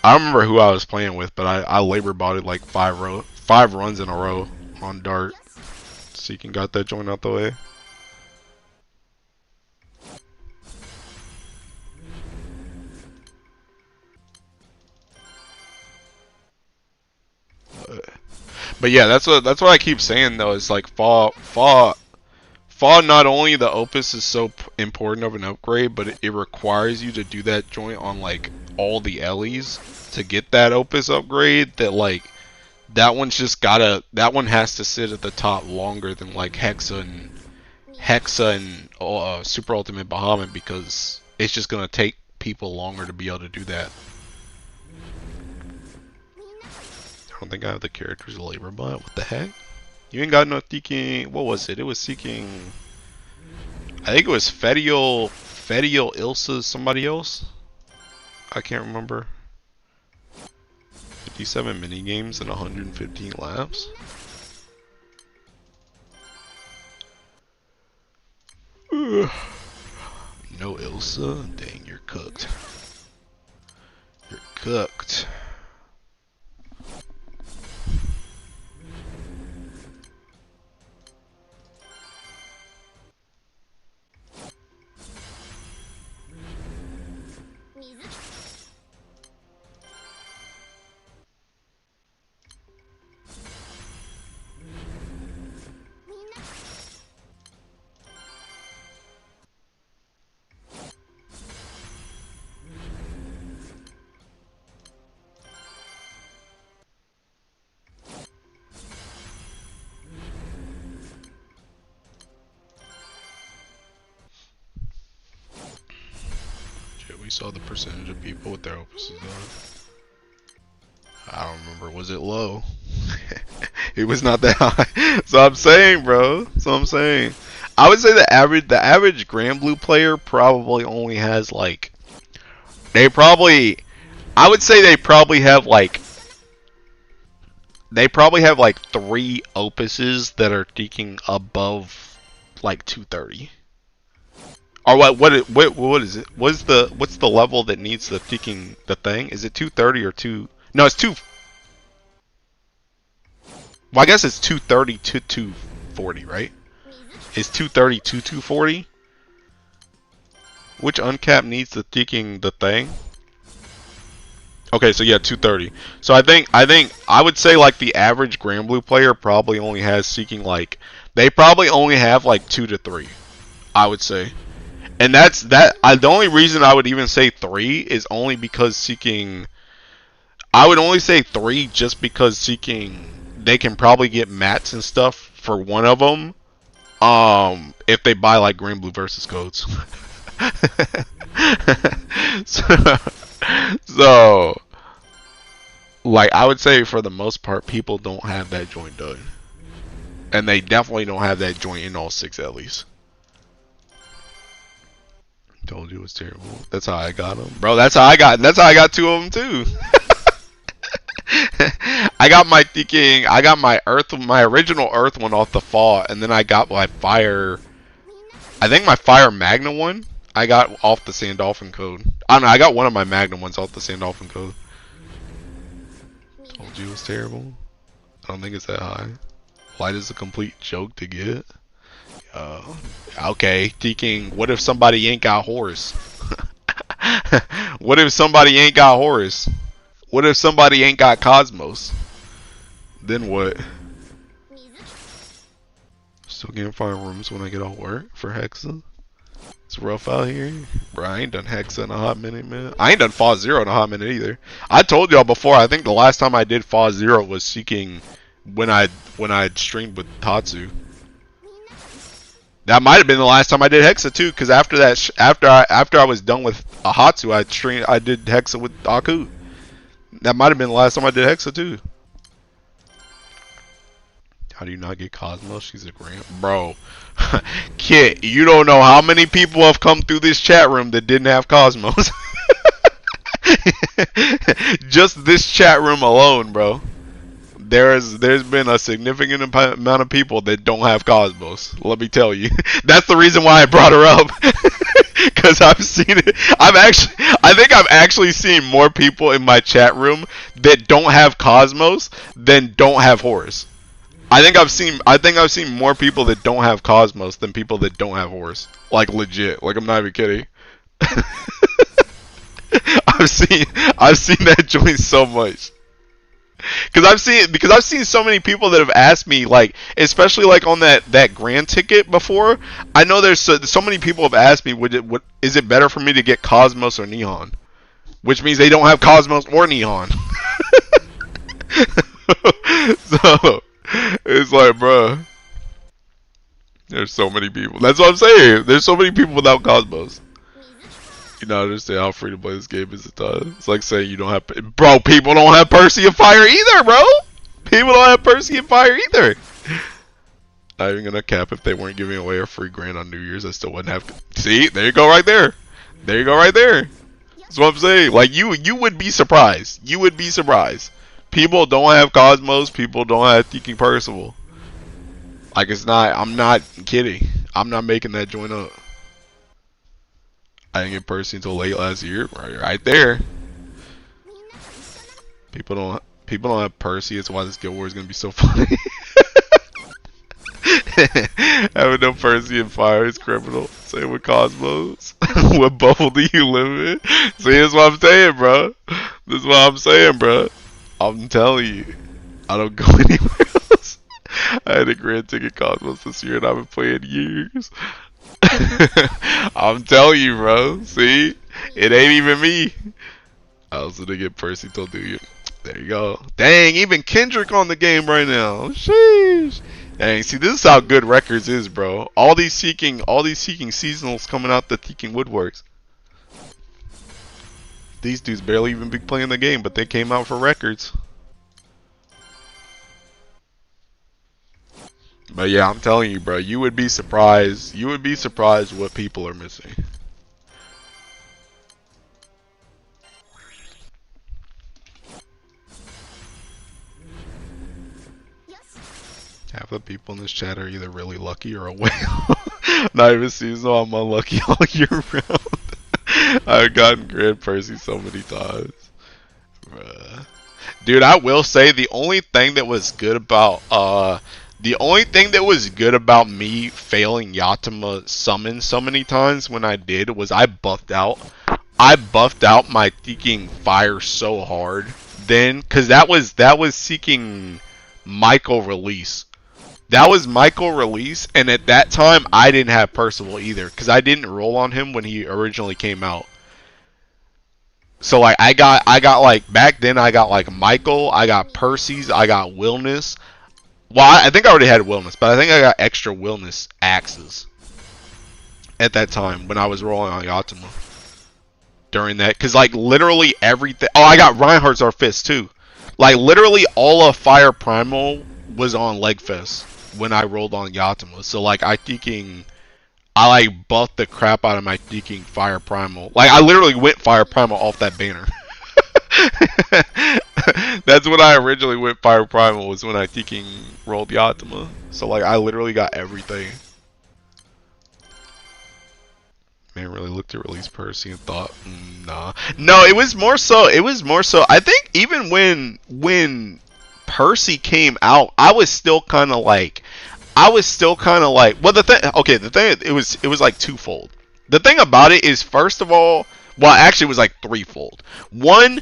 I don't remember who I was playing with, but I labor botted like five runs in a row on dark. Seeking got that joint out the way. But yeah, that's what I keep saying though. Is like fall. Not only the Opus is so important of an upgrade, but it requires you to do that joint on like all the Ellies to get that Opus upgrade. That like that one's just gotta. That one has to sit at the top longer than like Hexa and Super Ultimate Bahamut because it's just gonna take people longer to be able to do that. I don't think I have the character's labor bot. What the heck? You ain't got no seeking. What was it? It was seeking. I think it was Fedial Ilsa, somebody else. I can't remember. 57 mini games and 115 laps. No Ilsa. Dang, you're cooked. You're cooked. We saw the percentage of people with their opuses on. I don't remember. Was it low? It was not that high. So I'm saying, bro. So I'm saying. I would say the average Grand Blue player probably only has like. I would say they probably have like. They probably have like 3 opuses that are deking above like 230. Or what is it? What's the level that needs the ticking the thing? Is it 230 or 2? No, it's 2. Well, I guess it's 230 to 240, right? Is 230 to 240? Which uncap needs the ticking the thing? Okay, so yeah, 230. So I would say like the average Grand Blue player probably only has seeking like they probably only have like 2 to 3. I would say. And that's that. The only reason I would even say 3 is only because seeking. I would only say 3 just because seeking. They can probably get mats and stuff for one of them. If they buy like Green Blue versus codes. so, like I would say for the most part, people don't have that joint done, and they definitely don't have that joint in all 6 at least. Told you it was terrible. That's how I got them, bro. That's how I got 2 of them too. I got my thinking. I got my original Earth one off the fall, and then I got my fire. I think my fire Magna one I got off the Sandolphin code. I don't know. I got one of my Magna ones off the Sandolphin code. Told you it was terrible. I don't think it's that high. Light is a complete joke to get. Okay, thinking, what if somebody ain't got Horus? What if somebody ain't got Horus? What if somebody ain't got Cosmos? Then what? Still can't find rooms when I get off work for Hexa. It's rough out here. Bro, I ain't done Hexa in a hot minute, man. I ain't done Phase 0 in a hot minute either. I told y'all before, I think the last time I did Phase 0 was Seeking when I streamed with Tatsu. That might have been the last time I did Hexa too, because after that, after I was done with Ahatsu, I did Hexa with Aku. That might have been the last time I did Hexa too. How do you not get Cosmos? She's a grand bro. Kit, you don't know how many people have come through this chat room that didn't have Cosmos. Just this chat room alone, bro. There's been a significant amount of people that don't have Cosmos. Let me tell you. That's the reason why I brought her up. Cause I've seen it. I think I've actually seen more people in my chat room that don't have Cosmos than don't have Horus. I think I've seen more people that don't have Cosmos than people that don't have Horus. Like legit. Like I'm not even kidding. I've seen that joint so much. Because I've seen so many people that have asked me, like, especially like on that grand ticket before. I know there's so many people have asked me, is it better for me to get Cosmos or Neon? Which means they don't have Cosmos or Neon. So it's like, bruh, there's so many people. That's what I'm saying. There's so many people without Cosmos. You don't understand how free to play this game is at times. It's like saying you don't have... Bro, people don't have Percy and Fire either, bro! People don't have Percy and Fire either! Not even gonna cap if they weren't giving away a free grand on New Year's, I still wouldn't have... See? There you go right there! There you go right there! That's what I'm saying. Like, you would be surprised. You would be surprised. People don't have Cosmos, people don't have Thinking Percival. Like, it's not... I'm not kidding. I'm not making that joint up. I didn't get Percy until late last year. Right there. People don't have Percy. That's why this Guild War is gonna be so funny. Having no Percy and Fire is criminal. Same with Cosmos. What bubble do you live in? See, that's what I'm saying, bro. This is what I'm saying, bro. I'm telling you, I don't go anywhere else. I had a grand ticket Cosmos this year, and I've been playing years. I'm telling you, bro. See? It ain't even me. I also didn't get Percy till New Year. There you go. Dang, even Kendrick on the game right now. Sheesh. Dang, see, this is how good Records is, bro. All these seeking seasonals coming out the Seeking Woodworks. These dudes barely even be playing the game, but they came out for Records. But yeah, I'm telling you, bro, you would be surprised. You would be surprised what people are missing. Half the people in this chat are either really lucky or a whale. Not even seasonal, I'm unlucky all year round. I've gotten Grand Percy so many times. Bruh. Dude, I will say the only thing that was good about me failing Yatima summon so many times when I did was I buffed out my Seeking Fire so hard then, cause that was Seeking Michael release. That was Michael release, and at that time I didn't have Percival either, cause I didn't roll on him when he originally came out. So like I got like back then I got like Michael, I got Percy's, I got Willness. Well, I think I already had Willness, but I think I got extra Willness axes at that time when I was rolling on Yatima. During that, because like literally everything. Oh, I got Reinhardt's our fist too. Like literally all of Fire Primal was on Legfest when I rolled on Yatima. So like I like buffed the crap out of my Seeking Fire Primal. Like I literally went Fire Primal off that banner. That's when I originally went Fire Primal, was when I Seeking rolled Yatima. So like I literally got everything. Man really looked at release Percy and thought, nah. No, it was more so I think even when Percy came out, I was still kinda like well the thing it was like twofold. The thing about it is, first of all, well actually it was like threefold. One,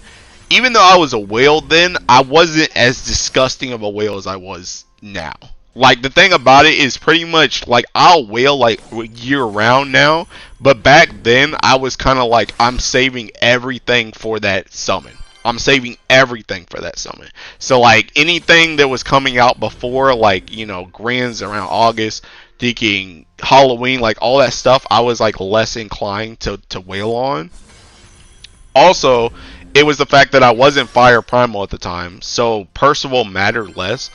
even though I was a whale then, I wasn't as disgusting of a whale as I was now. Like the thing about it is pretty much like I'll whale like year round now, but back then I was kind of like I'm saving everything for that summon. I'm saving everything for that summon. So like anything that was coming out before, like you know, Grands around August, thinking Halloween, like all that stuff, I was like less inclined to whale on. Also, it was the fact that I wasn't Fire Primal at the time, so Percival mattered less,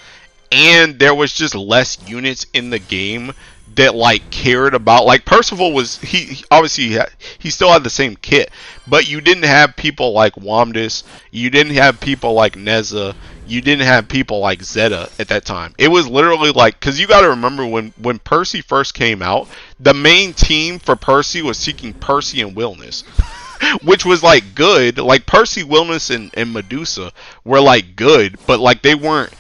and there was just less units in the game that like cared about. Like Percival was he obviously he still had the same kit, but you didn't have people like Wamdis, you didn't have people like Neza, you didn't have people like Zeta at that time. It was literally like, because you got to remember when Percy first came out, the main team for Percy was seeking Percy and Willness. Which was like good. Like Percy, Willness, and Medusa were like good, but like they weren't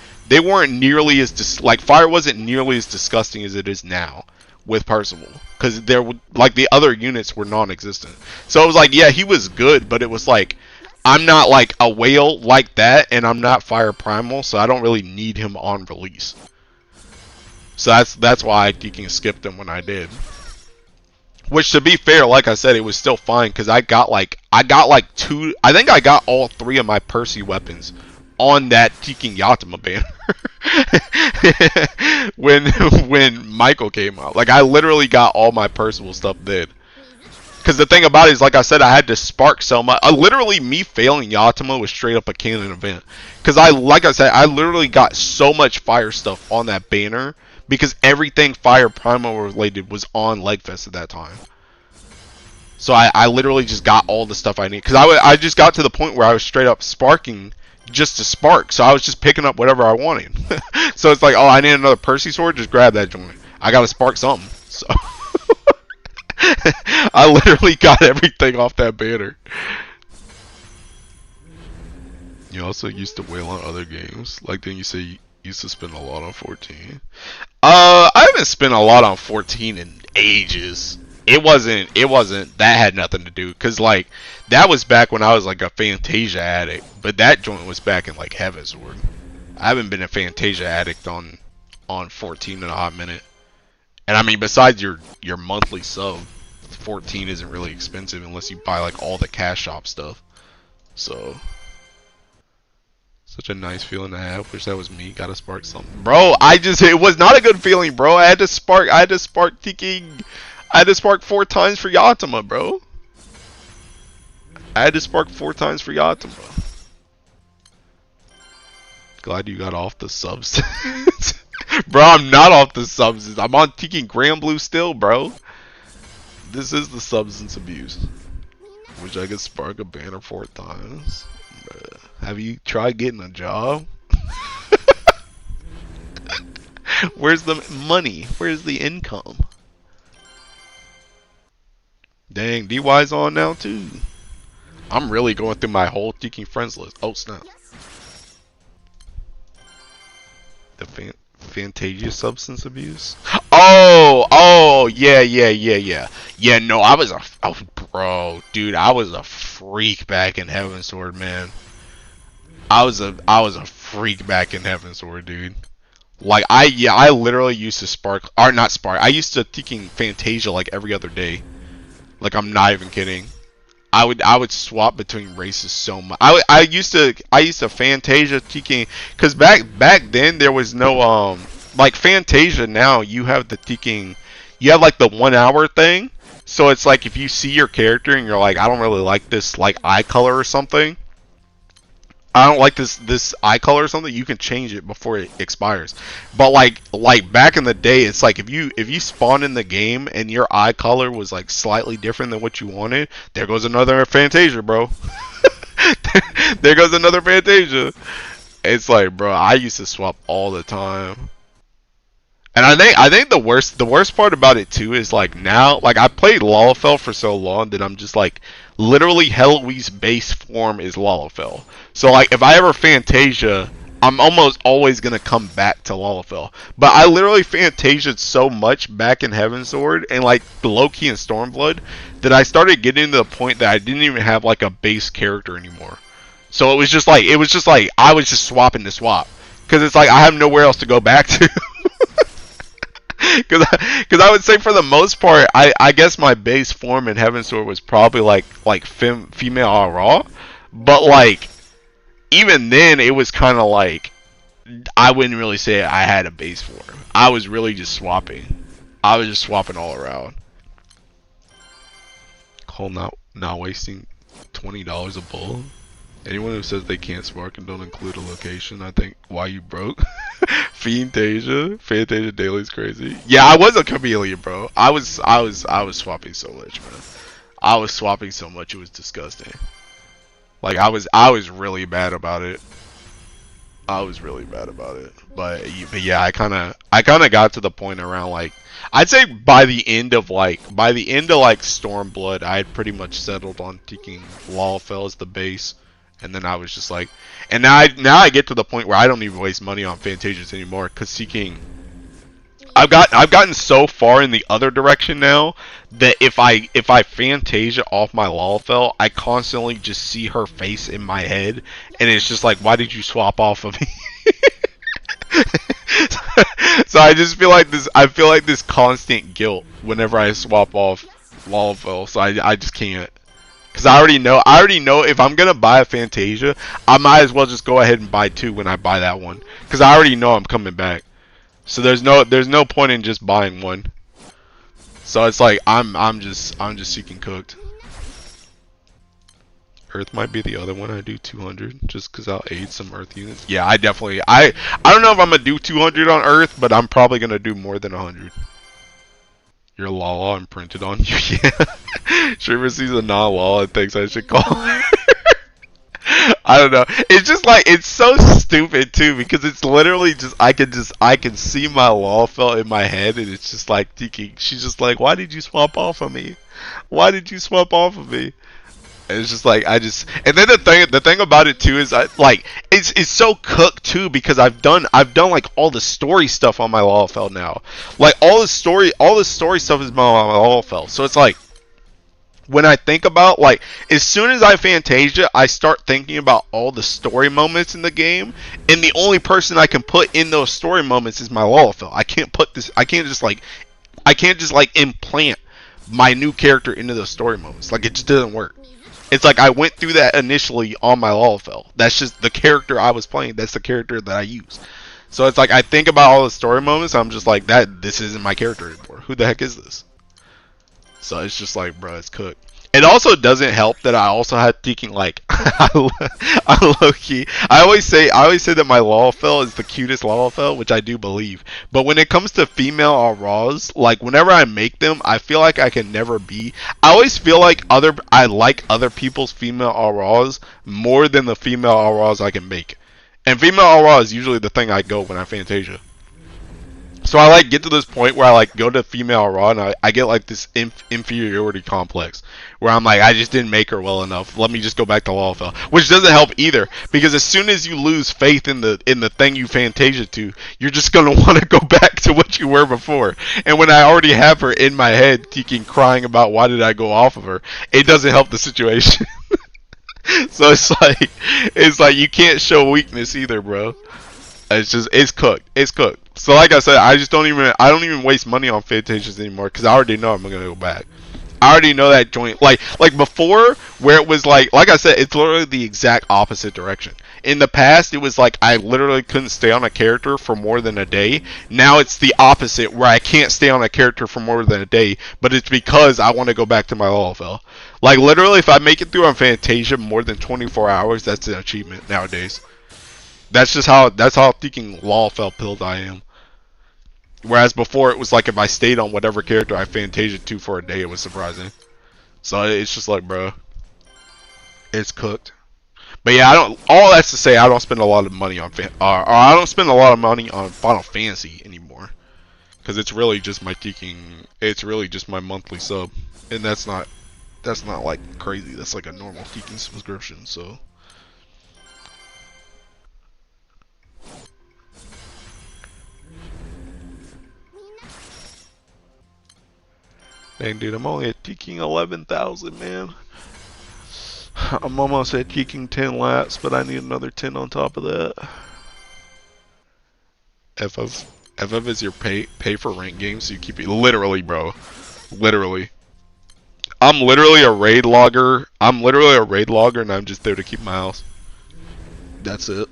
nearly as like Fire wasn't nearly as disgusting as it is now with Percival, because there like the other units were non-existent. So it was like, yeah, he was good, but it was like I'm not like a whale like that, and I'm not Fire Primal, so I don't really need him on release. So that's why I fucking skipped him when I did. Which, to be fair, like I said, it was still fine because I got like two. I think I got all three of my Percy weapons on that Teking Yatima banner when Michael came out. Like I literally got all my Percival stuff then. Because the thing about it is, like I said, I had to spark so much. Literally, me failing Yatima was straight up a canon event. Because like I said, I literally got so much fire stuff on that banner. Because everything Fire Primal related was on Legfest at that time. So I literally just got all the stuff I need. Because I just got to the point where I was straight up sparking just to spark. So I was just picking up whatever I wanted. So it's like, oh, I need another Percy sword? Just grab that joint. I got to spark something. So I literally got everything off that banner. You also used to whale on other games. Like then you say you used to spend a lot on 14. I haven't spent a lot on 14 in ages. It wasn't that had nothing to do, cause like that was back when I was like a Fantasia addict, but that joint was back in like Heavensward. I haven't been a Fantasia addict on 14 in a hot minute. And I mean, besides your monthly sub, 14 isn't really expensive unless you buy like all the cash shop stuff. So such a nice feeling to have. Wish that was me. Gotta spark something. Bro, it was not a good feeling, bro. I had to spark Tiki. I had to spark 4 times for Yatima, bro. I had to spark 4 times for Yatima. Glad you got off the substance. Bro, I'm not off the substance. I'm on Tiki Grand Blue still, bro. This is the substance abuse. Wish I could spark a banner 4 times. Have you tried getting a job? Where's the money? Where's the income? Dang, DY's on now too. I'm really going through my whole Tiki friends list. Oh snap. The Fantasia substance abuse? Oh, yeah. Yeah, no, bro, dude, I was a freak back in Heavensward, man. I was a freak back in Heavensward, dude. Like I literally used to spark, or not spark. I used to Tiki Fantasia like every other day. Like I'm not even kidding. I would swap between races so much. I used to Fantasia Tiki, because back then there was no like Fantasia. Now you have the Tiki, you have like the 1 hour thing. So it's like if you see your character and you're like, I don't really like this like eye color or something. I don't like this eye color or something, you can change it before it expires. But like back in the day, it's like if you spawn in the game and your eye color was like slightly different than what you wanted, there goes another Fantasia, bro. There goes another Fantasia. It's like, bro, I used to swap all the time. And I think the worst part about it too is like now, like I played Lalafell for so long that I'm just like, literally Heloise base form is Lalafell. So like if I ever Fantasia, I'm almost always gonna come back to Lalafell. But I literally Fantasia'd so much back in Heavensward and like Loki and Stormblood that I started getting to the point that I didn't even have like a base character anymore. So it was just like I was just swapping to swap, because it's like I have nowhere else to go back to. Because I would say for the most part, I guess my base form in Heaven's Sword was probably like female raw, but like even then it was kind of like I wouldn't really say I had a base form. I was really just swapping. I was just swapping all around. Cole not wasting $20 a bull. Anyone who says they can't spark and don't include a location, I think, why you broke? Fantasia Daily's crazy. Yeah, I was a chameleon, bro. I was swapping so much, man. I was swapping so much, it was disgusting. Like I was really bad about it. I was really bad about it. But yeah, I kind of got to the point around like I'd say by the end of like Stormblood, I had pretty much settled on taking Lalfell as the base. And then I was just like, and now I get to the point where I don't even waste money on Fantasias anymore, cause seeking, I've gotten so far in the other direction now that if I Fantasia off my Lalfell, I constantly just see her face in my head, and it's just like, why did you swap off of me? So I just feel like this. I feel like this constant guilt whenever I swap off Lalfell, so I just can't. Cause I already know if I'm gonna buy a Fantasia, I might as well just go ahead and buy two when I buy that one. Cause I already know I'm coming back. So there's no point in just buying one. So it's like I'm just seeking cooked. Earth might be the other one. I do 200 just cause I'll aid some Earth units. Yeah, I definitely I don't know if I'm gonna do 200 on Earth, but I'm probably gonna do more than 100. Your Lala imprinted on you, yeah. Streamer sees a non-Lala and thinks I should call her. I don't know. It's just like, it's so stupid too, because it's literally just, I can see my Lalfell in my head, and it's just like, Tiki, she's just like, why did you swap off of me? Why did you swap off of me? And it's just like, and then the thing about it too is it's so cooked too, because I've done like all the story stuff on my Lalfell now. Like all the story stuff is on my Lalfell. So it's like, when I think about, like, as soon as I Fantasia, I start thinking about all the story moments in the game, and the only person I can put in those story moments is my Lalfell. I can't just implant my new character into those story moments. Like, it just doesn't work. It's like I went through that initially on my Lalfell. That's just the character I was playing. That's the character that I use. So it's like I think about all the story moments. I'm just like, this isn't my character anymore. Who the heck is this? So it's just like, bro, it's cooked. It also doesn't help that I also had thinking like I low key. I always say that my Lalfell is the cutest Lalfell, which I do believe. But when it comes to female Auras, like whenever I make them, I feel like I can never be. I always feel like I like other people's female Auras more than the female Auras I can make. And female Aura is usually the thing I go when I Fantasia. So I like get to this point where I like go to female Raw and I get like this inferiority complex where I'm like, I just didn't make her well enough. Let me just go back to Lalfell, which doesn't help either, because as soon as you lose faith in the thing you Fantasia to, you're just gonna want to go back to what you were before. And when I already have her in my head, crying about why did I go off of her, it doesn't help the situation. So it's like you can't show weakness either, bro. It's cooked. It's cooked. So like I said, I don't even waste money on Fantasias anymore, because I already know I'm gonna go back. I already know that joint, like before, where it was like I said, it's literally the exact opposite direction. In the past, it was like I literally couldn't stay on a character for more than a day. Now it's the opposite, where I can't stay on a character for more than a day, but it's because I want to go back to my Lalfell. Like literally, if I make it through on Fantasia more than 24 hours, that's an achievement nowadays. That's how thinking Lalfell pilled I am. Whereas before it was like if I stayed on whatever character I Fantasia'd to for a day, it was surprising. So it's just like, bro, it's cooked. But yeah, all that's to say, I don't spend a lot of money on I don't spend a lot of money on Final Fantasy anymore, because it's really just my it's really just my monthly sub, and that's not like crazy. That's like a normal Tekken subscription. So. Dang, dude, I'm only at peaking 11,000, man. I'm almost at peaking 10 laps, but I need another 10 on top of that. FF is your pay for rank game, so you keep it literally, bro. Literally. I'm literally a raid logger. I'm literally a raid logger, and I'm just there to keep my house. That's it.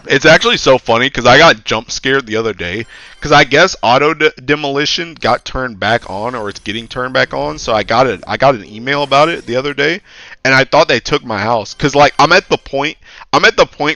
It's actually so funny because I got jump scared the other day because I guess auto demolition got turned back on, or it's getting turned back on. So I got it. I got an email about it the other day, and I thought they took my house because like I'm at the point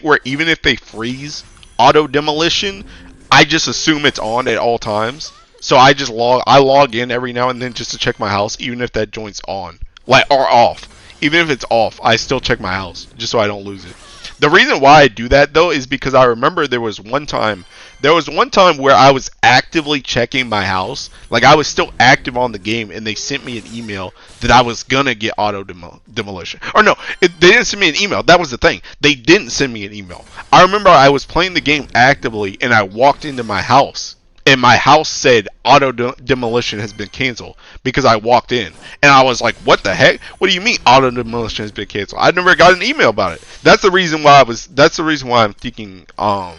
where even if they freeze auto demolition, I just assume it's on at all times. So I log in every now and then just to check my house, even if that joint's on, like, or off. Even if it's off, I still check my house just so I don't lose it. The reason why I do that though is because I remember there was one time where I was actively checking my house, like I was still active on the game, and they sent me an email that I was gonna get auto demolition. Or no, they didn't send me an email. That was the thing. They didn't send me an email. I remember I was playing the game actively, and I walked into my house, and my house said auto demolition has been canceled because I walked in, and I was like, what the heck? What do you mean auto demolition has been canceled? I never got an email about it. That's the reason why I'm thinking on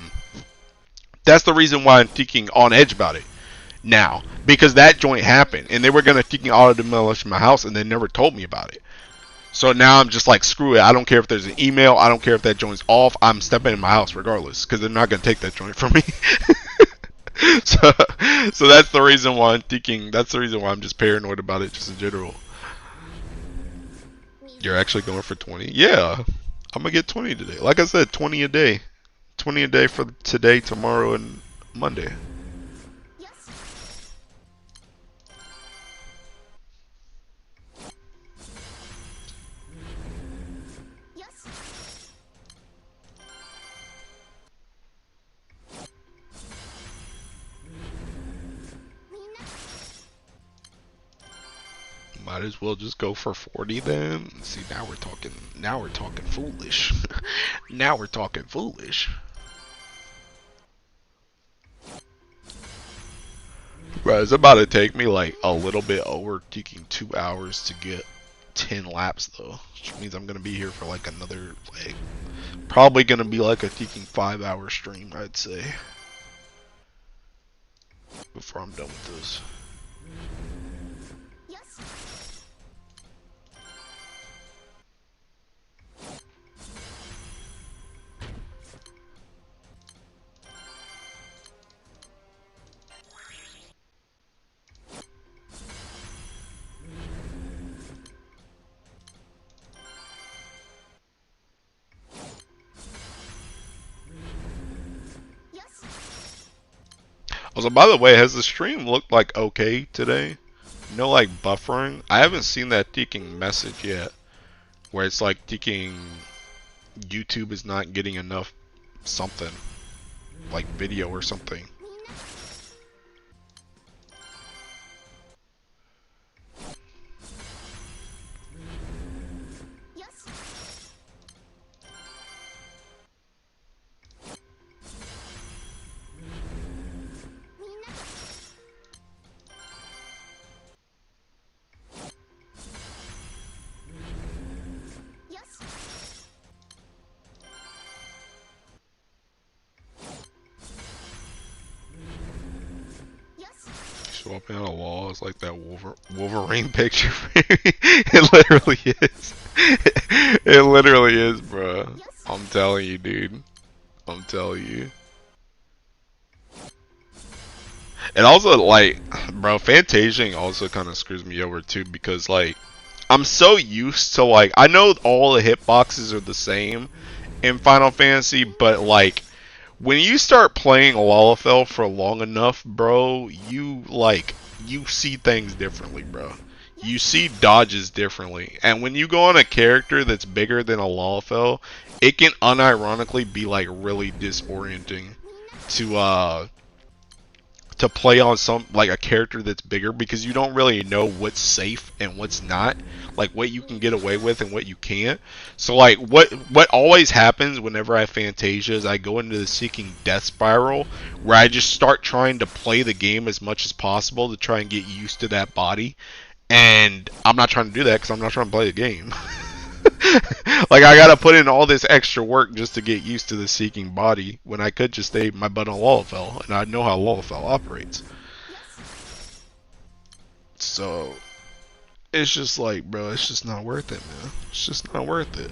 edge about it now, because that joint happened and they were gonna thinking auto demolition my house and they never told me about it. So now I'm just like, screw it. I don't care if there's an email. I don't care if that joint's off. I'm stepping in my house regardless because they're not gonna take that joint from me. So that's the reason why I'm thinking. That's the reason why I'm just paranoid about it, just in general. You're actually going for 20? Yeah, I'm gonna get 20 today. Like I said, 20 a day. 20 a day for today, tomorrow, and Monday. Might as well just go for 40 then. See, now we're talking foolish. Now we're talking foolish. Bro, it's about to take me like a little bit over taking 2 hours to get 10 laps though. Which means I'm gonna be here for like another, like, probably gonna be like a taking 5-hour stream, I'd say, before I'm done with this. Also, by the way, has the stream looked like okay today? No, like buffering? I haven't seen that ticking message yet, where it's like ticking YouTube is not getting enough something, like video or something. Swapping out a wall is like that Wolverine picture. It literally is. It literally is, bro. I'm telling you, dude. I'm telling you. And also, like, bro, Fantasiaing also kind of screws me over too, because like I'm so used to, like, I know all the hitboxes are the same in Final Fantasy, but like when you start playing Lalafell for long enough, bro, you see things differently, bro. You see dodges differently. And when you go on a character that's bigger than a Lalafell, it can unironically be like really disorienting to play on some, like, a character that's bigger, because you don't really know what's safe and what's not, like what you can get away with and what you can't. So like what always happens whenever I Fantasia is I go into the seeking death spiral, where I just start trying to play the game as much as possible to try and get used to that body, and I'm not trying to do that because I'm not trying to play the game. Like I gotta put in all this extra work just to get used to the seeking body when I could just stay my butt on Lalafell and I know how Lalafell operates. So it's just like, bro, it's just not worth it, man. It's just not worth it.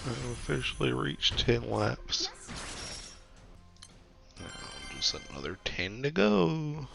I've officially reached 10 laps. Now just another 10 to go.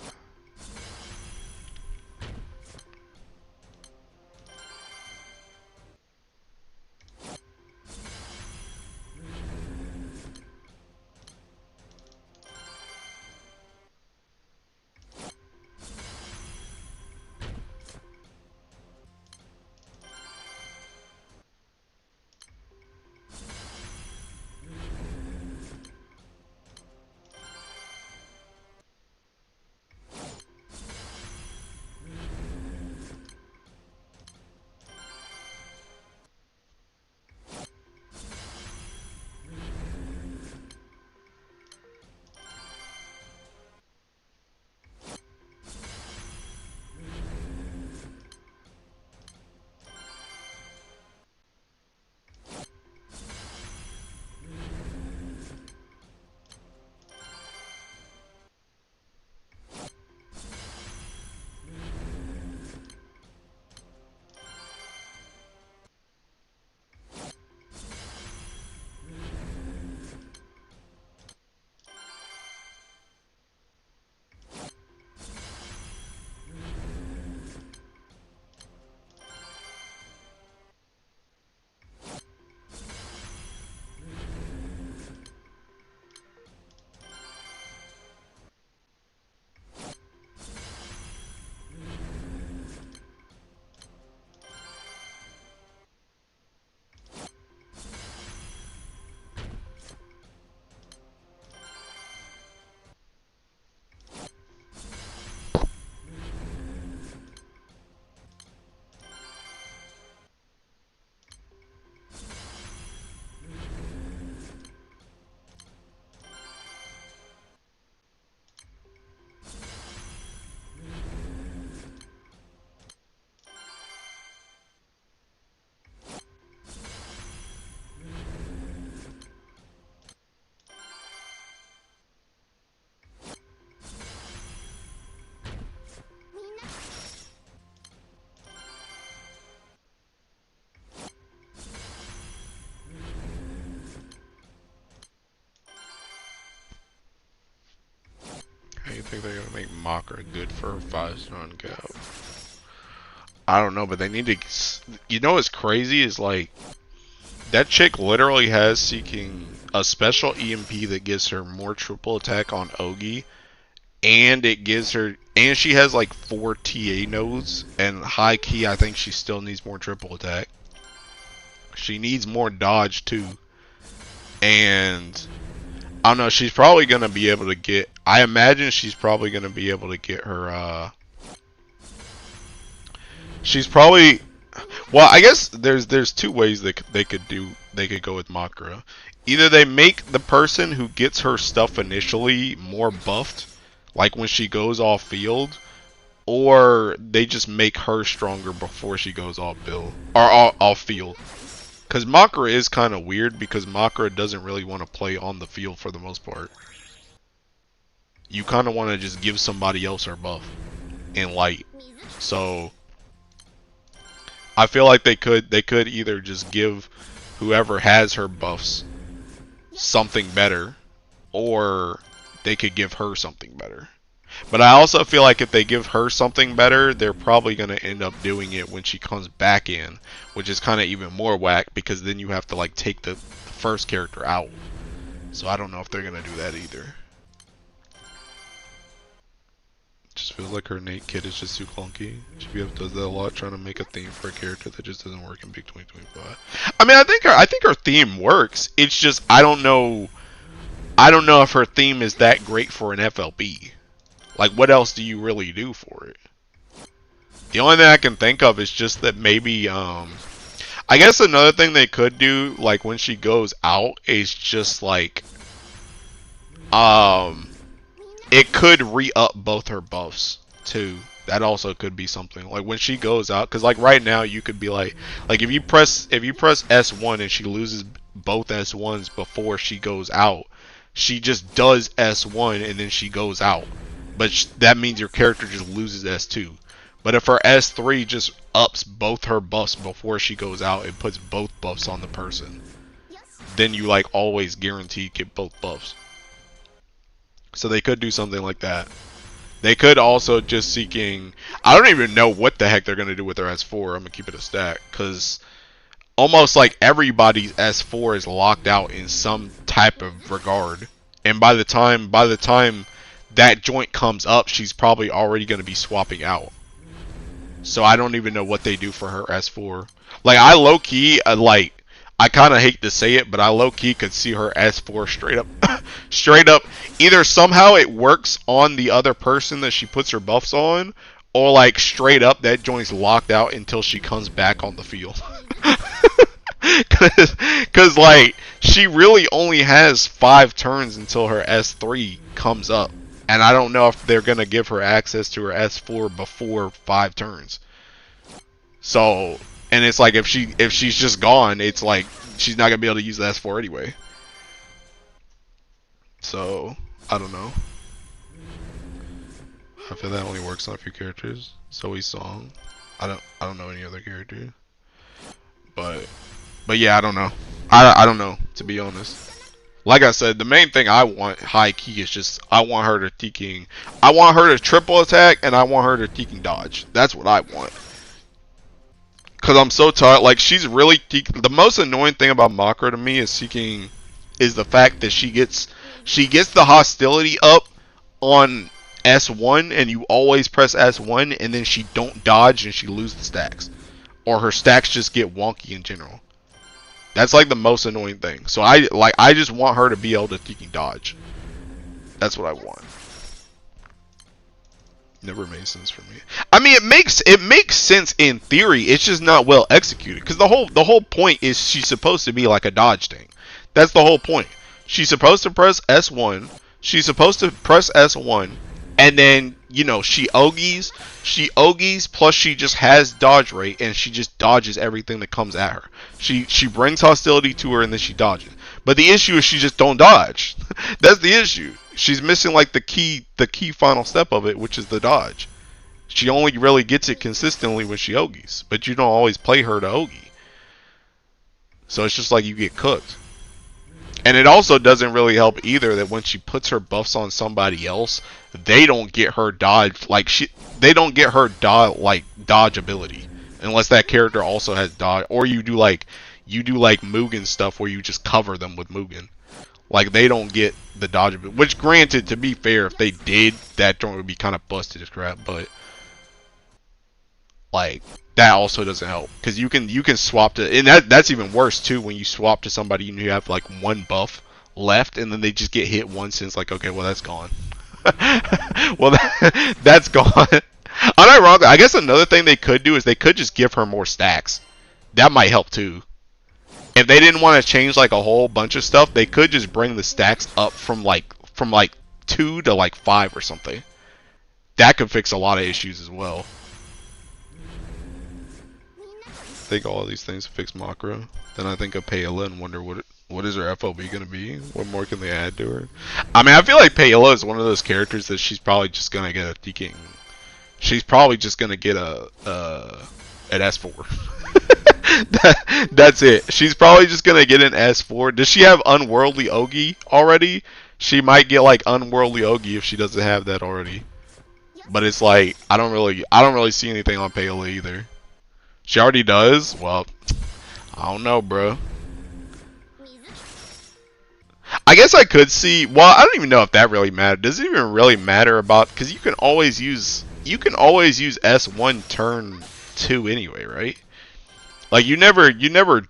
think they're gonna make Makra good for a 5-star cap? I don't know, but they need to. You know what's crazy is like that chick literally has seeking a special EMP that gives her more triple attack on Ogi, and it gives her, and she has like 4 TA nodes, and high key I think she still needs more triple attack. She needs more dodge too, and I don't know. She's probably gonna be able to get. I imagine she's probably gonna be able to get her. She's probably. Well, I guess there's 2 ways that they could go with Makra. Either they make the person who gets her stuff initially more buffed, like when she goes off field, or they just make her stronger before she goes off field or off field. Because Makra is kind of weird because Makra doesn't really want to play on the field for the most part. You kind of want to just give somebody else her buff in light. So I feel like they could either just give whoever has her buffs something better, or they could give her something better. But I also feel like if they give her something better, they're probably going to end up doing it when she comes back in, which is kind of even more whack because then you have to like take the first character out. So I don't know if they're going to do that either. Just feels like her innate kit is just too clunky. GBF does that a lot, trying to make a theme for a character that just doesn't work in Big 2025. I mean, I think her theme works. It's just I don't know if her theme is that great for an FLB. Like, what else do you really do for it? The only thing I can think of is just that maybe, I guess another thing they could do, like, when she goes out, is just, like, it could re-up both her buffs, too. That also could be something. Like, when she goes out, because, like, right now, you could be like, if you press S1 and she loses both S1s before she goes out, she just does S1 and then she goes out. But that means your character just loses S2. But if her S3 just ups both her buffs before she goes out, it puts both buffs on the person. Then you like always guarantee get both buffs. So they could do something like that. They could also just seeking. I don't even know what the heck they're gonna do with their S4. I'm gonna keep it a stack because almost like everybody's S4 is locked out in some type of regard. And by the time that joint comes up, she's probably already going to be swapping out. So I don't even know what they do for her S4. Like, I low-key, I kind of hate to say it, but I low-key could see her S4 straight up, either somehow it works on the other person that she puts her buffs on, or like straight up that joint's locked out until she comes back on the field. Cause like, she really only has 5 turns until her S3 comes up. And I don't know if they're going to give her access to her S4 before 5 turns. So, and it's like if she's just gone, it's like she's not going to be able to use the S4 anyway. So, I don't know. I feel that only works on a few characters. Zoe's song. I don't know any other character. But yeah, I don't know. I don't know, to be honest. Like I said, the main thing I want high key is just I want her to triple attack and I want her to Teking dodge. That's what I want. Cause I'm so tired. Like, she's really the most annoying thing about Makra to me is the fact that she gets the hostility up on S1 and you always press S1 and then she don't dodge and she loses the stacks. Or her stacks just get wonky in general. That's like the most annoying thing. So I just want her to be able to Teking dodge. That's what I want. Never made sense for me. I mean, it makes sense in theory. It's just not well executed. Because the whole point is she's supposed to be like a dodge thing. That's the whole point. She's supposed to press S1. She's supposed to press S1, and then she ogies plus she just has dodge rate and she just dodges everything that comes at her. She brings hostility to her and then she dodges. But the issue is she just don't dodge. That's the issue. She's missing like the key final step of it, which is the dodge. She only really gets it consistently when she ogies, but you don't always play her to ogie. So it's just like you get cooked. And it also doesn't really help either that when she puts her buffs on somebody else, they don't get her dodge they don't get her dodge ability unless that character also has dodge, or you do like Mugen stuff where you just cover them with Mugen. Like they don't get the dodge ability. Which, granted, to be fair, if they did, that joint would be kind of busted as crap. But like that also doesn't help because you can swap to, and that's even worse too when you swap to somebody and you have like one buff left and then they just get hit once and it's like, okay, well that's gone. Well, that's gone. Unironically, I guess another thing they could do is they could just give her more stacks. That might help too. If they didn't want to change like a whole bunch of stuff, they could just bring the stacks up from like 2 to like 5 or something. That could fix a lot of issues as well. Think all of these things fix Makra. Then I think of Paella and wonder what is her FLB gonna be? What more can they add to her? I mean, I feel like Paella is one of those characters that she's probably just gonna get a deking. She's probably just gonna get an S4. That's it. She's probably just gonna get an S4. Does she have Unworldly Ogi already? She might get like Unworldly Ogi if she doesn't have that already. But it's like I don't really see anything on Paella either. She already does? Well, I don't know, bro. I guess I could see. Well, I don't even know if that really matters. Does it even really matter about? Because you can always use S1 turn 2 anyway, right? Like you never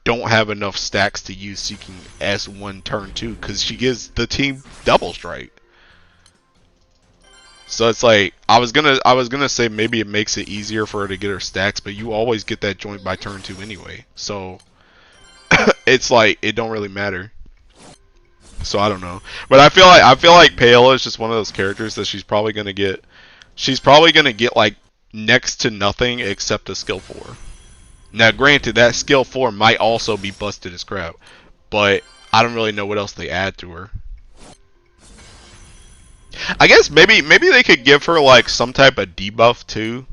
don't have enough stacks to use seeking S1 turn 2 because she gives the team double strike. So it's like I was gonna say maybe it makes it easier for her to get her stacks, but you always get that joint by turn 2 anyway. So it's like it don't really matter. So I don't know, but I feel like Paella is just one of those characters that she's probably gonna get like next to nothing except a skill 4. Now, granted, that skill 4 might also be busted as crap, but I don't really know what else they add to her. I guess maybe they could give her like some type of debuff too,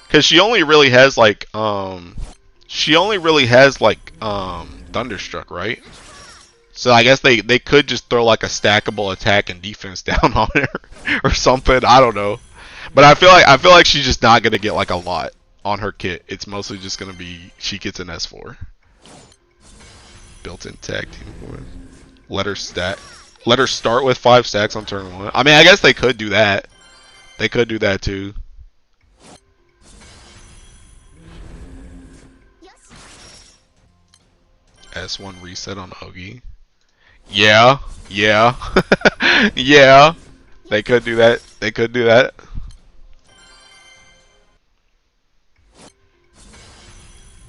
because she only really has like Thunderstruck, right? So I guess they could just throw like a stackable attack and defense down on her or something. I don't know, but I feel like she's just not gonna get like a lot on her kit. It's mostly just gonna be she gets an S4. Built-in tag team for Let her start with 5 stacks on turn 1. I mean, I guess they could do that. They could do that too. S1 reset on Ogi. Yeah. Yeah. They could do that. They could do that.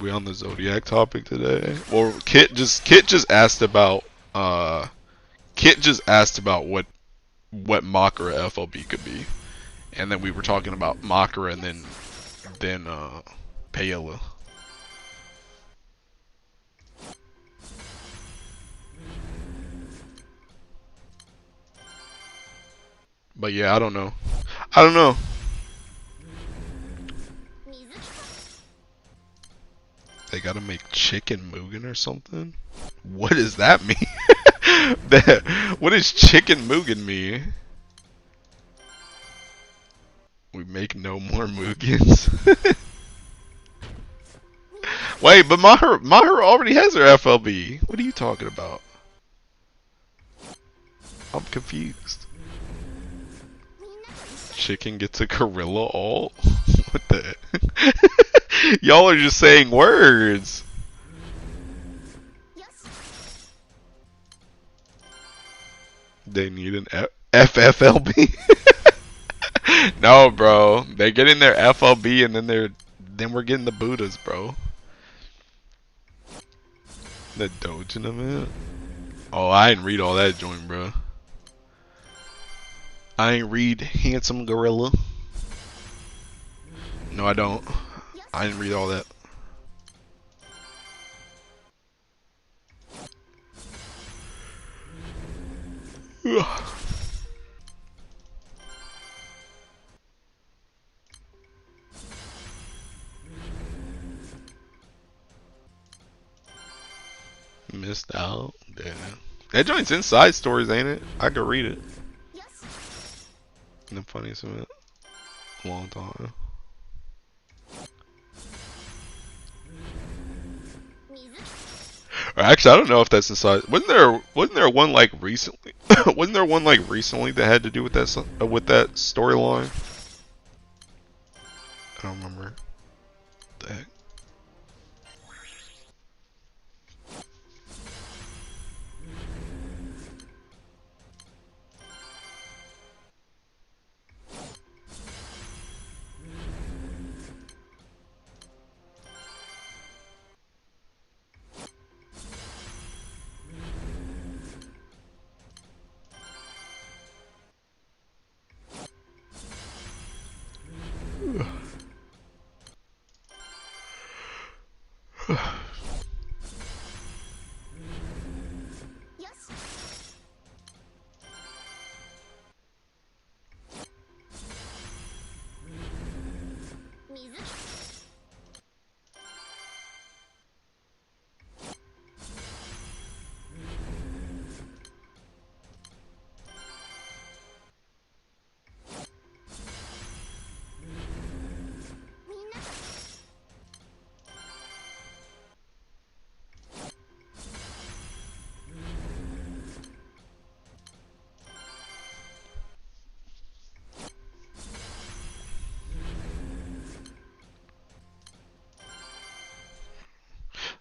We on the Zodiac topic today? Well, Kit just asked about what Makara FLB could be, and then we were talking about Makara and then Paella. But yeah, I don't know. They gotta make chicken Mugen or something? What does that mean? What does chicken Mugen mean? We make no more Mugens. Wait, but Maher already has her FLB. What are you talking about? I'm confused. Chicken gets a gorilla ult? What the? Y'all are just saying words. They need an FFLB. No, bro. They're getting their FLB and then we're getting the Buddhas, bro. The Dojin event? Oh, I didn't read all that joint, bro. I ain't read Handsome Gorilla. No, I don't. I didn't read all that. Missed out. Damn. That joint's inside stories, ain't it? I could read it. The funniest of it. Long time. Actually, I don't know if that's inside. Wasn't there one like recently? Wasn't there one like recently that had to do with that storyline? I don't remember. What the heck?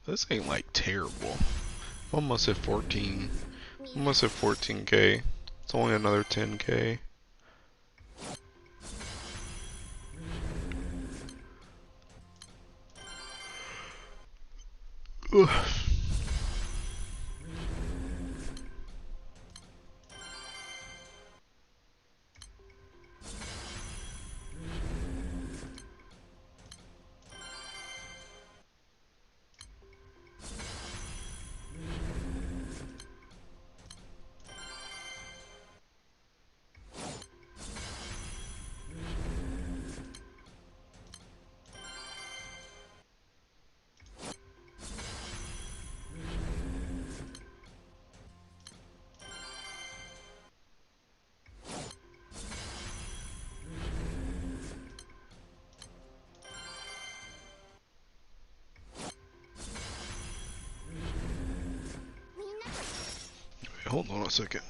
This ain't like terrible. Almost at 14. Almost at 14k. It's only another 10k. Ugh. Hold on a second.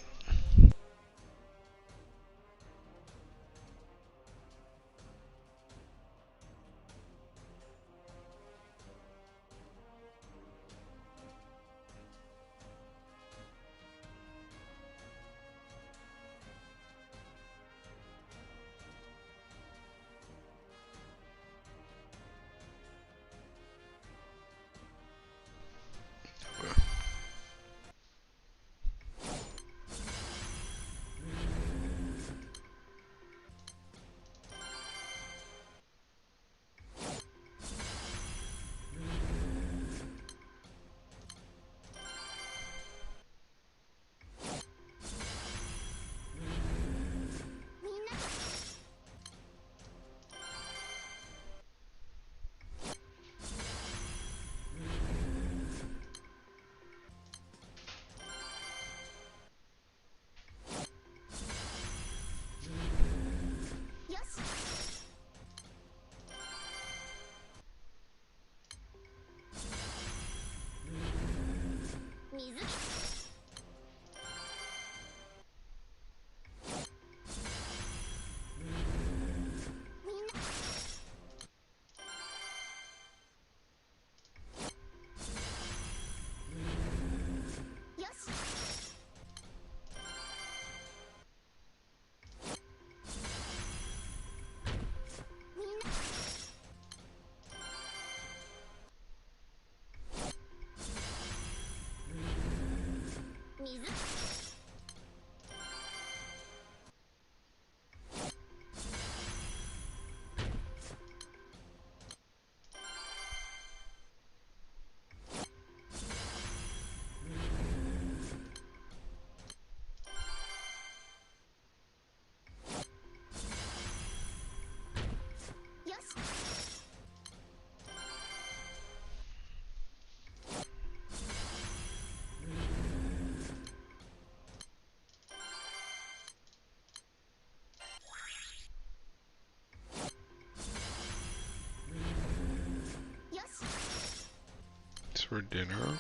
for dinner?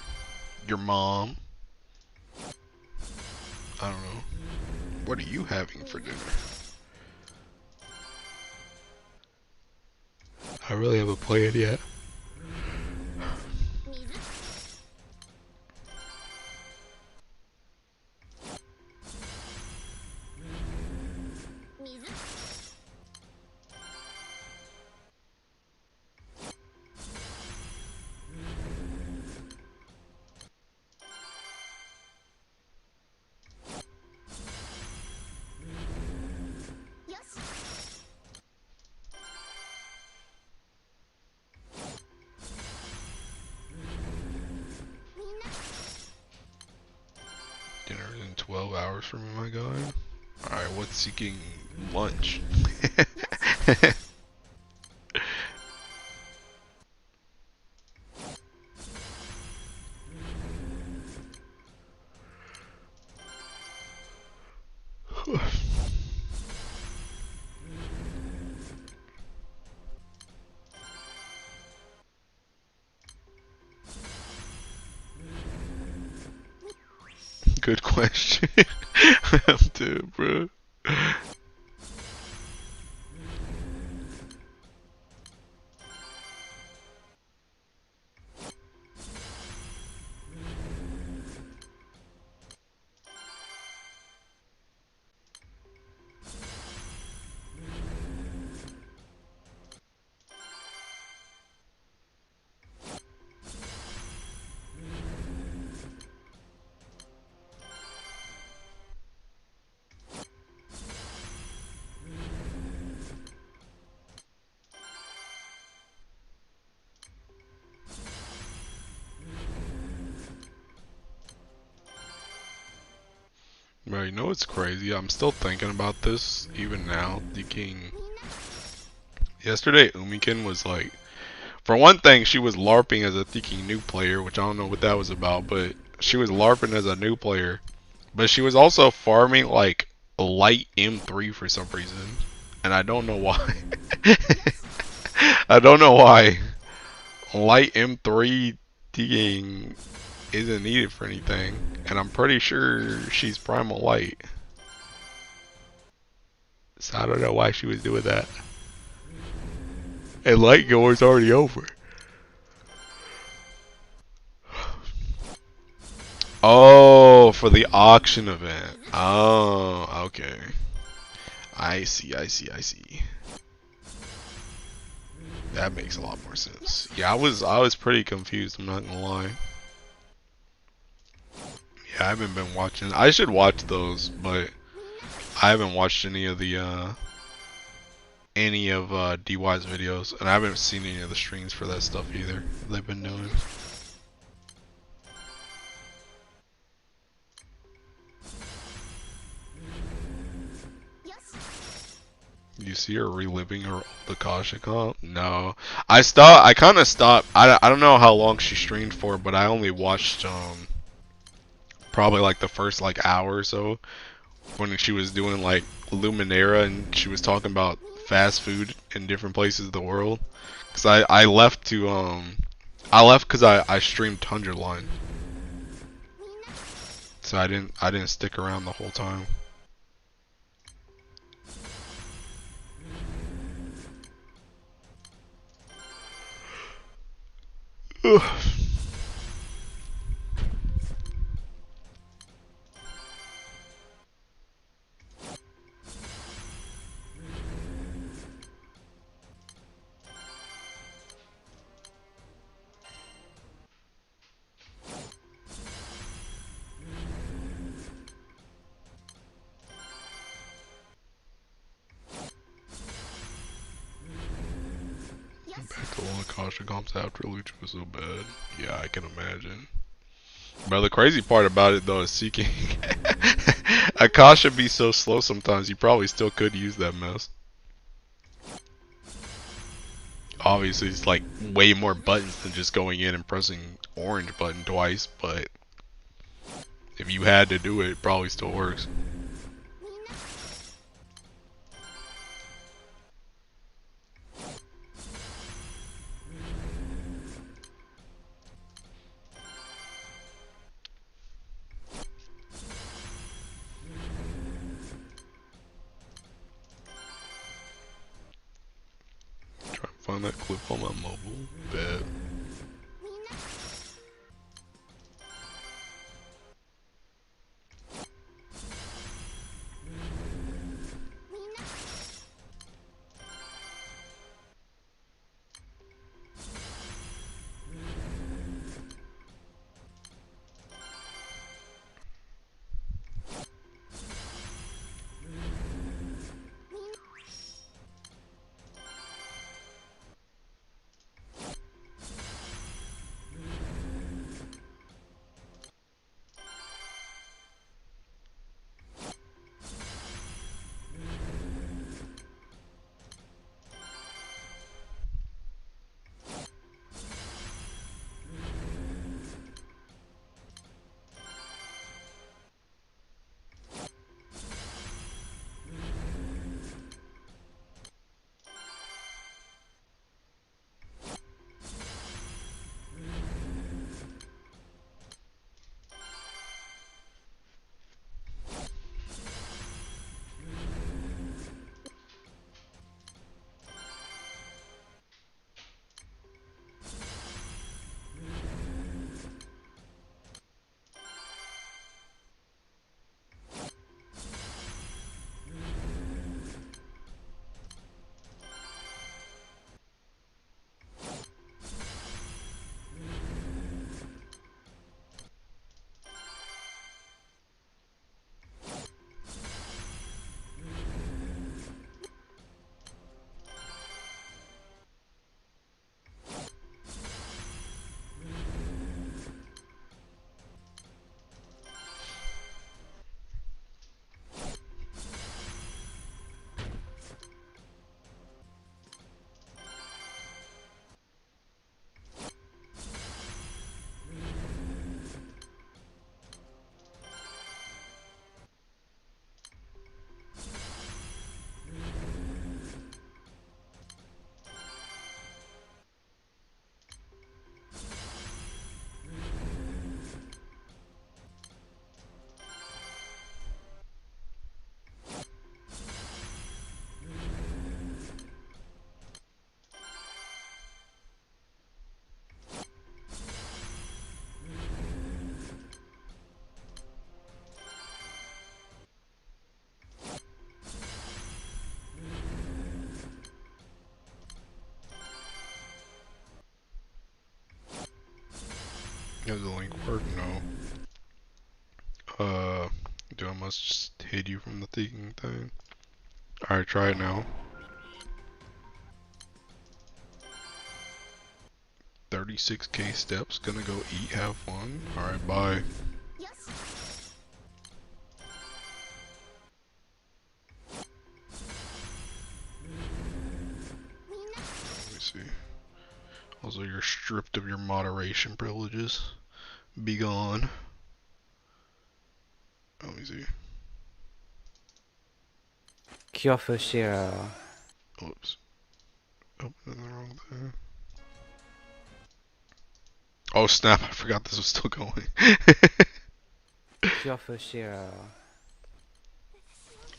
Your mom? I don't know. What are you having for dinner? I really haven't played yet. Dinner in 12 hours from my guy. Alright, what's seeking lunch? Good question. I'm dead, bro. Bro, you know what's crazy? I'm still thinking about this even now. Yesterday, Umikin was like, for one thing, she was LARPing as a thinking new player, which I don't know what that was about, but she was LARPing as a new player. But she was also farming like a light M3 for some reason, and I don't know why. I don't know why. Light M3 thinking isn't needed for anything, and I'm pretty sure she's Primal Light. So I don't know why she was doing that. And Light Goer's already over. Oh, for the auction event. Oh, okay. I see, I see, I see. That makes a lot more sense. Yeah, I was pretty confused, I'm not gonna lie. Yeah, I haven't been watching. I should watch those, but I haven't watched any of DY's videos, and I haven't seen any of the streams for that stuff either they've been doing. You see her reliving her the Gacha comp? No. I kind of stopped. I don't know how long she streamed for, but I only watched probably like the first like hour or so when she was doing like Luminera and she was talking about fast food in different places of the world. Cause I left to I left cause I streamed Tundra Line. So I didn't stick around the whole time. Ugh. Back to all the Kasha comps after Lucha was so bad. Yeah, I can imagine. But the crazy part about it though is seeking Akasha be so slow sometimes you probably still could use that mess. Obviously it's like way more buttons than just going in and pressing orange button twice, but if you had to do it, it probably still works. run that clip on my mobile. Bet. Does the link work? No. Do I must just hit you from the thinking thing? Alright, try it now. 36k steps, gonna go eat, have fun. Alright, bye. Let me see. Also, you're stripped of your moderation privileges. Be gone. Let me see. Kyofushiro. Oops. Open the wrong thing. Oh snap, I forgot this was still going. Kyofushiro.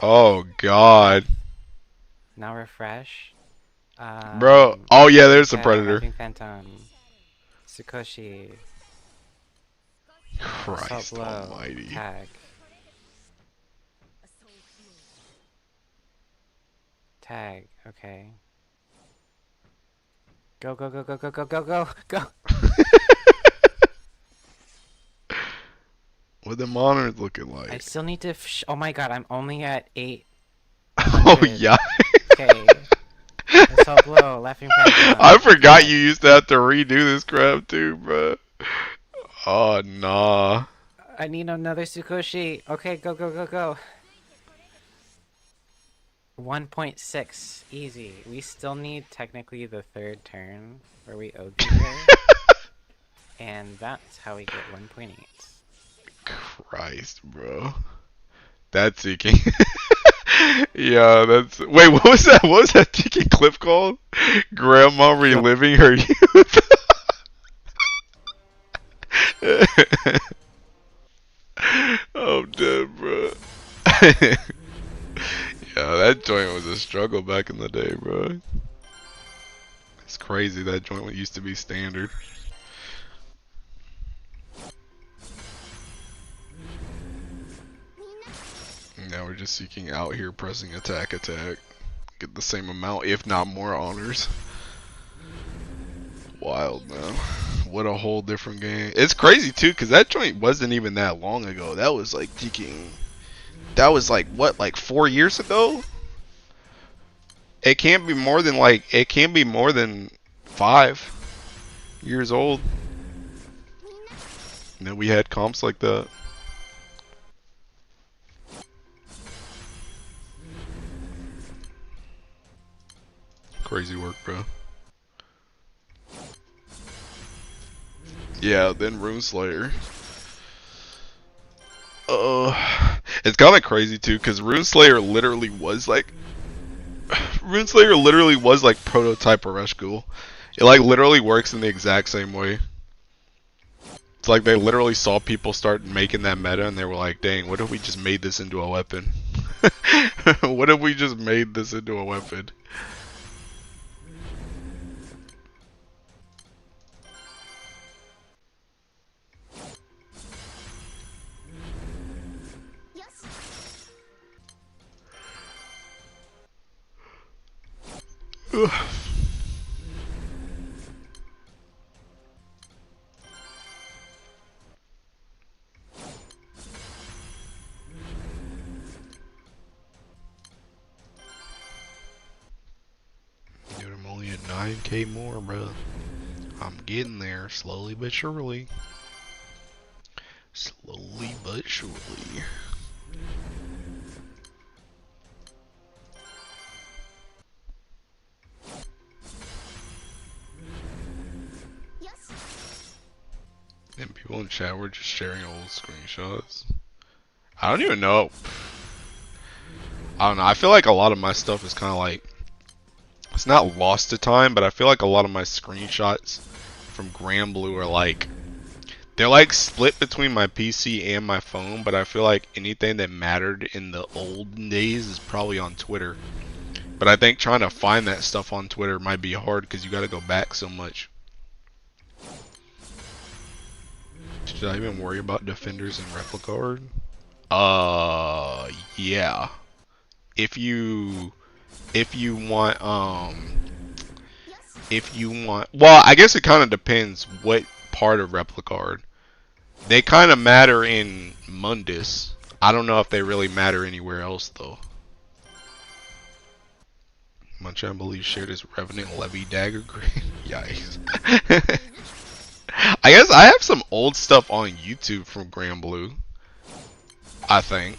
Oh god. Now refresh. Bro, oh yeah, there's the predator. Laughing Phantom. Tsukoshi. Christ Blow, almighty. Tag. Tag, okay. Go, go, go, go, go, go, go, go, go! What the monitor's looking like? I still need to oh my god, I'm only at 8. Oh yeah. Okay. Assault Blow, Laughing Phantom. I forgot you used to have to redo this crap too, bro. Oh nah. I need another Tsukoshi. Okay, go, go, go, go. 1.6. Easy. We still need technically the third turn where we OG her. And that's how we get 1.8. Christ, bro. That's seeking. Yeah, that's. Wait, what was that? What was that tiki clip called? Grandma reliving her youth. I'm dead, bro. Yeah, that joint was a struggle back in the day, bro. It's crazy that joint used to be standard. Now we're just seeking out here, pressing attack, attack. Get the same amount, if not more honors. Wild, man. What a whole different game. It's crazy, too, because that joint wasn't even that long ago. That was like thinking. That was like, what, like 4 years ago? It can't be more than like, it can't be more than 5 years old. And then we had comps like that. Crazy work, bro. Yeah, then Runeslayer. It's kind of crazy too, because Runeslayer literally was like, prototype Rush Ghoul. It like literally works in the exact same way. It's like they literally saw people start making that meta, and they were like, "Dang, what if we just made this into a weapon? What if we just made this into a weapon?" Dude, I'm only at 9k more, bro. I'm getting there, slowly but surely. Slowly but surely. And people in chat were just sharing old screenshots. I don't even know. I don't know. I feel like a lot of my stuff is kind of like, it's not lost to time, but I feel like a lot of my screenshots from Granblue are like, they're like split between my PC and my phone, but I feel like anything that mattered in the olden days is probably on Twitter. But I think trying to find that stuff on Twitter might be hard because you got to go back so much. Should I even worry about defenders and replica? Yeah. If you want well, I guess it kind of depends what part of replica. They kind of matter in Mundus. I don't know if they really matter anywhere else though. Munchan believes shared his Revenant Levy dagger grade. Yikes. I guess I have some old stuff on YouTube from Granblue. I think.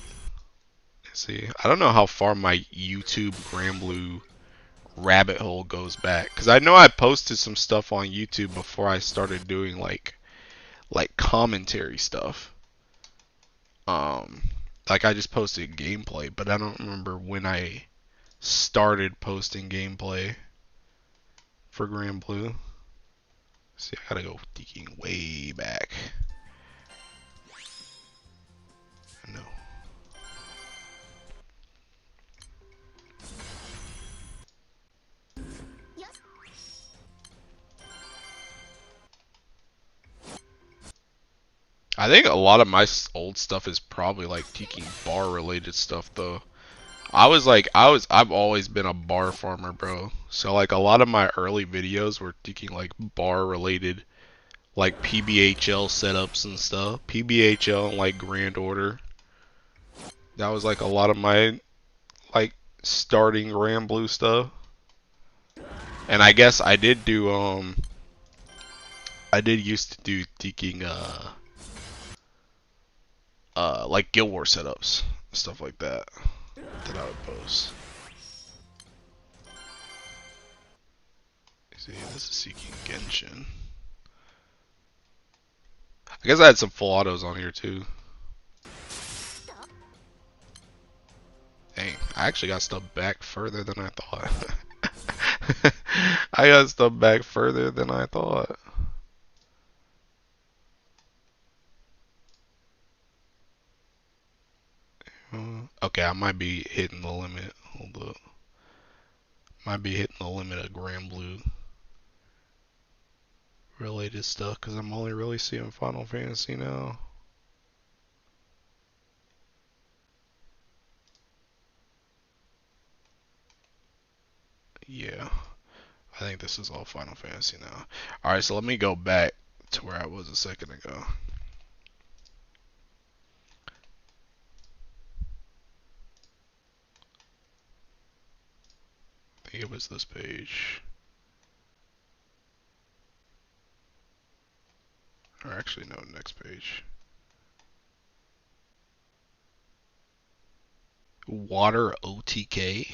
Let's see, I don't know how far my YouTube Granblue rabbit hole goes back, because I know I posted some stuff on YouTube before I started doing like commentary stuff. Like I just posted gameplay, but I don't remember when I started posting gameplay for Granblue. See, I gotta go digging way back. No. I think a lot of my old stuff is probably like taking bar related stuff though. I've always been a bar farmer, bro. So like a lot of my early videos were taking like bar related, like PBHL setups and stuff. PBHL and like Grand Order. That was like a lot of my like starting Granblue stuff. And I guess I did do I did used to do taking like Guild War setups, stuff like that I would post. See, this is seeking Genshin. I guess I had some full autos on here too. Dang, I actually got stuff back further than I thought. I got stuff back further than I thought. Okay, I might be hitting the limit. Hold up. Might be hitting the limit of Granblue. related stuff because I'm only really seeing Final Fantasy now. Yeah, I think this is all Final Fantasy now. Alright, so let me go back to where I was a second ago. I think it was this page. Or actually, no, next page. Water OTK.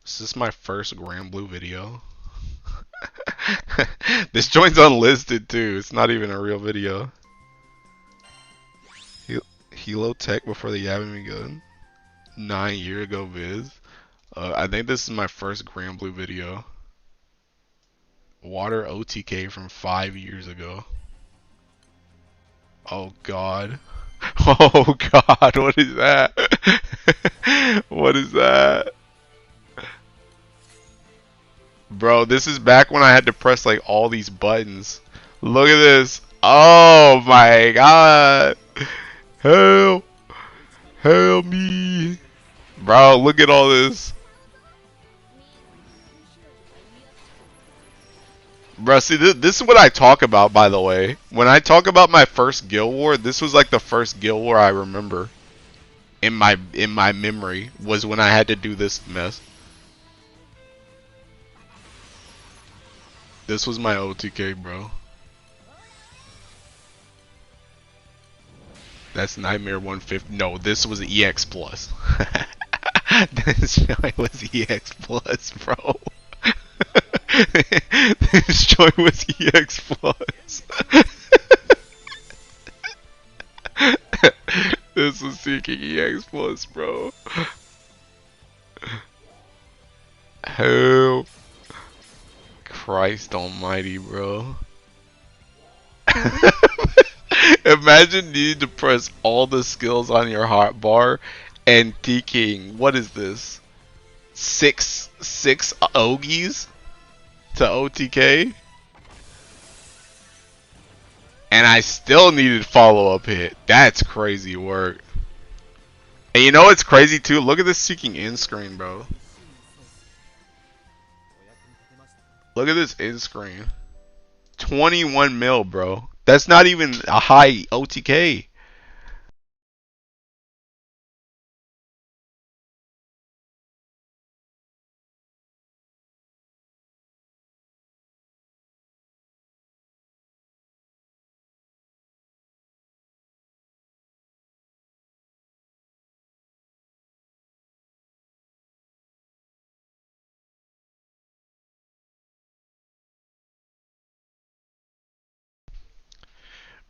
Is this my first Grand Blue video? This joint's unlisted too. It's not even a real video. Hilo Tech before the Yabby gun. 9 year ago viz. I think this is my first Grand Blue video. Water OTK from 5 years ago. Oh god. Oh god, what is that? What is that? Bro, this is back when I had to press like all these buttons. Look at this. Oh my god. Help. Help me. Bro, look at all this. Bro, see, this is what I talk about, by the way. When I talk about my first Guild War, this was like the first Guild War I remember. In my memory, was when I had to do this mess. This was my OTK, bro. That's Nightmare 150. No, this was EX Plus. This joint was EX Plus, bro. This joint was EX Plus. This was seeking EX Plus, bro. Help. Christ almighty, bro. Imagine needing to press all the skills on your hotbar and taking, what is this? Six Ogies to OTK? And I still needed follow-up hit. That's crazy work. And you know what's crazy too? Look at this seeking in screen, bro. Look at this in screen. 21 mil, bro. That's not even a high OTK.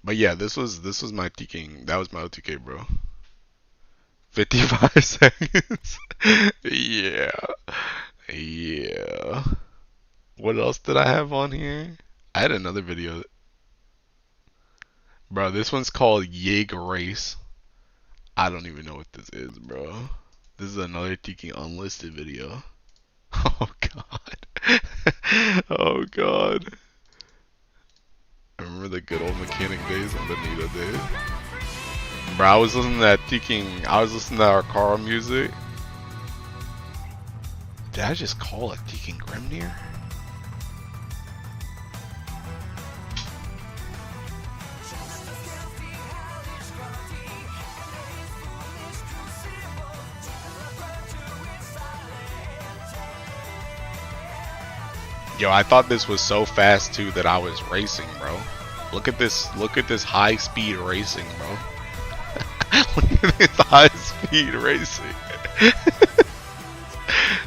But yeah, this was my TKing. That was my OTK, bro. 55 seconds. Yeah. Yeah. What else did I have on here? I had another video. Bro, this one's called Yig Race. I don't even know what this is, bro. This is another TK unlisted video. Oh god. Oh god. I remember the good old mechanic days and the Nita days. Bro, I was listening to that TKing. I was listening to our car music. Did I just call it TKing Grimnir? Yo, I thought this was so fast too that I was racing, bro. Look at this high speed racing, bro. Look at this high speed racing.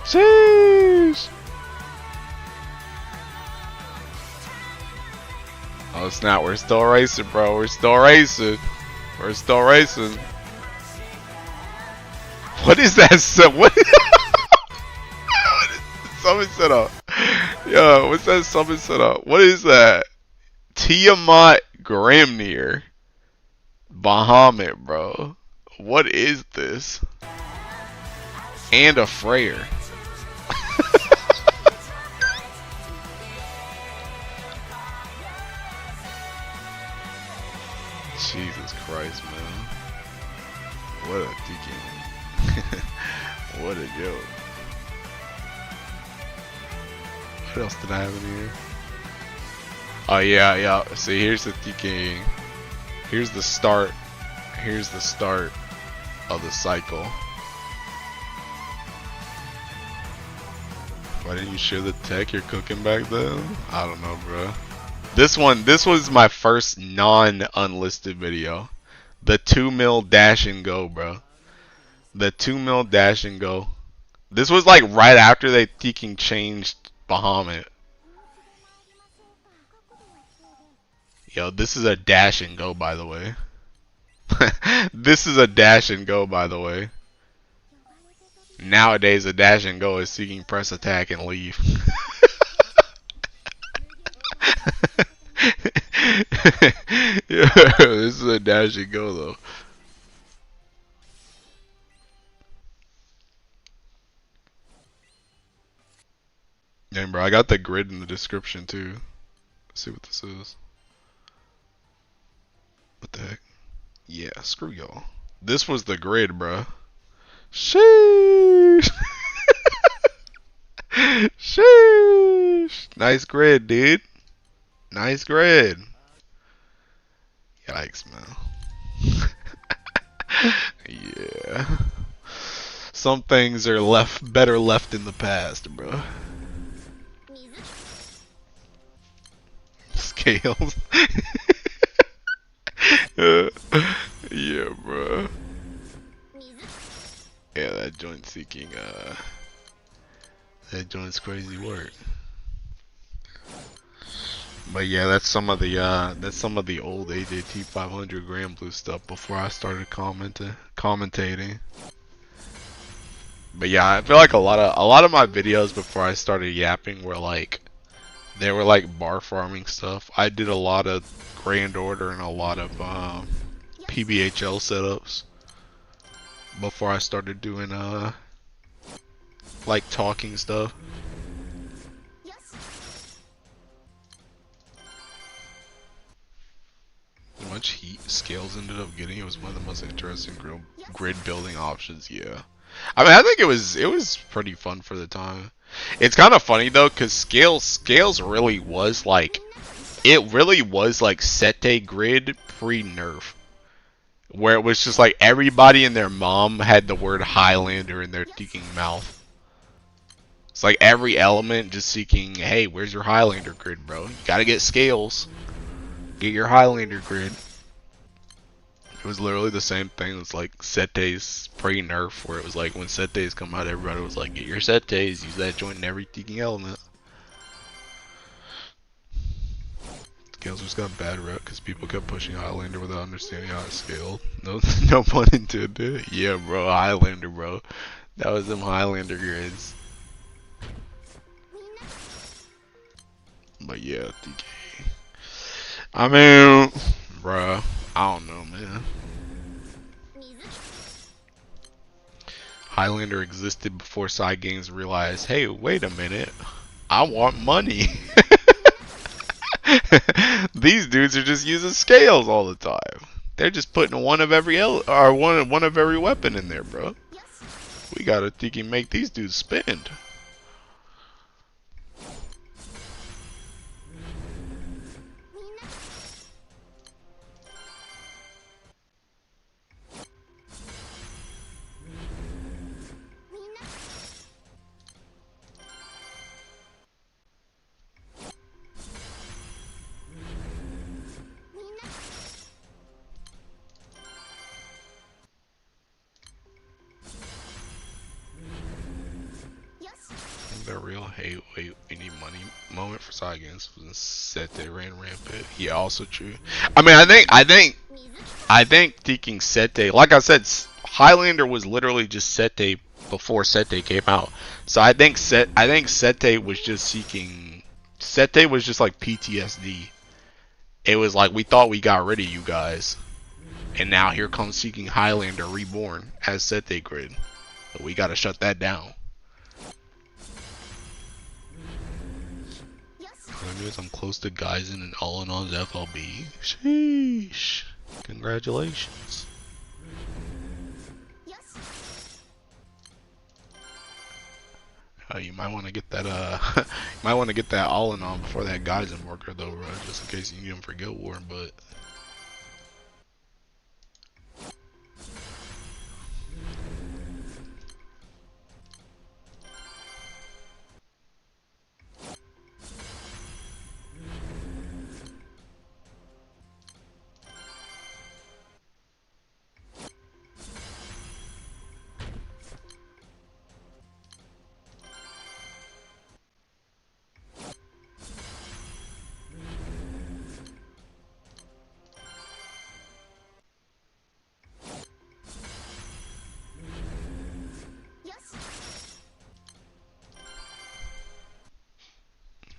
Sheesh. Oh snap, we're still racing, bro. We're still racing. We're still racing. What is that? What is summon setup? Yo, what's that summon setup? What is that? Tiamat Grimnir. Bahamut, bro. What is this? And a Freyr. Jesus Christ, man. What a tiki. What a joke. What else did I have in here? Oh yeah, yeah. See, here's the tiki. Here's the start. Here's the start of the cycle. Why didn't you share the tech you're cooking back then? I don't know, bro. This was my first non-unlisted video. The 2 mil dash and go, bro. The 2 mil dash and go. This was like right after they freaking changed Bahamut. Yo, this is a dash and go, by the way. This is a dash and go, by the way. Nowadays, a dash and go is seeking press attack and leave. Yeah, this is a dash and go, though. Yeah, bro, I got the grid in the description, too. Let's see what this is. What the heck? Yeah, screw y'all. This was the grid, bro. Sheesh. Sheesh. Nice grid, dude. Nice grid. Yikes, man. Yeah. Some things are better left in the past, bro. Scales. Yeah, bro. Yeah, that joint seeking, that joint's crazy work. But yeah, that's some of the old AJT 500 Grand Blue stuff before I started commentating. But yeah, I feel like a lot of my videos before I started yapping were like, they were like bar farming stuff. I did a lot of Grand Order and a lot of PBHL setups before I started doing like talking stuff. How much heat Scales ended up getting, it was one of the most interesting grid building options. Yeah, I mean, I think it was pretty fun for the time. It's kind of funny though, cause Scales really was like, it really was like Sete grid pre-nerf, where it was just like everybody and their mom had the word Highlander in their freaking mouth. It's like every element just seeking, hey, where's your Highlander grid, bro? You gotta get Scales. Get your Highlander grid. It was literally the same thing as like Sete's pre-nerf, where it was like when Sete's come out, everybody was like, get your Sete's, use that joint in every freaking element. Scales just got bad rep because people kept pushing Highlander without understanding how it scaled. No, no pun intended. Yeah, bro, Highlander, bro. That was them Highlander grids. But yeah, DK. I mean, bruh, I don't know, man. Highlander existed before side games realized, hey, wait a minute, I want money. These dudes are just using Scales all the time. They're just putting one of every one of every weapon in there, bro. We gotta think make these dudes spend. The real hey wait we need money moment for side games was set they ran rampant. Yeah, also true. I mean, I think taking Sete, like I said, Highlander was literally just Sete before Sete came out. So I think Sete was just seeking. Sete was just like PTSD. It was like we thought we got rid of you guys, and now here comes seeking Highlander reborn as Sete grid. But we gotta shut that down. I'm close to Geisen and all in on FLB. Sheesh. Congratulations. You might want to get that you might want to get that all in on before that Gaijin worker though, bro, just in case you need him for Guild War, but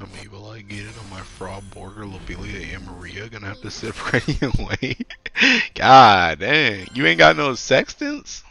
I'm able to get it on my Fraud Borger, Lobelia, and Maria. Gonna have to sit pretty and wait. God dang, you ain't got no sextants?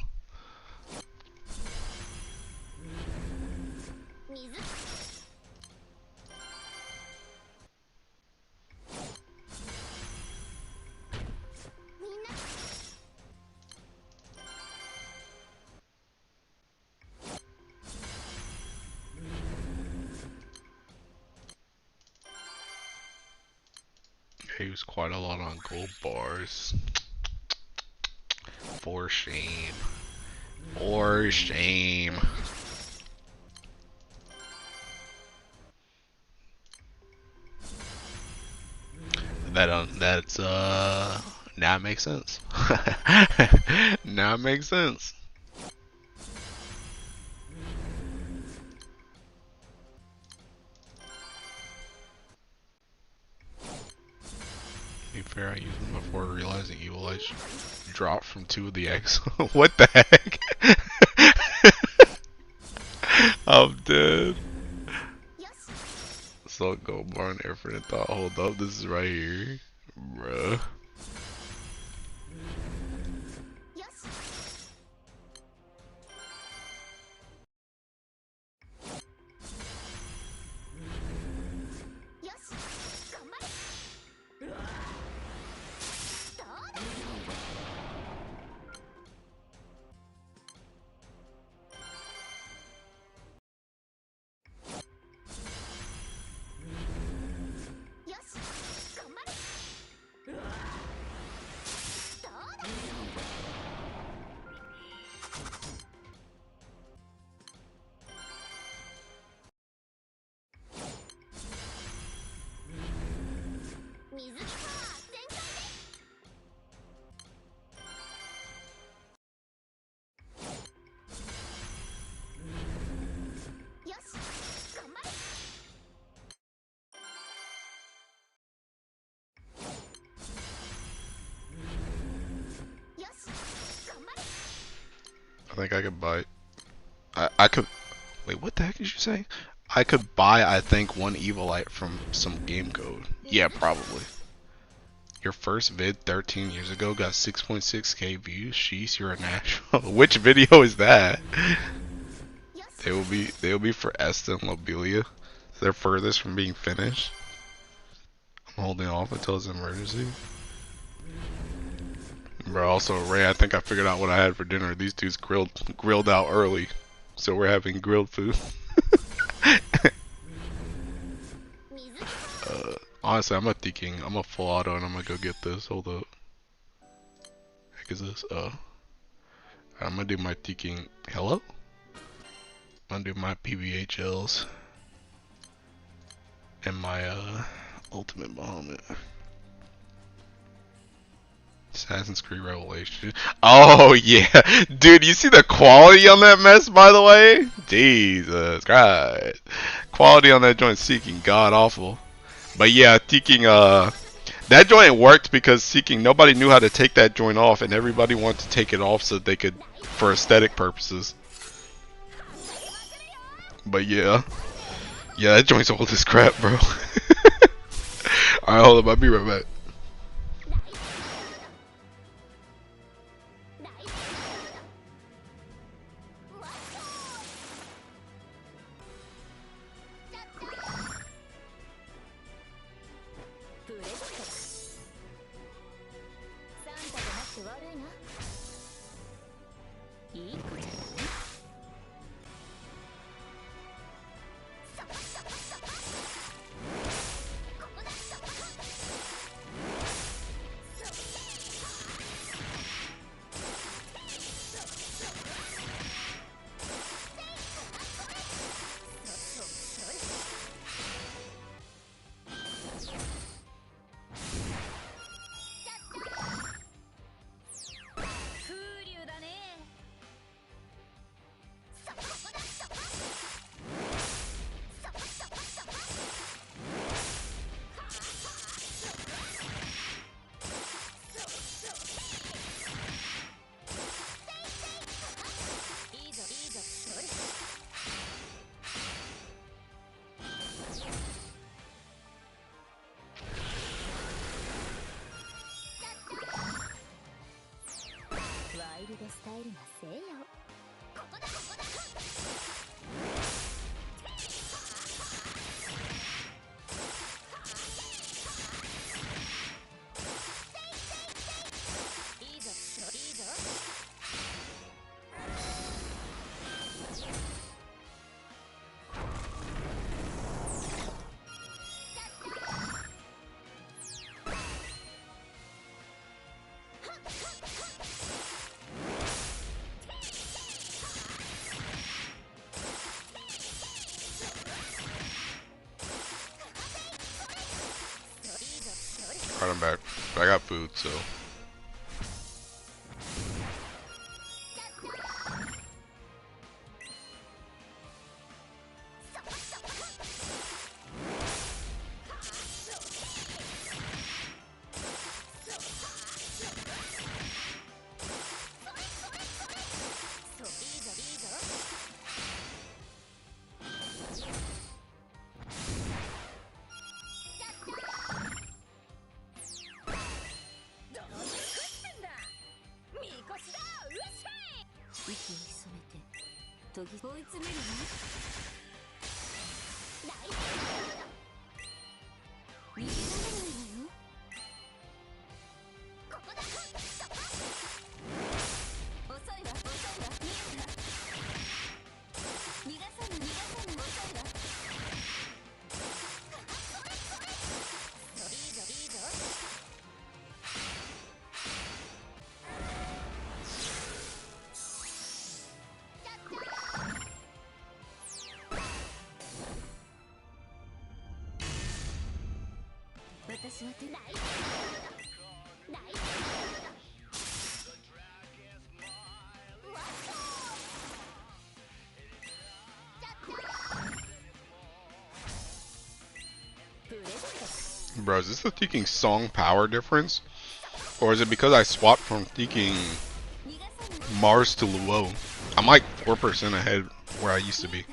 He was quite a lot on gold bars. For shame. For shame. That's now it makes sense. Now it makes sense. To be fair, I used them before realizing Evil Edge dropped from 2 of the X. What the heck? I'm dead. So gold bar and infinite thought. Hold up, this is right here. Bruh. I think I could buy. I could. Wait, what the heck did you say? I could buy, I think, 1 Evilite from some game code. Yeah, probably. Your first vid 13 years ago got 6.6k views. Sheesh, you're a national. Which video is that? They will be for Esta and Lobelia. They're furthest from being finished. I'm holding off until it's an emergency. Bro, also Ray, I think I figured out what I had for dinner. These dudes grilled out early, so we're having grilled food. Honestly, I'm not thinking. I'm a full auto, and I'm gonna go get this. Hold up. Heck is this? I'm gonna do my thinking. Hello? I'm gonna do my PBHLs and my ultimate Bahamut. Assassin's Creed Revelation. Oh yeah, dude, you see the quality on that mess, by the way? Jesus Christ, quality on that joint Seeking god awful. But yeah, Seeking that joint worked because Seeking nobody knew how to take that joint off, and everybody wanted to take it off so they could for aesthetic purposes. But yeah, that joint's old as crap, bro. Alright, hold up, I'll be right back. Alright, I'm back. But I got food, so. Bro, is this the thinking song power difference? Or is it because I swapped from thinking Mars to Luo? I'm like 4% ahead where I used to be.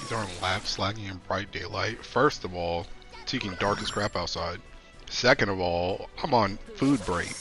These aren't laps lagging in bright daylight. First of all, taking dark as crap outside. Second of all, I'm on food break.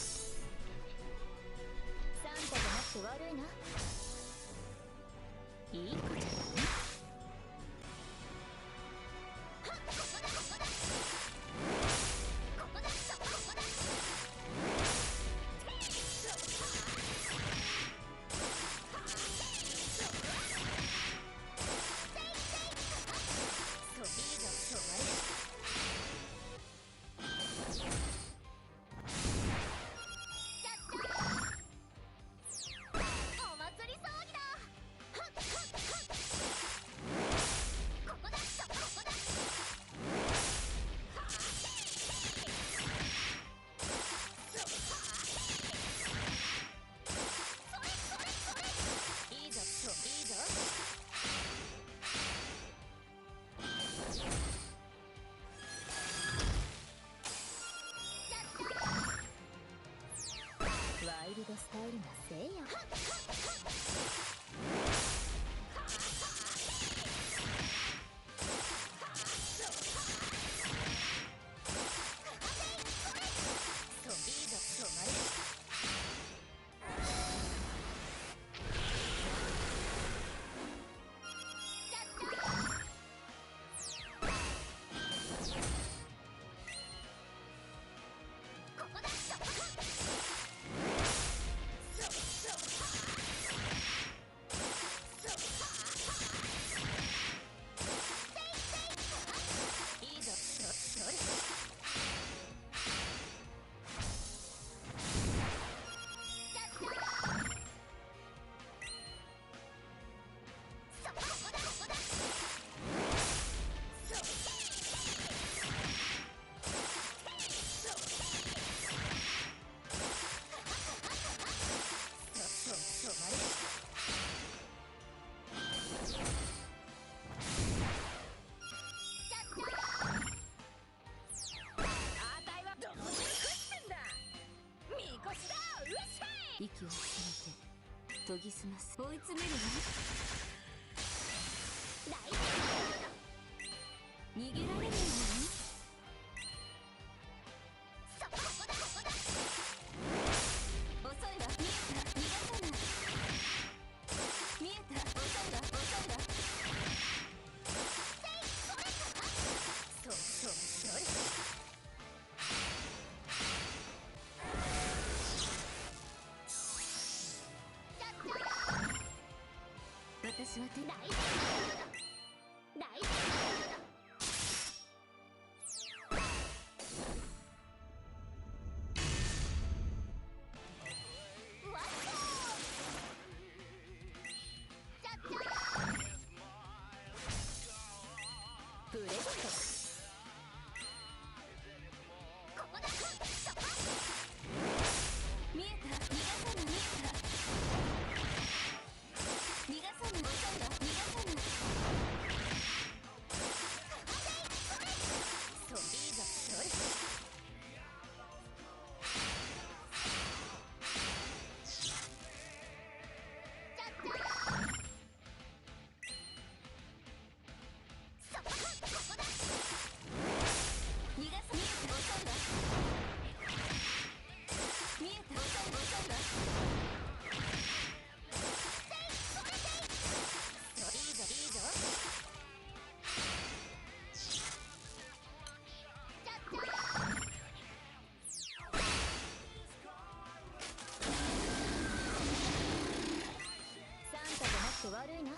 息を潜めて研ぎ澄ます。追い詰めるわ。逃げられないわね。遅いわ。見えた。逃がさない。見えた。遅いわ。遅いわ。それ。私は手だ。プレゼント。見えた。逃がさない。逃がさない。逃がさない。そういいぞ。それ。逃がさない。遅いわ。見えた。遅いわ。いいぞ。サンタじゃなくて悪いな。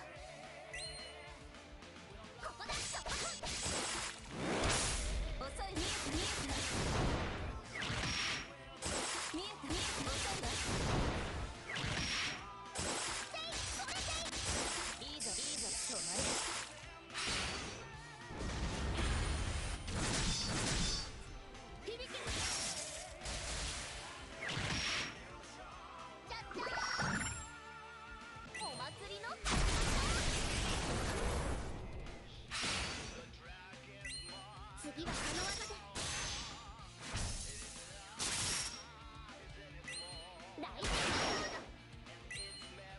遅い。見えた。遅いわ。いいぞ。止まれ。響け。お祭りの次はこの技で。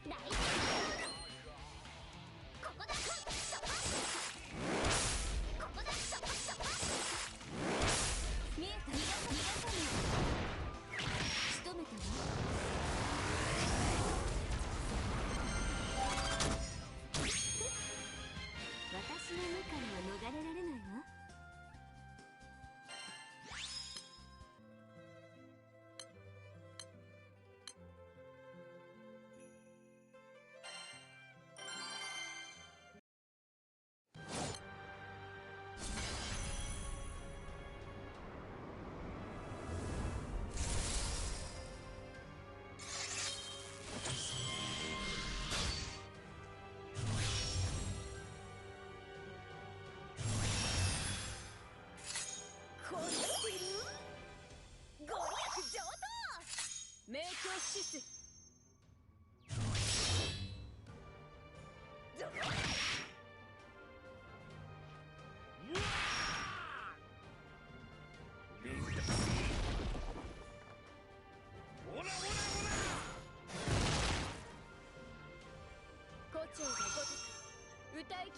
大丈夫。ここだ。見えた。逃がさない。仕留めたわ。私の目からは逃れられないわ。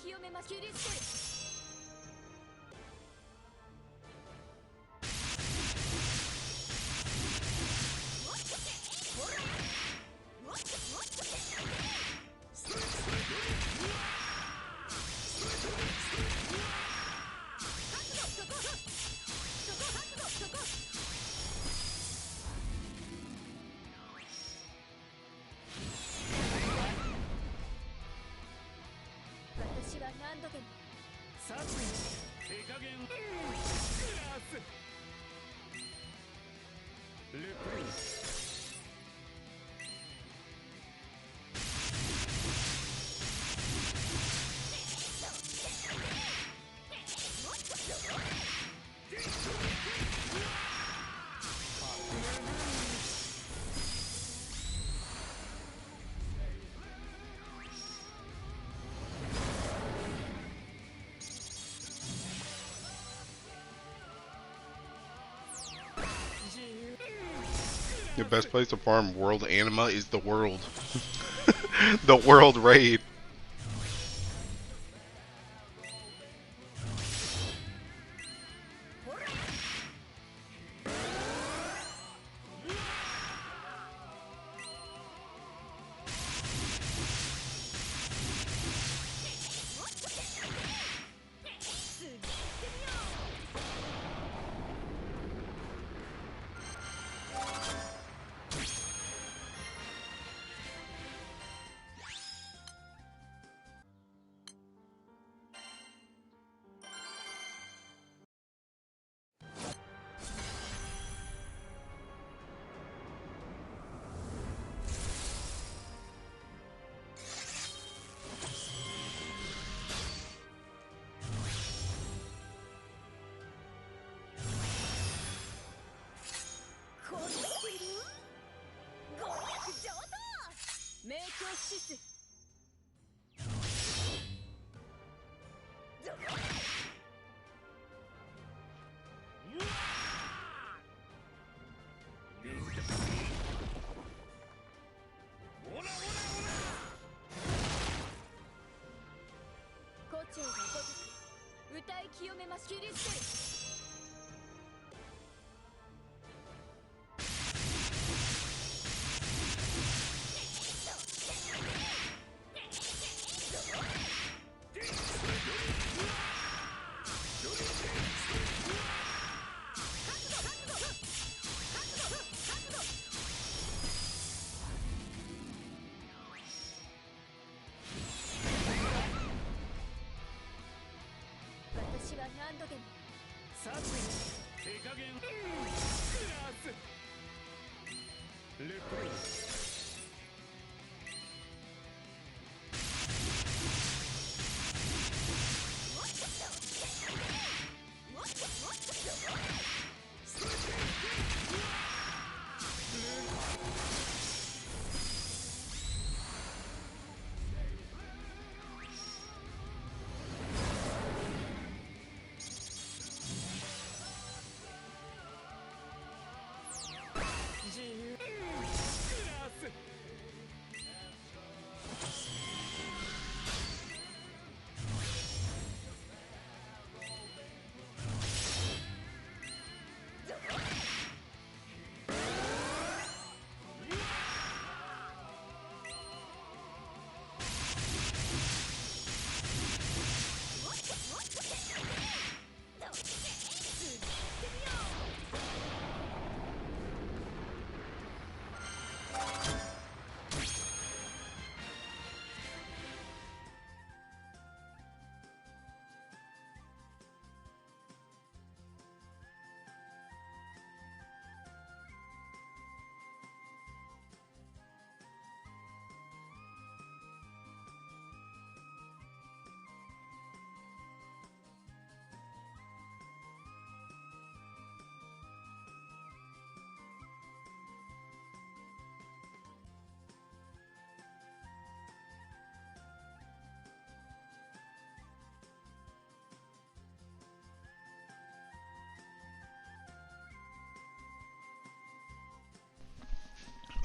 清めま切り捨てる。私は何度でも殺手加減グラスルプリン自由 The best place to farm world anima is the world. The world raid.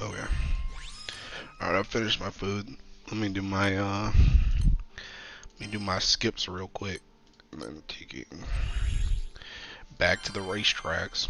Okay. Alright, I finished my food. Let me do my me do my skips real quick. And then taking back to the racetracks.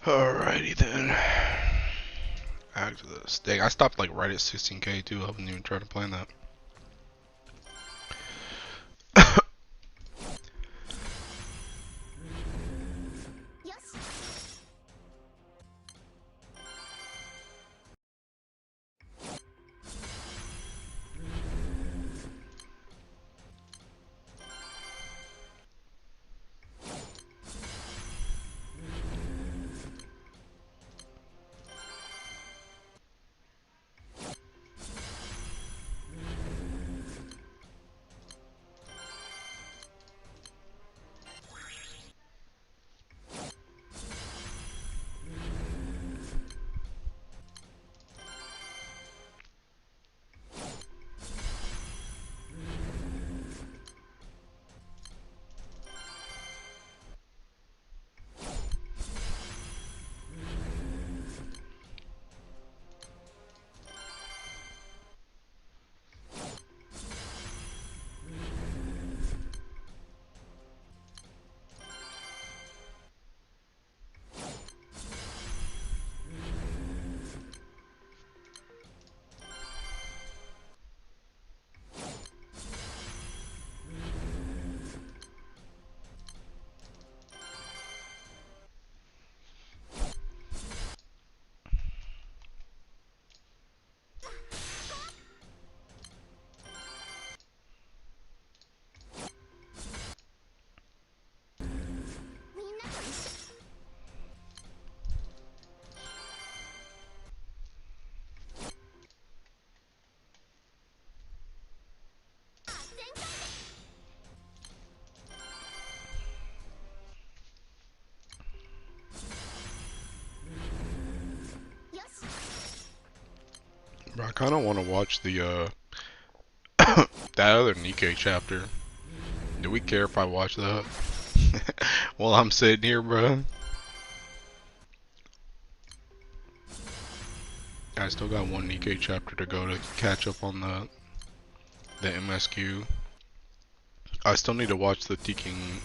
Alrighty then. Back to this. Dang, I stopped like right at 16k too. I wasn't even trying to plan that. Bro, I kind of want to watch the that other Nikke chapter. Do we care if I watch that? While I'm sitting here, bro. I still got one Nikke chapter to go to catch up on the MSQ. I still need to watch the Teking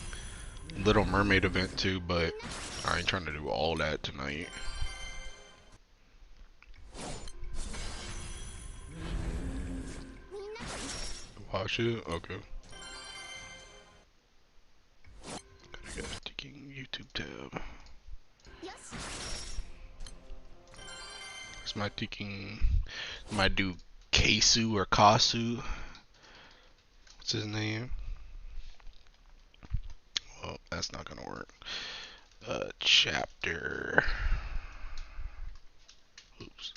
Little Mermaid event too, but I ain't trying to do all that tonight. Watch it? Okay. Gotta get the Teking YouTube tab. It's my Teking, my dude Keisu or Kasu. What's his name? Well, that's not gonna work. Chapter. Oops.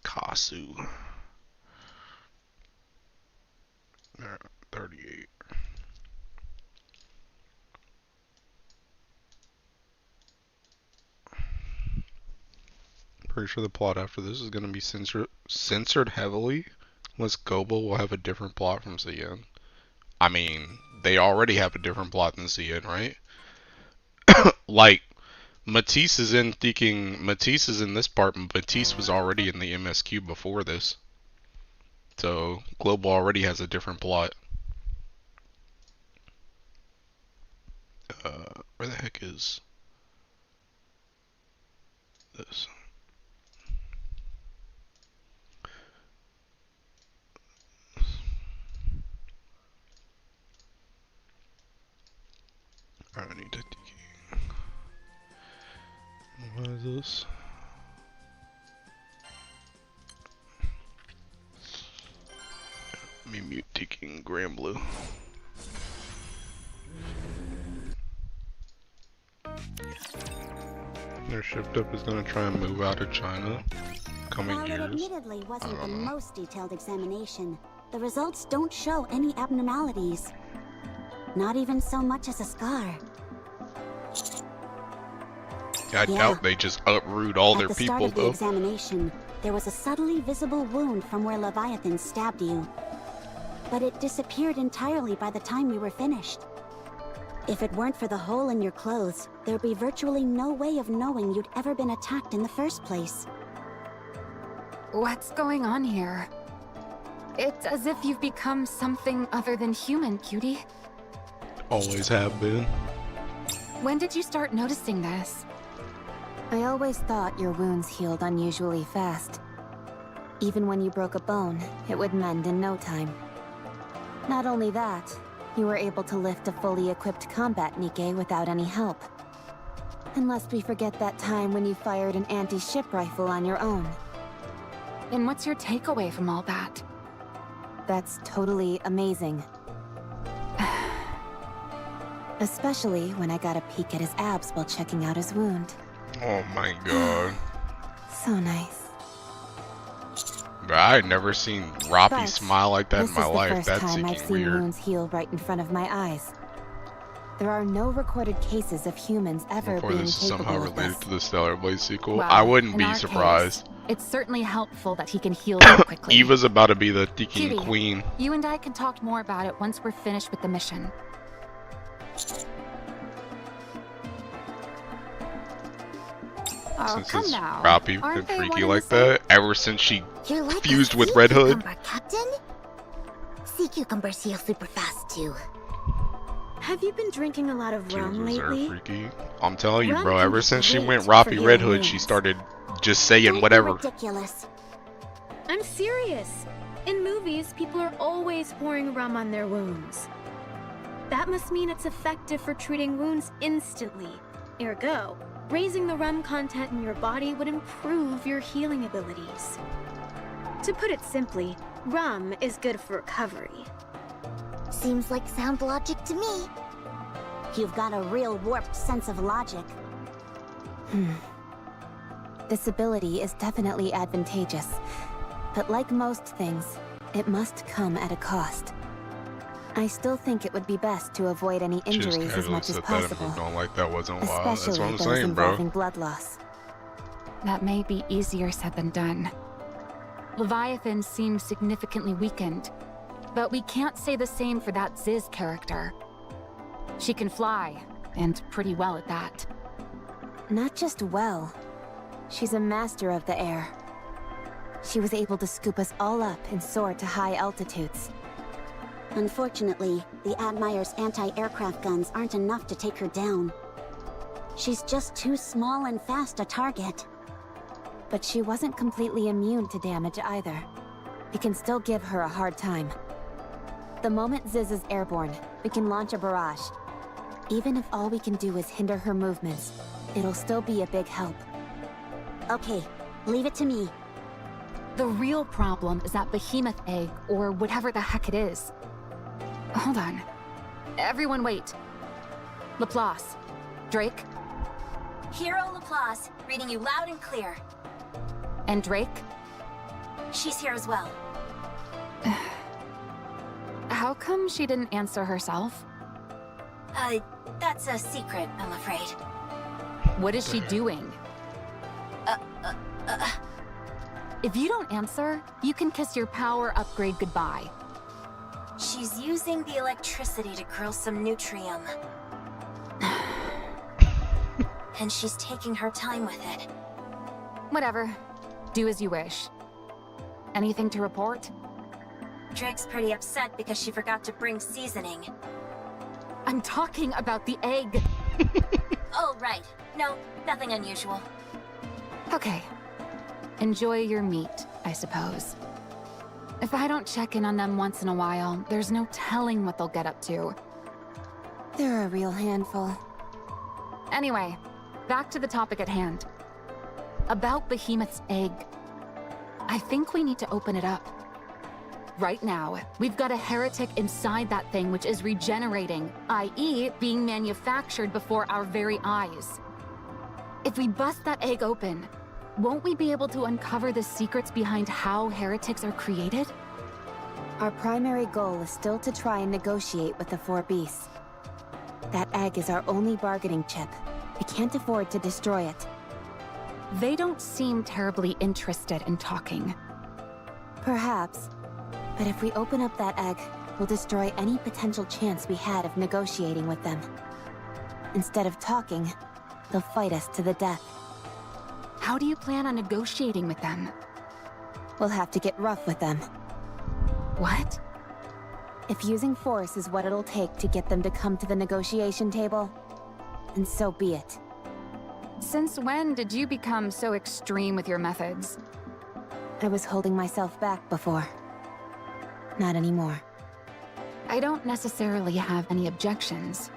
Kasu. 38. Pretty sure the plot after this is gonna be censored heavily. Unless Gobo will have a different plot from CN. I mean, they already have a different plot than CN, right? Like, Matisse is in Matisse is in this part, but Matisse was already in the MSQ before this. So, Global already has a different plot. Where the heck is this? I need to. What is this? Let me mute Teking Grand Blue. Their shipped up is gonna try and move out of China coming While it years. admittedly wasn't the know. most detailed examination, the results don't show any abnormalities. Not even so much as a scar. I Yeah. doubt they just uproot all their At the start people of the though. examination, there was a subtly visible wound from where Leviathan stabbed you. But it disappeared entirely by the time we were finished. If it weren't for the hole in your clothes, there'd be virtually no way of knowing you'd ever been attacked in the first place. What's going on here? It's as if you've become something other than human, cutie. Always have been. When did you start noticing this? I always thought your wounds healed unusually fast. Even when you broke a bone, it would mend in no time. Not only that, you were able to lift a fully equipped combat Nikke without any help. Unless we forget that time when you fired an anti-ship rifle on your own. And what's your takeaway from all that? That's totally amazing. Especially when I got a peek at his abs while checking out his wound. Oh my god. So nice. Bro, I had never seen Roppy But smile like that this in my is the life. first That's time I've freaking seen weird. wounds heal right in front of my eyes. There are no recorded cases of humans ever Before being this is somehow capable of related this. to the Stellar Blade sequel. Well, I wouldn't in be our surprised. case, it's certainly helpful that he can heal so quickly. Eva's about to be the thinking Cutie, queen. You and I can talk more about it once we're finished with the mission. Oh, Since come it's now. Roppy been Aren't they freaky one and like the same? that ever since she You're like fused a with sea Red Hood. cucumber, Captain. Sea cucumbers heal super fast too. Have you been drinking a lot of rum Jesus are lately? freaky. I'm telling you, Rum bro. can Ever be since she great went for Roppy Red healing Hood, she wounds. started just saying Don't be whatever. ridiculous. I'm serious. In movies, people are always pouring rum on their wounds. That must mean it's effective for treating wounds instantly. Ergo, raising the rum content in your body would improve your healing abilities. To put it simply, rum is good for recovery. Seems like sound logic to me. You've got a real warped sense of logic. This ability is definitely advantageous, but like most things, it must come at a cost. I still think it would be best to avoid any She just injuries as casually much as said that and possible, moved on like that wasn't wild. That's especially what I'm those saying, bro. involving blood loss. That may be easier said than done. Leviathan seems significantly weakened, but we can't say the same for that Ziz character. She can fly, and pretty well at that. Not just well, she's a master of the air. She was able to scoop us all up and soar to high altitudes. Unfortunately, the Admire's anti-aircraft guns aren't enough to take her down. She's just too small and fast a target. But she wasn't completely immune to damage either. We can still give her a hard time. The moment Ziz is airborne, we can launch a barrage. Even if all we can do is hinder her movements, it'll still be a big help. Okay, leave it to me. The real problem is that behemoth egg, or whatever the heck it is. Hold on. Everyone wait. Laplace. Drake. Hero Laplace, reading you loud and clear. And Drake? She's here as well. How come she didn't answer herself? That's a secret, I'm afraid. What is she doing? If you don't answer, you can kiss your power upgrade goodbye. She's using the electricity to curl some nutrium. And she's taking her time with it. Whatever. Do as you wish. Anything to report? Drake's pretty upset because she forgot to bring seasoning. I'm talking about the egg. Oh, right. No, nothing unusual. Okay. Enjoy your meat, I suppose. If I don't check in on them once in a while, there's no telling what they'll get up to. They're a real handful. Anyway, back to the topic at hand. About Behemoth's egg. I think we need to open it up. Right now, we've got a heretic inside that thing which is regenerating, i.e. being manufactured before our very eyes. If we bust that egg open, won't we be able to uncover the secrets behind how heretics are created? Our primary goal is still to try and negotiate with the four beasts. That egg is our only bargaining chip. We can't afford to destroy it. They don't seem terribly interested in talking. Perhaps. But if we open up that egg, we'll destroy any potential chance we had of negotiating with them. Instead of talking, they'll fight us to the death. How do you plan on negotiating with them? We'll have to get rough with them. What? If using force is what it'll take to get them to come to the negotiation table, then so be it. Since when did you become so extreme with your methods? I was holding myself back before. Not anymore. I don't necessarily have any objections.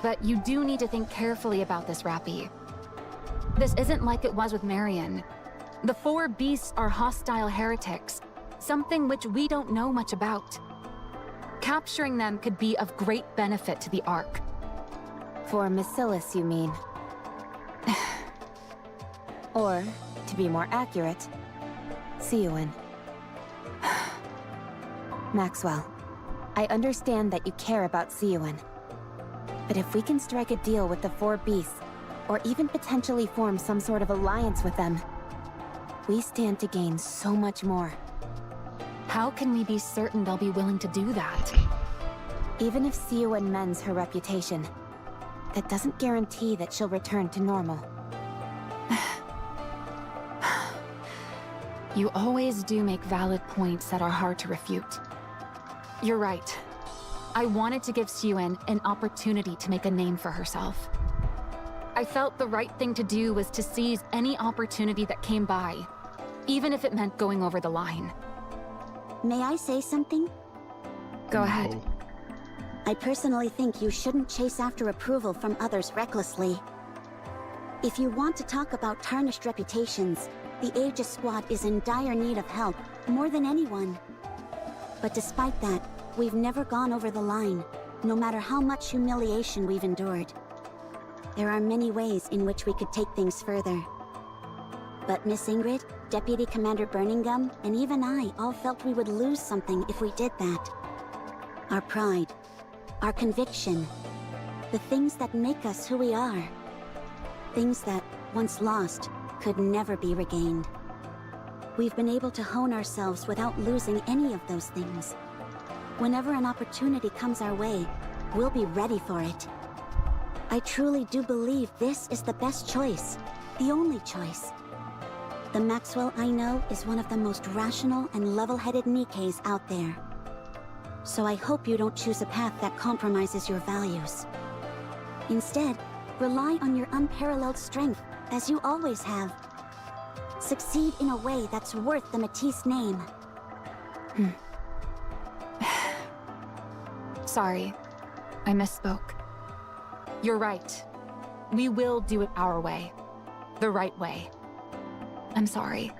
But you do need to think carefully about this, Rappy. This isn't like it was with Marion. The four beasts are hostile heretics, something which we don't know much about. Capturing them could be of great benefit to the Ark. For Macilis, you mean? Or, to be more accurate, Siouan. Maxwell, I understand that you care about Siouan. But if we can strike a deal with the four beasts, or even potentially form some sort of alliance with them, we stand to gain so much more. How can we be certain they'll be willing to do that? Even if Siouan mends her reputation, that doesn't guarantee that she'll return to normal. You always do make valid points that are hard to refute. You're right. I wanted to give Siouan an opportunity to make a name for herself. I felt the right thing to do was to seize any opportunity that came by, even if it meant going over the line. May I say something? Go ahead. I personally think you shouldn't chase after approval from others recklessly. If you want to talk about tarnished reputations, the Aegis Squad is in dire need of help, more than anyone. But despite that, we've never gone over the line, no matter how much humiliation we've endured. There are many ways in which we could take things further. But Miss Ingrid, Deputy Commander Birmingham, and even I all felt we would lose something if we did that. Our pride, our conviction, the things that make us who we are. Things that, once lost, could never be regained. We've been able to hone ourselves without losing any of those things. Whenever an opportunity comes our way, we'll be ready for it. I truly do believe this is the best choice, the only choice. The Maxwell I know is one of the most rational and level-headed Nikkes out there. So I hope you don't choose a path that compromises your values. Instead, rely on your unparalleled strength, as you always have. Succeed in a way that's worth the Matisse name. Sorry, I misspoke. You're right. We will do it our way. The right way. I'm sorry.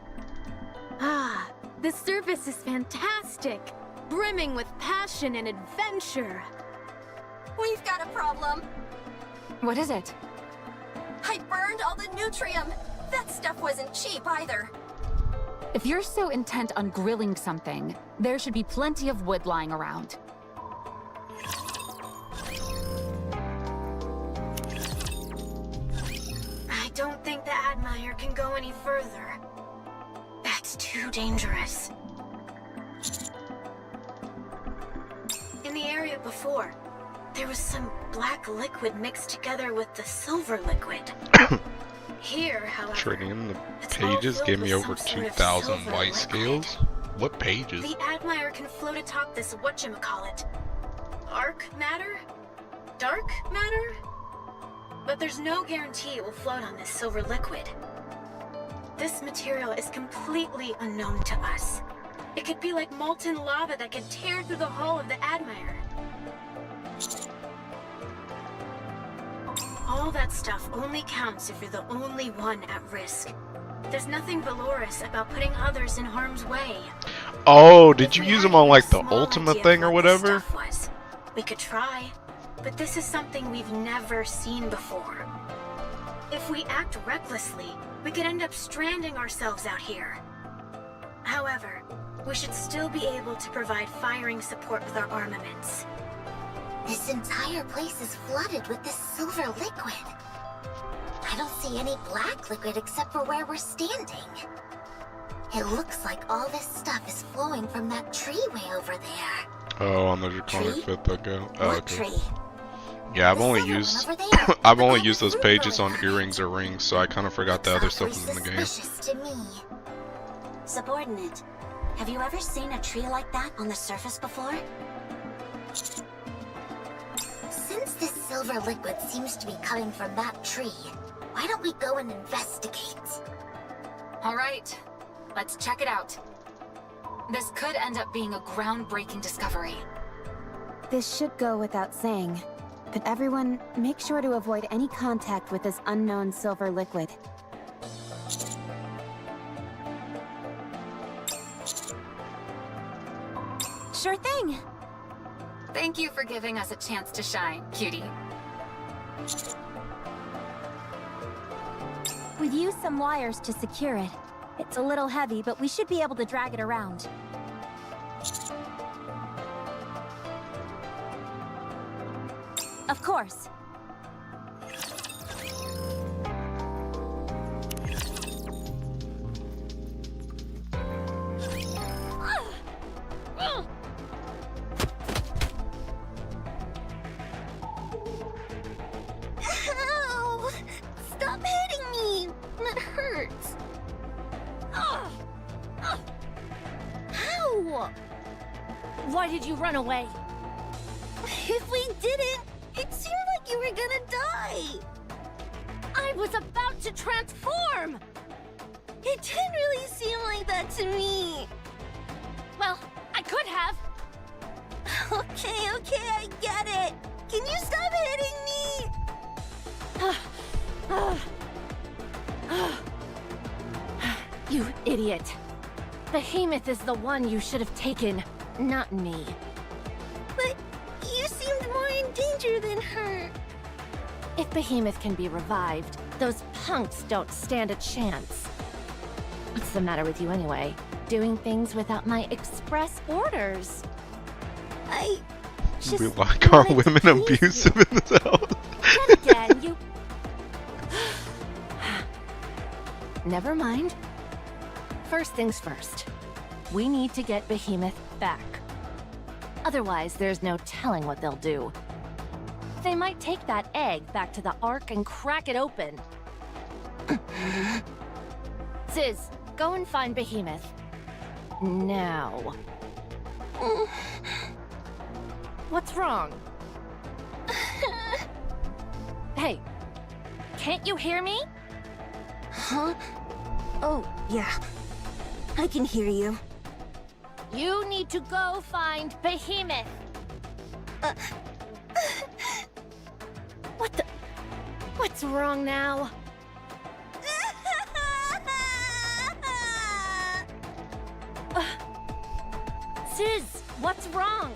Ah, the surface is fantastic, brimming with passion and adventure. We've got a problem. What is it? I burned all the nutrium. That stuff wasn't cheap either. If you're so intent on grilling something, there should be plenty of wood lying around. I don't think the Admire can go any further. That's too dangerous. In the area before, there was some black liquid mixed together with the silver liquid. Here, however, Trading in the it's all pages filled gave with me over some sort of 2,000 silver white liquid. scales. What pages? The Admire can float atop this whatchamacallit. Arc matter? Dark matter? But there's no guarantee it will float on this silver liquid. This material is completely unknown to us. It could be like molten lava that could tear through the hull of the Admire. All that stuff only counts if you're the only one at risk. There's nothing valorous about putting others in harm's way. Oh, did If you we use had them on like even the a small ultimate idea thing of or what this whatever? stuff was, we could try, but this is something we've never seen before. If we act recklessly, we could end up stranding ourselves out here. However, we should still be able to provide firing support with our armaments. This entire place is flooded with this silver liquid. I don't see any black liquid except for where we're standing. It looks like all this stuff is flowing from that tree way over there. Oh, on the draconic Tree? fifth, okay. Oh, What okay. tree? Yeah, I've The only silver one used over there, I've with only all used the those fruit pages growing on it. earrings or rings, so I kind of forgot the other stuff was in the game. Suspicious to me. Subordinate, have you ever seen a tree like that on the surface before? Since this silver liquid seems to be coming from that tree, why don't we go and investigate? All right, let's check it out. This could end up being a groundbreaking discovery. This should go without saying, but everyone, make sure to avoid any contact with this unknown silver liquid. Sure thing. Thank you for giving us a chance to shine, cutie. We've used some wires to secure it. It's a little heavy, but we should be able to drag it around. Of course. Ow! Stop hitting me! That hurts. Ow! Why did you run away? If we didn't, it seemed like you were gonna die. I was about to transform! It didn't really seem like that to me. Well, I could have. Okay, I get it. Can you stop hitting me? You idiot. Behemoth is the one you should have taken, not me. But you seemed more in danger than her. If Behemoth can be revived, those punks don't stand a chance. What's the matter with you anyway? Doing things without my express orders. I just We like our wanted to women please abusive you. in this house. Then again, you... Never mind. First things first. We need to get Behemoth back. Otherwise, there's no telling what they'll do. They might take that egg back to the Ark and crack it open. Ziz, go and find Behemoth. Now. What's wrong? Hey, can't you hear me? Huh? Oh, yeah. I can hear you. You need to go find Behemoth. What the... What's wrong now? Ziz, what's wrong?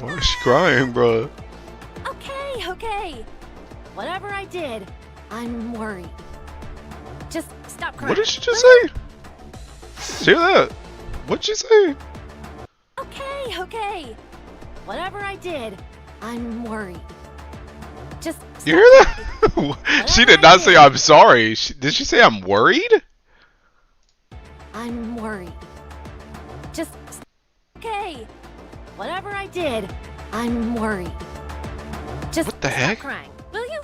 Why is she crying, bro? Okay. Whatever I did, I'm worried. Just stop crying. What did she just say? Hear that? What'd she say? Okay. Whatever I did, I'm worried. Just stop. You hear that? She did not say I'm sorry. Did she say I'm worried? I'm worried. Just okay. Whatever I did, I'm worried. Just What the stop heck? crying, will you?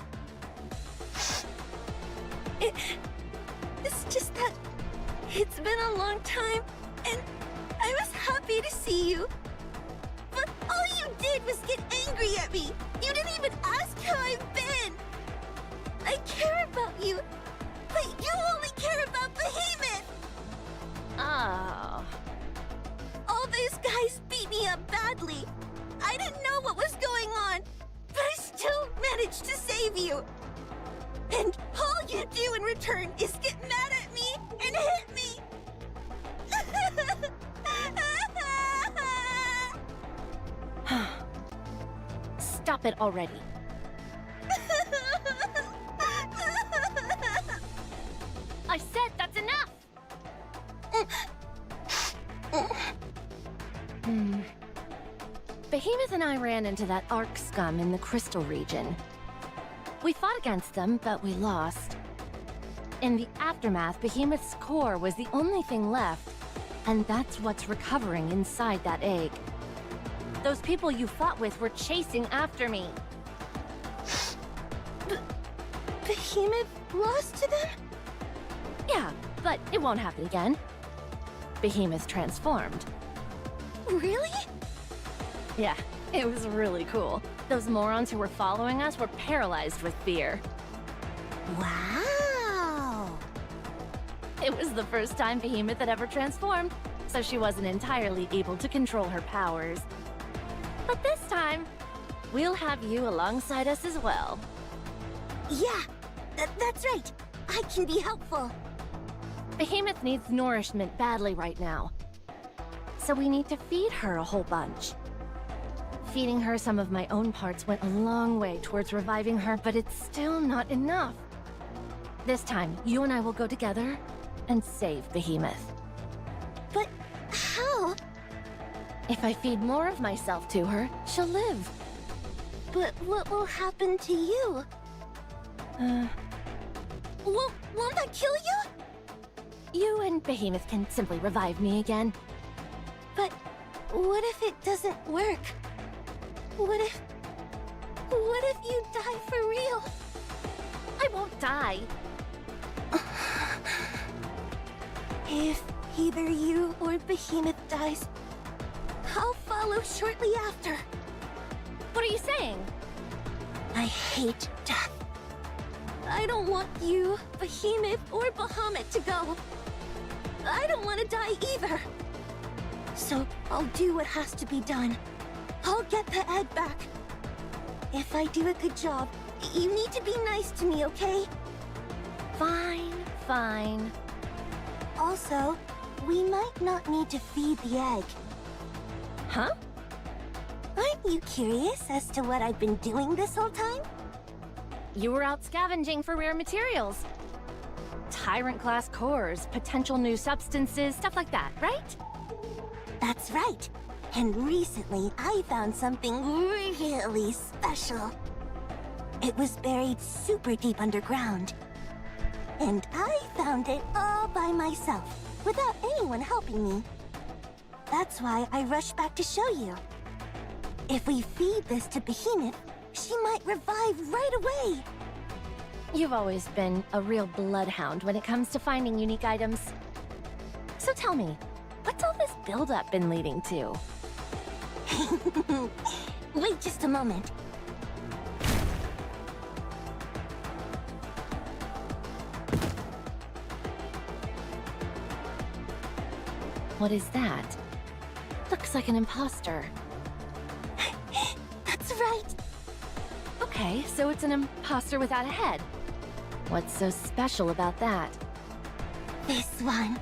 It's just that it's been a long time, and I was happy to see you. But all you did was get angry at me. You didn't even ask how I've been. I care about you, but you only care about Behemoth. Oh. All those guys beat me up badly. I didn't know what was going on, but I still managed to save you. And all you do in return is get mad at me and hit me. Stop it already. I said that's enough! Behemoth and I ran into that Ark scum in the Crystal region. We fought against them, but we lost. In the aftermath, Behemoth's core was the only thing left, and that's what's recovering inside that egg. Those people you fought with were chasing after me. Behemoth lost to them? Yeah, but it won't happen again. Behemoth transformed. Really? Yeah, it was really cool. Those morons who were following us were paralyzed with fear. Wow! It was the first time Behemoth had ever transformed, so she wasn't entirely able to control her powers. But this time, we'll have you alongside us as well. Yeah, that's right. I can be helpful. Behemoth needs nourishment badly right now. So we need to feed her a whole bunch. Feeding her some of my own parts went a long way towards reviving her, but it's still not enough. This time, you and I will go together and save Behemoth. But how? If I feed more of myself to her, she'll live. But what will happen to you? Won't that kill you? You and Behemoth can simply revive me again. But what if it doesn't work? What if you die for real? I won't die. If either you or Behemoth dies, I'll follow shortly after. What are you saying? I hate death. I don't want you, Behemoth, or Bahamut to go. I don't want to die either. So I'll do what has to be done. I'll get the egg back. If I do a good job, you need to be nice to me, okay? Fine, fine. Also, we might not need to feed the egg. Huh? Aren't you curious as to what I've been doing this whole time? You were out scavenging for rare materials. Tyrant-class cores, potential new substances, stuff like that, right? That's right. And recently, I found something really special. It was buried super deep underground. And I found it all by myself, without anyone helping me. That's why I rushed back to show you. If we feed this to Behemoth, she might revive right away. You've always been a real bloodhound when it comes to finding unique items. So tell me, what's all this build-up been leading to? Wait just a moment. What is that? Looks like an imposter. That's right. Okay, so it's an imposter without a head. What's so special about that? This one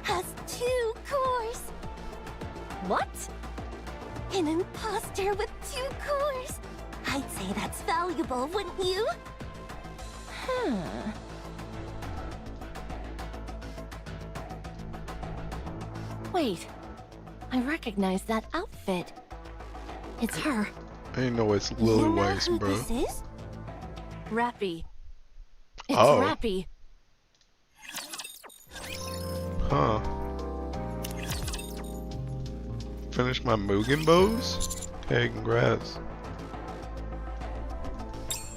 has 2 cores. What? An imposter with 2 cores. I'd say that's valuable, wouldn't you? Huh. Wait, I recognize that outfit. It's her. I didn't know it's Lily You know Weiss, who bro. this is? Rappy. It's Oh. Rappy. Huh. Finish my Mugen bows? Hey, congrats.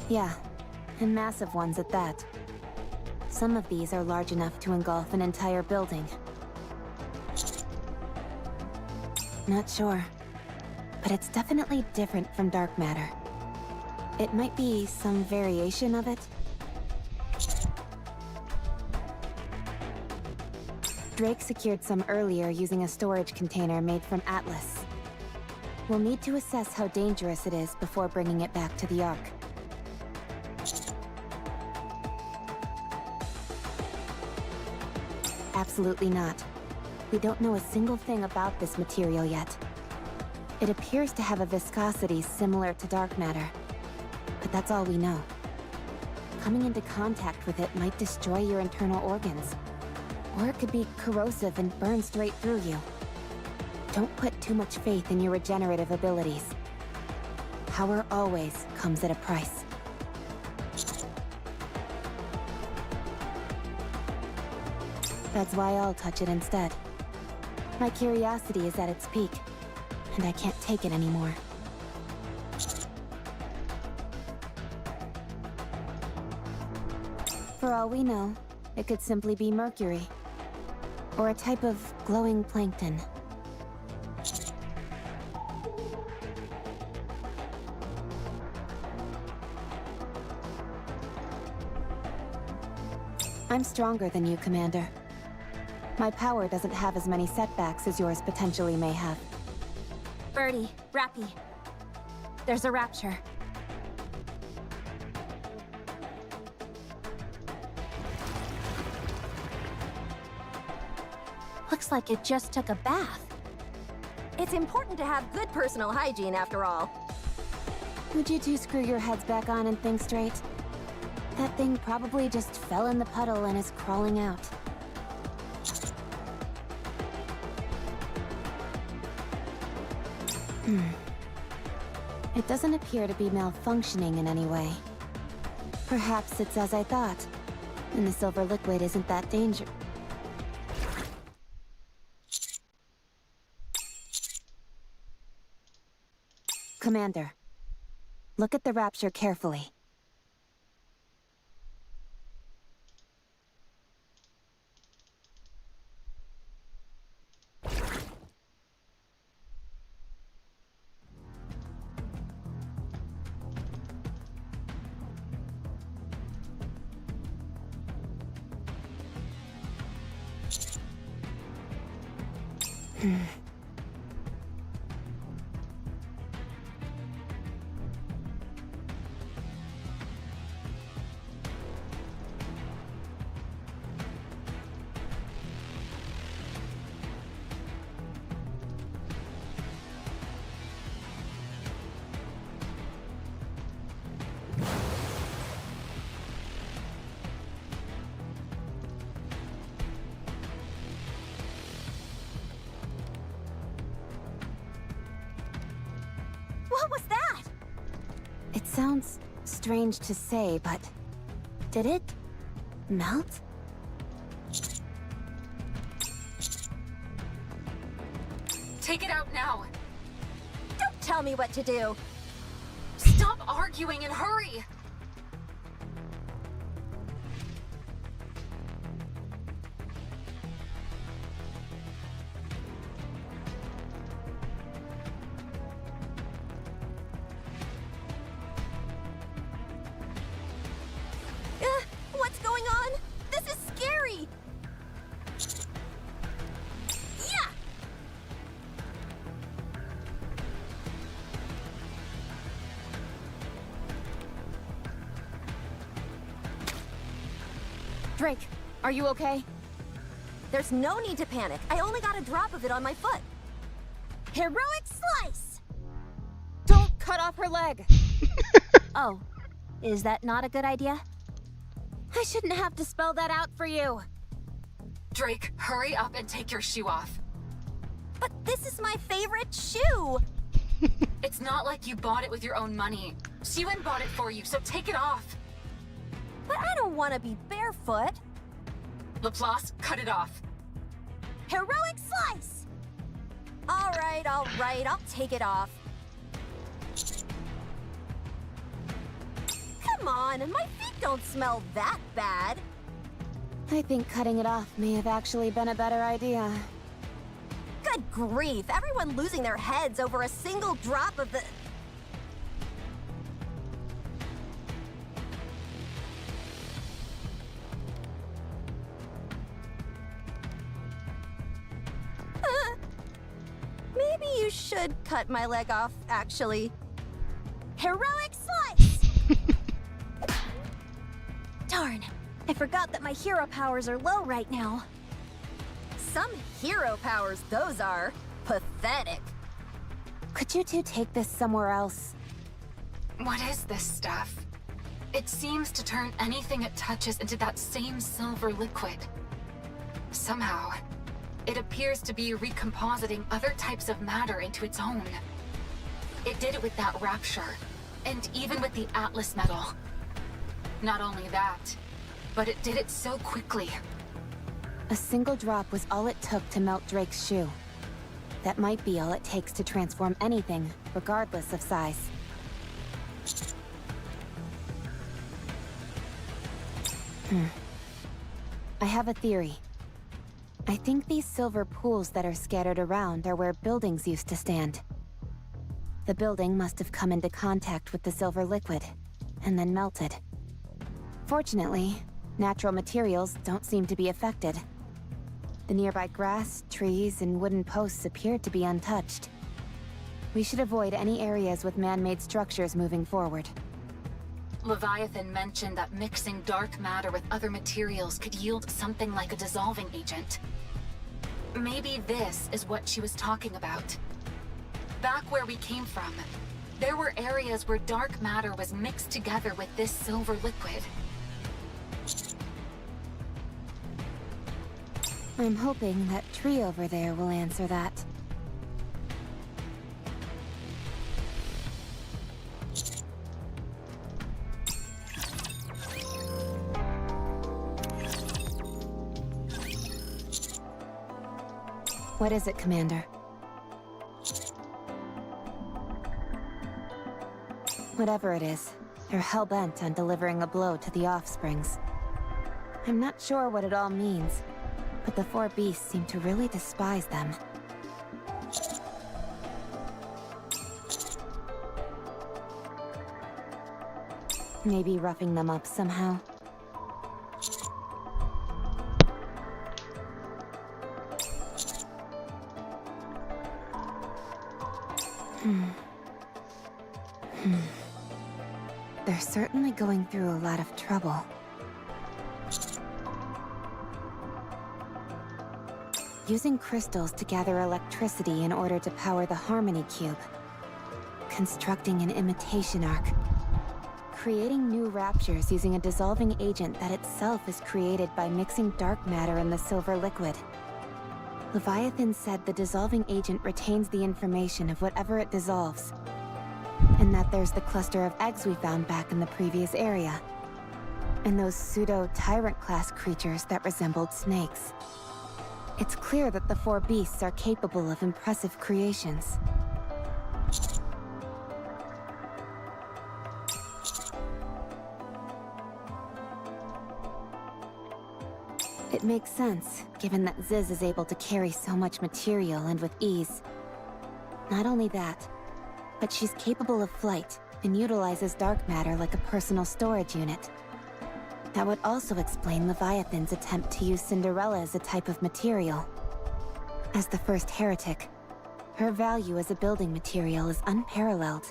Yeah, and massive ones at that. Some of these are large enough to engulf an entire building. Not sure, but it's definitely different from dark matter. It might be some variation of it. Drake secured some earlier using a storage container made from Atlas. We'll need to assess how dangerous it is before bringing it back to the Ark. Absolutely not. We don't know a single thing about this material yet. It appears to have a viscosity similar to dark matter, but that's all we know. Coming into contact with it might destroy your internal organs, or it could be corrosive and burn straight through you. Don't put too much faith in your regenerative abilities. Power always comes at a price. That's why I'll touch it instead. My curiosity is at its peak, and I can't take it anymore. For all we know, it could simply be mercury, or a type of glowing plankton. I'm stronger than you, Commander. My power doesn't have as many setbacks as yours potentially may have. Birdie, Rappy. There's a rapture. Looks like it just took a bath. It's important to have good personal hygiene after all. Would you two screw your heads back on and think straight? That thing probably just fell in the puddle and is crawling out. It doesn't appear to be malfunctioning in any way. Perhaps it's as I thought, and the silver liquid isn't that dangerous. Commander, look at the rapture carefully. What was that? It sounds strange to say, but did it melt? Take it out now. Don't tell me what to do. Stop arguing and hurry. What's going on? This is scary! Yeah! Drake, are you okay? There's no need to panic. I only got a drop of it on my foot. Heroic slice! Don't cut off her leg! Oh, is that not a good idea? I shouldn't have to spell that out for you. Drake, hurry up and take your shoe off. But this is my favorite shoe! It's not like you bought it with your own money. Siwon bought it for you, so take it off. But I don't want to be barefoot. Laplace, cut it off. Heroic slice! Alright, I'll take it off. Come on, my feet don't smell that bad. I think cutting it off may have actually been a better idea. Good grief, everyone losing their heads over a single drop of the... Maybe you should cut my leg off, actually. Heroic slice! Darn, I forgot that my hero powers are low right now. Some hero powers those are. Pathetic. Could you two take this somewhere else? What is this stuff? It seems to turn anything it touches into that same silver liquid. Somehow, it appears to be recompositing other types of matter into its own. It did it with that rapture, and even with the Atlas metal. Not only that, but it did it so quickly. A single drop was all it took to melt Drake's shoe. That might be all it takes to transform anything, regardless of size. I have a theory. I think these silver pools that are scattered around are where buildings used to stand. The building must have come into contact with the silver liquid, and then melted. Fortunately, natural materials don't seem to be affected. The nearby grass, trees, and wooden posts appeared to be untouched. We should avoid any areas with man-made structures moving forward. Leviathan mentioned that mixing dark matter with other materials could yield something like a dissolving agent. Maybe this is what she was talking about. Back where we came from, there were areas where dark matter was mixed together with this silver liquid. I'm hoping that tree over there will answer that. What is it, Commander? Whatever it is, they're hell-bent on delivering a blow to the offsprings. I'm not sure what it all means, but the four beasts seem to really despise them. Maybe roughing them up somehow. They're certainly going through a lot of trouble. Using crystals to gather electricity in order to power the Harmony Cube. Constructing an imitation arc. Creating new raptures using a dissolving agent that itself is created by mixing dark matter in the silver liquid. Leviathan said the dissolving agent retains the information of whatever it dissolves. And that there's the cluster of eggs we found back in the previous area. And those pseudo-tyrant-class creatures that resembled snakes. It's clear that the four beasts are capable of impressive creations. It makes sense, given that Ziz is able to carry so much material and with ease. Not only that, but she's capable of flight and utilizes dark matter like a personal storage unit. That would also explain Leviathan's attempt to use Cinderella as a type of material. As the first heretic, her value as a building material is unparalleled.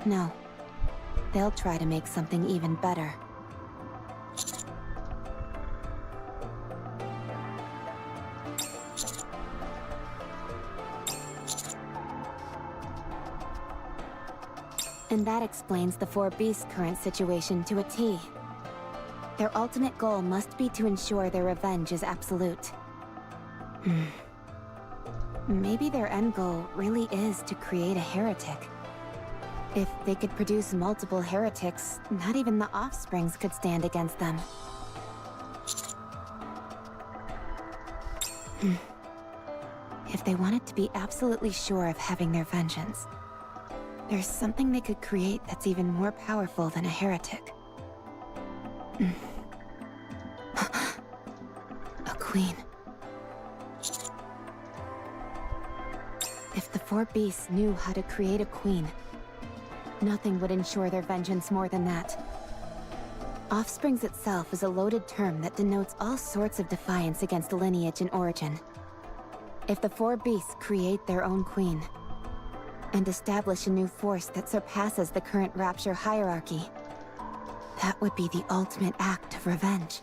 No. They'll try to make something even better. And that explains the four beasts' current situation to a T. Their ultimate goal must be to ensure their revenge is absolute. Maybe their end goal really is to create a heretic. If they could produce multiple heretics, not even the offsprings could stand against them. If they wanted to be absolutely sure of having their vengeance, there's something they could create that's even more powerful than a heretic. A queen. If the four beasts knew how to create a queen, nothing would ensure their vengeance more than that. Offsprings itself is a loaded term that denotes all sorts of defiance against lineage and origin. If the four beasts create their own queen, and establish a new force that surpasses the current Rapture hierarchy. That would be the ultimate act of revenge.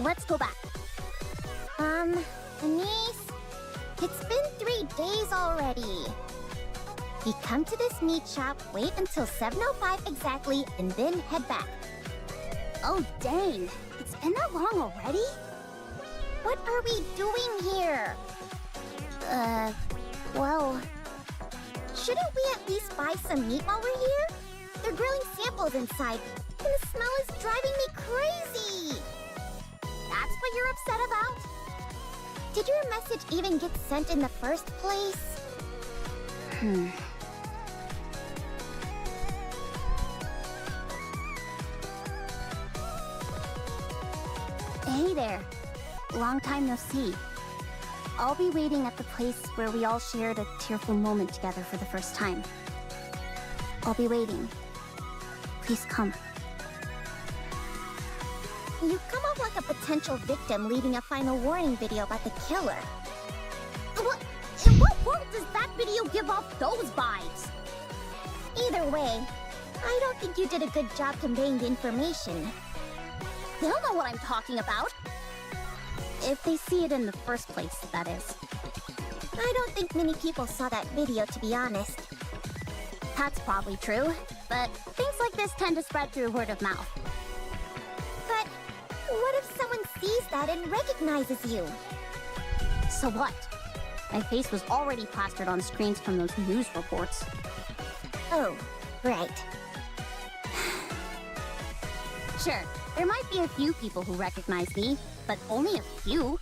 Let's go back. Anise, it's been 3 days already. We come to this meat shop, wait until 7:05 exactly, and then head back. Oh, dang. It's been that long already? What are we doing here? Well... Shouldn't we at least buy some meat while we're here? They're grilling samples inside, and the smell is driving me crazy! That's what you're upset about? Did your message even get sent in the first place? Hey there. Long time no see. I'll be waiting at the place where we all shared a tearful moment together for the first time. I'll be waiting. Please come. You come off like a potential victim leaving a final warning video about the killer. What? In what world does that video give off those vibes? Either way, I don't think you did a good job conveying the information. They'll know what I'm talking about. If they see it in the first place, that is. I don't think many people saw that video, to be honest. That's probably true, but things like this tend to spread through word of mouth. But what if someone sees that and recognizes you? So what? My face was already plastered on screens from those news reports. Oh, right. Sure, there might be a few people who recognize me, but only a few.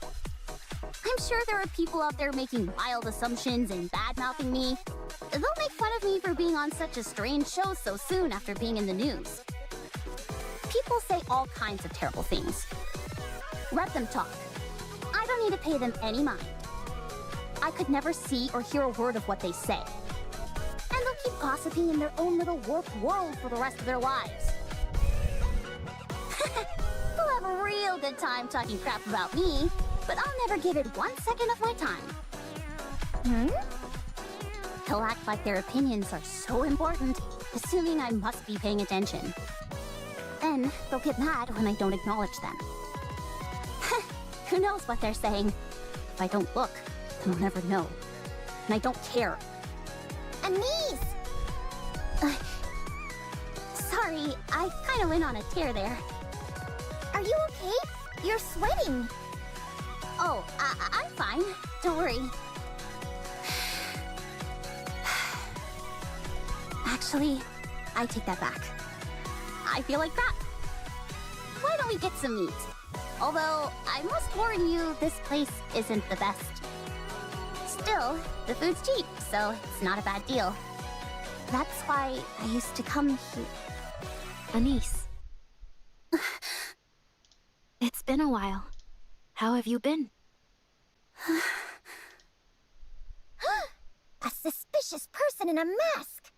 I'm sure there are people out there making wild assumptions and bad-mouthing me. They'll make fun of me for being on such a strange show so soon after being in the news. People say all kinds of terrible things. Let them talk. I don't need to pay them any mind. I could never see or hear a word of what they say. And they'll keep gossiping in their own little warped world for the rest of their lives. They'll have a real good time talking crap about me, but I'll never give it 1 second of my time. They'll act like their opinions are so important, assuming I must be paying attention. Then they'll get mad when I don't acknowledge them. Who knows what they're saying? If I don't look, then I'll never know. And I don't care. Anise! Sorry, I kind of went on a tear there. Are you okay? You're sweating. Oh, I'm fine. Don't worry. Actually, I take that back. I feel like crap. Why don't we get some meat? Although, I must warn you, this place isn't the best. Still, the food's cheap, so it's not a bad deal. That's why I used to come here. Anise. It's been a while. How have you been? A suspicious person in a mask!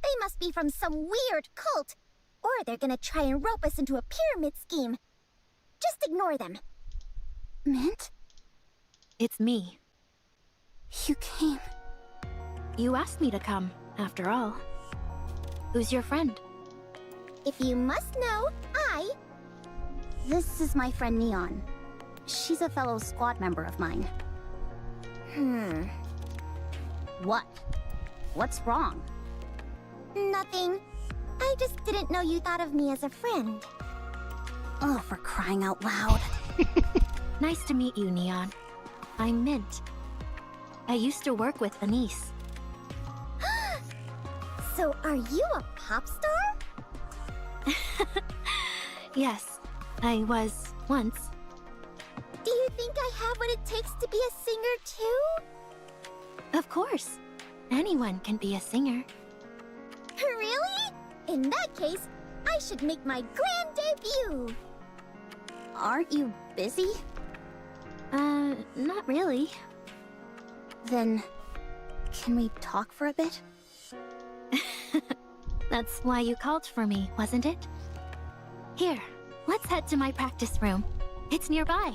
They must be from some weird cult, or they're gonna try and rope us into a pyramid scheme. Just ignore them. Mint? It's me. You came. You asked me to come, after all. Who's your friend? If you must know, This is my friend Neon. She's a fellow squad member of mine. What? What's wrong? Nothing. I just didn't know you thought of me as a friend. Oh, for crying out loud. Nice to meet you, Neon. I'm Mint. I used to work with Anise. So are you a pop star? Yes, I was once. Do you think I have what it takes to be a singer too? Of course. Anyone can be a singer. Really? In that case, I should make my grand debut. Aren't you busy? Not really. Then, can we talk for a bit? That's why you called for me, wasn't it? Here, let's head to my practice room. It's nearby.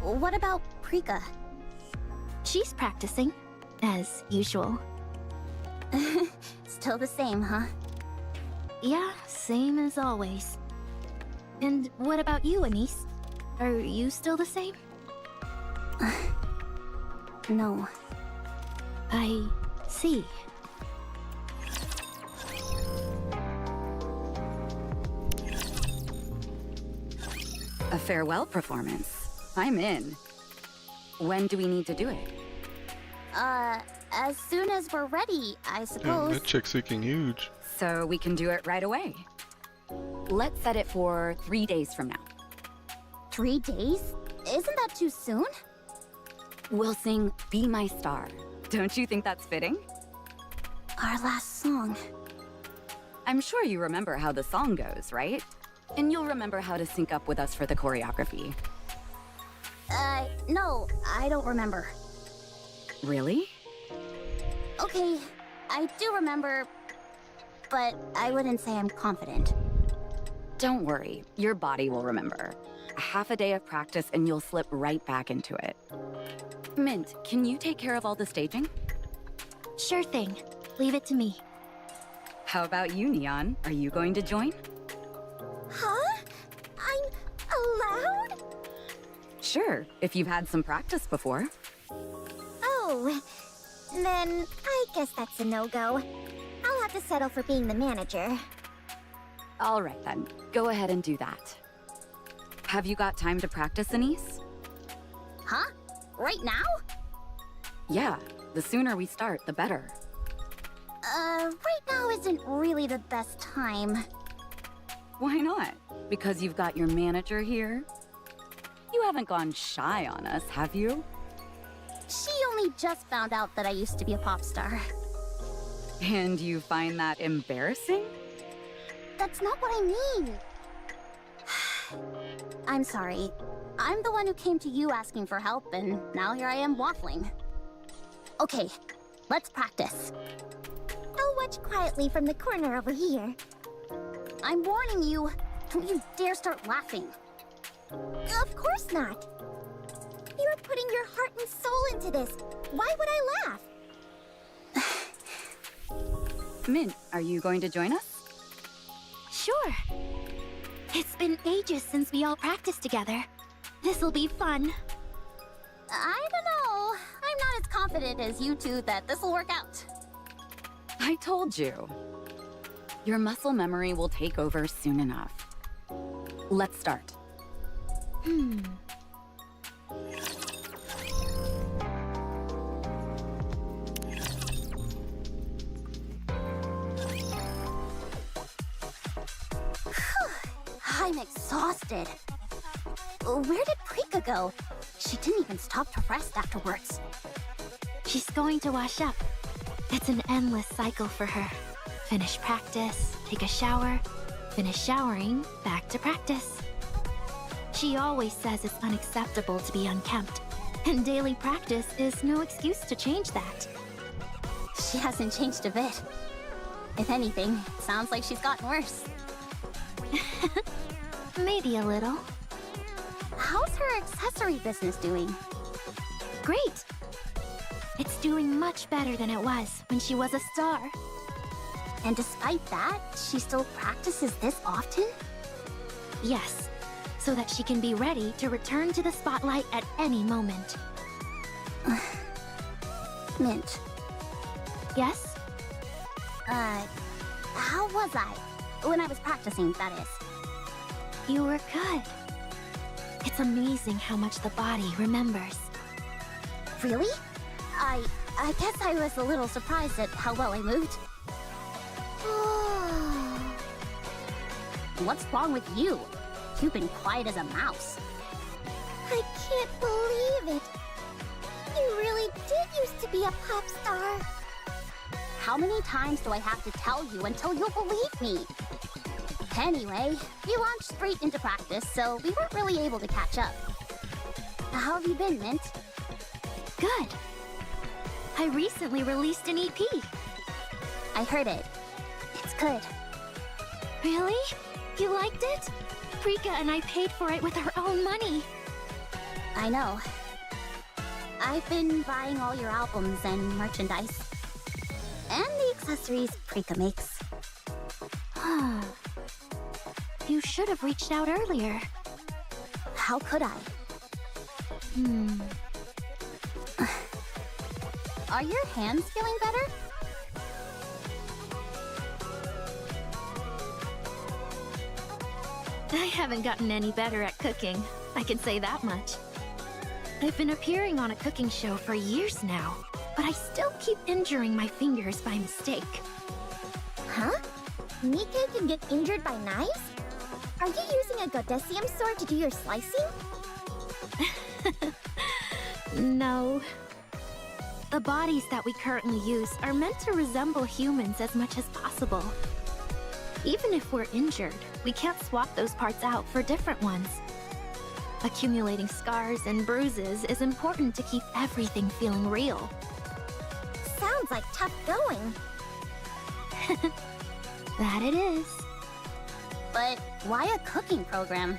What about Prika? She's practicing, as usual. Still the same, huh? Yeah, same as always. And what about you, Anise? Are you still the same? No. I see. A farewell performance. I'm in. When do we need to do it? As soon as we're ready, I Damn, suppose. that chick's seeking huge. So we can do it right away. Let's set it for 3 days from now. 3 days? Isn't that too soon? We'll sing Be My Star. Don't you think that's fitting? Our last song. I'm sure you remember how the song goes, right? And you'll remember how to sync up with us for the choreography. No, I don't remember. Really? Okay, I do remember, but I wouldn't say I'm confident. Don't worry, your body will remember. A half a day of practice and you'll slip right back into it. Mint, can you take care of all the staging? Sure thing. Leave it to me. How about you, Neon? Are you going to join? Huh? I'm allowed? Sure, if you've had some practice before. Oh, then I guess that's a no-go. I'll have to settle for being the manager. All right then, go ahead and do that. Have you got time to practice, Anise? Huh? Right now? Yeah, the sooner we start, the better. Right now isn't really the best time. Why not? Because you've got your manager here? You haven't gone shy on us, have you? She only just found out that I used to be a pop star. And you find that embarrassing? That's not what I mean. I'm sorry. I'm the one who came to you asking for help, and now here I am waffling. Okay, let's practice. I'll watch quietly from the corner over here. I'm warning you. Don't you dare start laughing. Of course not. You're putting your heart and soul into this. Why would I laugh? Mint, are you going to join us? Sure. It's been ages since we all practiced together. This'll be fun. I don't know. I'm not as confident as you two that this'll work out. I told you. Your muscle memory will take over soon enough. Let's start. I'm exhausted. Where did Prika go? She didn't even stop to rest afterwards. She's going to wash up. It's an endless cycle for her. Finish practice, take a shower, finish showering, back to practice. She always says it's unacceptable to be unkempt, and daily practice is no excuse to change that. She hasn't changed a bit. If anything, it sounds like she's gotten worse. Maybe a little. How's her accessory business doing? Great! It's doing much better than it was when she was a star. And despite that, she still practices this often? Yes, so that she can be ready to return to the spotlight at any moment. Mint. Yes? How was I? When I was practicing, that is. You were good. It's amazing how much the body remembers. Really? I guess I was a little surprised at how well I moved. What's wrong with you? You've been quiet as a mouse. I can't believe it. You really did used to be a pop star. How many times do I have to tell you until you'll believe me? Anyway, we launched straight into practice, so we weren't really able to catch up. How have you been, Mint? Good. I recently released an EP. I heard it. It's good. Really? You liked it? Rika and I paid for it with our own money. I know. I've been buying all your albums and merchandise. And the accessories Prika makes. You should have reached out earlier. How could I? Are your hands feeling better? I haven't gotten any better at cooking. I can say that much. I've been appearing on a cooking show for years now, but I still keep injuring my fingers by mistake. Huh? Nikke can get injured by knives? Are you using a Godesium sword to do your slicing? No. The bodies that we currently use are meant to resemble humans as much as possible. Even if we're injured, we can't swap those parts out for different ones. Accumulating scars and bruises is important to keep everything feeling real. Sounds like tough going. That it is. But why a cooking program?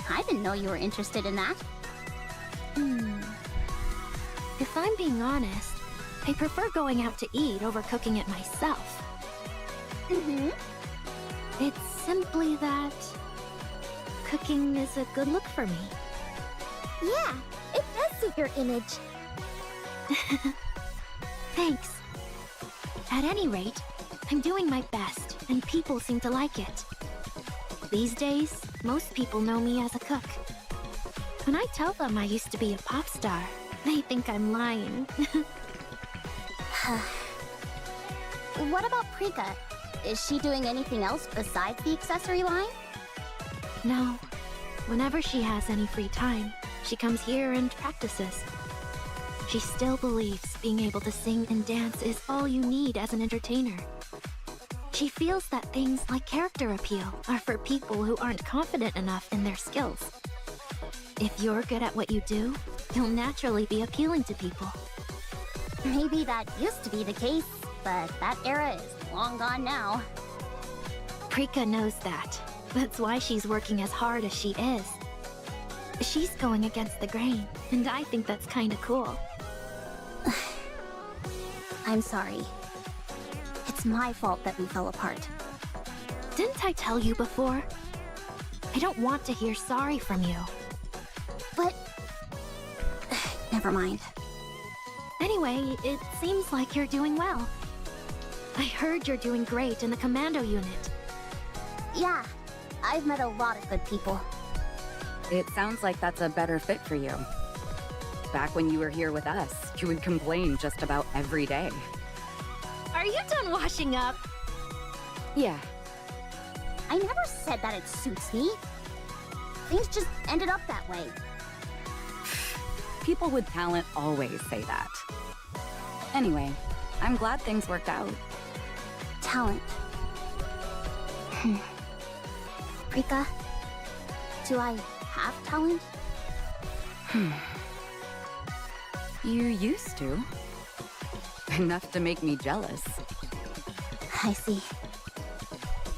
I didn't know you were interested in that. If I'm being honest, I prefer going out to eat over cooking it myself. It's simply that cooking is a good look for me. Yeah, it does suit your image. Thanks. At any rate, I'm doing my best, and people seem to like it. These days, most people know me as a cook. When I tell them I used to be a pop star, they think I'm lying. What about Prika? Is she doing anything else besides the accessory line? No. Whenever she has any free time, she comes here and practices. She still believes being able to sing and dance is all you need as an entertainer. She feels that things like character appeal are for people who aren't confident enough in their skills. If you're good at what you do, you'll naturally be appealing to people. Maybe that used to be the case, but that era is long gone now. Prika knows that. That's why she's working as hard as she is. She's going against the grain, and I think that's kinda cool. I'm sorry. It's my fault that we fell apart. Didn't I tell you before? I don't want to hear sorry from you. But... never mind. Anyway, it seems like you're doing well. I heard you're doing great in the commando unit. Yeah, I've met a lot of good people. It sounds like that's a better fit for you. Back when you were here with us, you would complain just about every day. Are you done washing up? Yeah. I never said that it suits me. Things just ended up that way. People with talent always say that. Anyway, I'm glad things worked out. Talent. Prika, do I have talent? You used to. Enough to make me jealous. I see.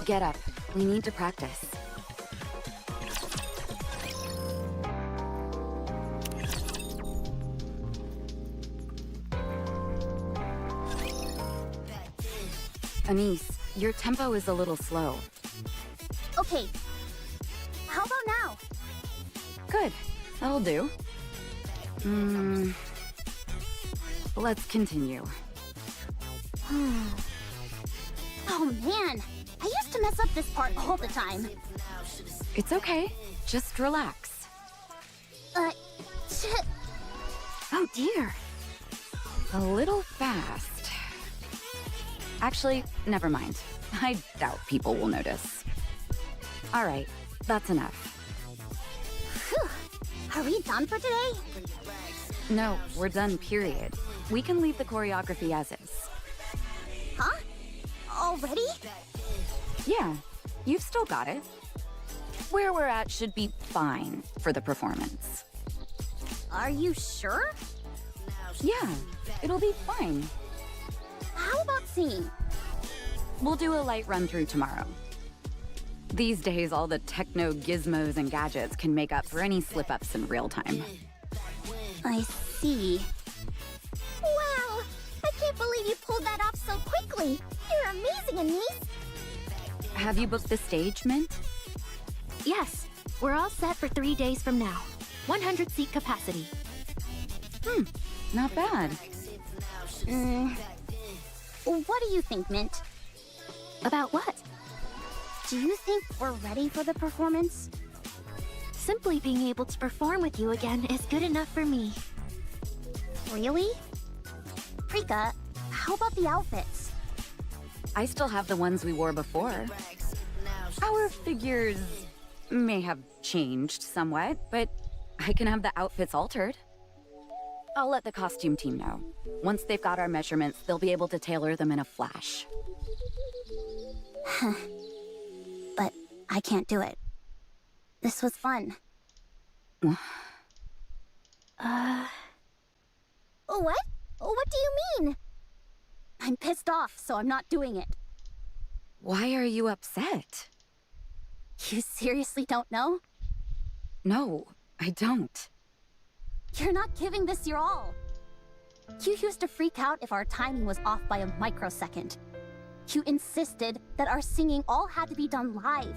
Get up. We need to practice. Anise, your tempo is a little slow. Okay. How about now? Good. That'll do. Let's continue. Oh man, I used to mess up this part all the time. It's okay. Just relax. Shit. Oh dear. A little fast. Actually, never mind. I doubt people will notice. All right, that's enough. Phew. Are we done for today? No, we're done, period. We can leave the choreography as is. Huh? Already? Yeah, you've still got it. Where we're at should be fine for the performance. Are you sure? Yeah, it'll be fine. How about singing? We'll do a light run through tomorrow. These days, all the techno gizmos and gadgets can make up for any slip-ups in real time. I see. Wow! I can't believe you pulled that off so quickly. You're amazing, Anise. Have you booked the stage, Mint? Yes, we're all set for 3 days from now. 100 seat capacity. Not bad. What do you think, Mint? About what? Do you think we're ready for the performance? Simply being able to perform with you again is good enough for me. Really? Prika, how about the outfits? I still have the ones we wore before. Our figures may have changed somewhat, but I can have the outfits altered. I'll let the costume team know. Once they've got our measurements, they'll be able to tailor them in a flash. But I can't do it. This was fun. What? What do you mean? I'm pissed off, so I'm not doing it. Why are you upset? You seriously don't know? No, I don't. You're not giving this your all. You used to freak out if our timing was off by a microsecond. You insisted that our singing all had to be done live.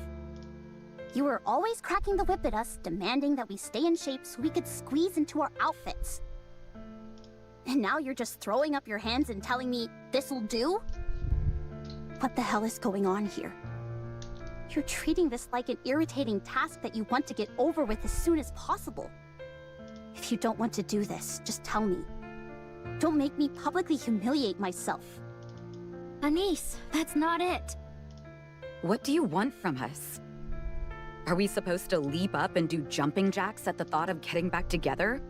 You were always cracking the whip at us, demanding that we stay in shape so we could squeeze into our outfits. And now you're just throwing up your hands and telling me this'll do? What the hell is going on here? You're treating this like an irritating task that you want to get over with as soon as possible. If you don't want to do this, just tell me. Don't make me publicly humiliate myself. Anise, that's not it. What do you want from us? Are we supposed to leap up and do jumping jacks at the thought of getting back together?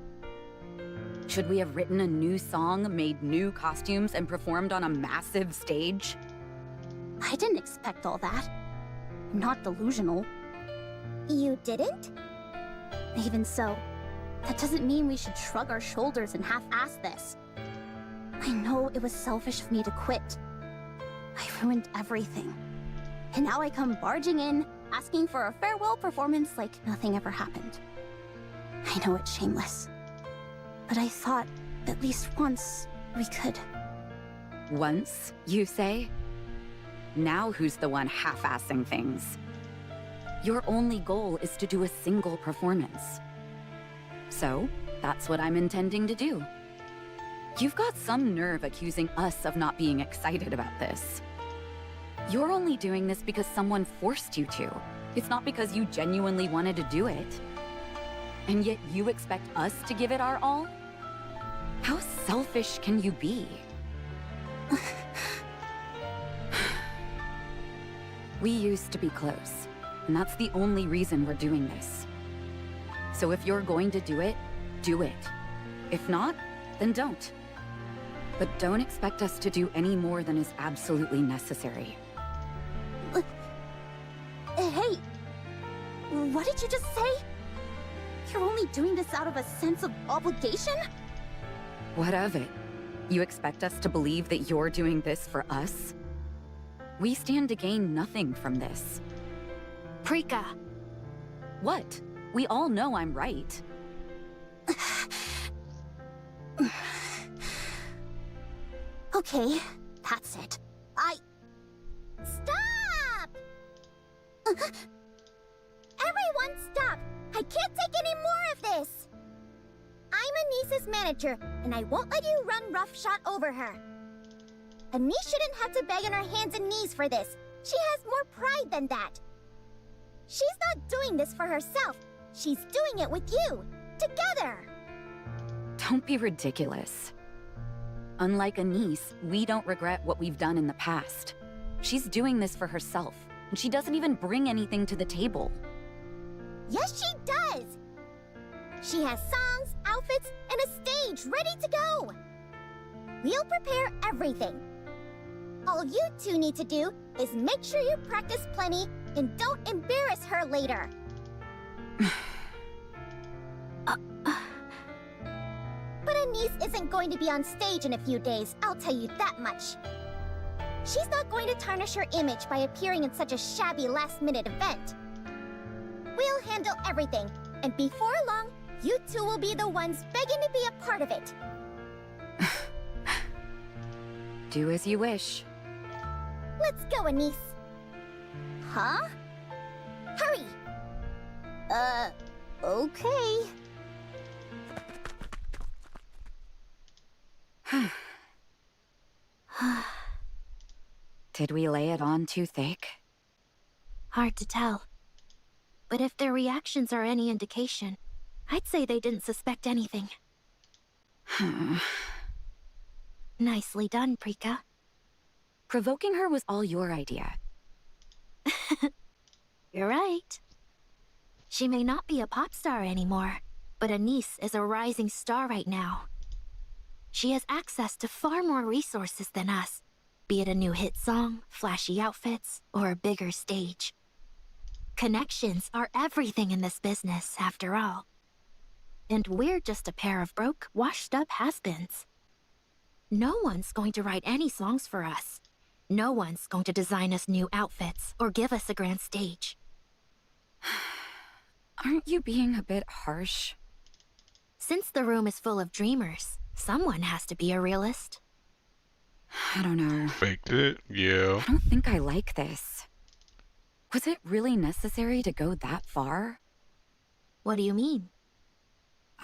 Should we have written a new song, made new costumes, and performed on a massive stage? I didn't expect all that. I'm not delusional. You didn't? Even so, that doesn't mean we should shrug our shoulders and half-ass this. I know it was selfish of me to quit. I ruined everything. And now I come barging in, asking for a farewell performance like nothing ever happened. I know it's shameless. But I thought, at least once, we could. Once, you say? Now who's the one half-assing things? Your only goal is to do a single performance. So, that's what I'm intending to do. You've got some nerve accusing us of not being excited about this. You're only doing this because someone forced you to. It's not because you genuinely wanted to do it. And yet you expect us to give it our all? How selfish can you be? We used to be close, and that's the only reason we're doing this. So if you're going to do it, do it. If not, then don't. But don't expect us to do any more than is absolutely necessary. Hey! What did you just say? You're only doing this out of a sense of obligation? What of it? You expect us to believe that you're doing this for us? We stand to gain nothing from this. Prika. What? We all know I'm right. Okay, that's it. Stop! Everyone stop! I can't take any more of this! I'm Anise's manager, and I won't let you run roughshod over her. Anise shouldn't have to beg on her hands and knees for this. She has more pride than that. She's not doing this for herself. She's doing it with you. Together. Don't be ridiculous. Unlike Anise, we don't regret what we've done in the past. She's doing this for herself, and she doesn't even bring anything to the table. Yes, she does. She has songs, outfits, and a stage ready to go. We'll prepare everything. All you two need to do is make sure you practice plenty and don't embarrass her later. But Anise isn't going to be on stage in a few days, I'll tell you that much. She's not going to tarnish her image by appearing in such a shabby last-minute event. We'll handle everything, and before long, you two will be the ones begging to be a part of it. Do as you wish. Let's go, Anise. Huh? Hurry! Okay. Did we lay it on too thick? Hard to tell. But if their reactions are any indication, I'd say they didn't suspect anything. Nicely done, Prika. Provoking her was all your idea. You're right. She may not be a pop star anymore, but Anise is a rising star right now. She has access to far more resources than us, be it a new hit song, flashy outfits, or a bigger stage. Connections are everything in this business, after all. And we're just a pair of broke, washed-up has-beens. No one's going to write any songs for us. No one's going to design us new outfits or give us a grand stage. Aren't you being a bit harsh? Since the room is full of dreamers, someone has to be a realist. I don't know. Faked it? Yeah. I don't think I like this. Was it really necessary to go that far? What do you mean?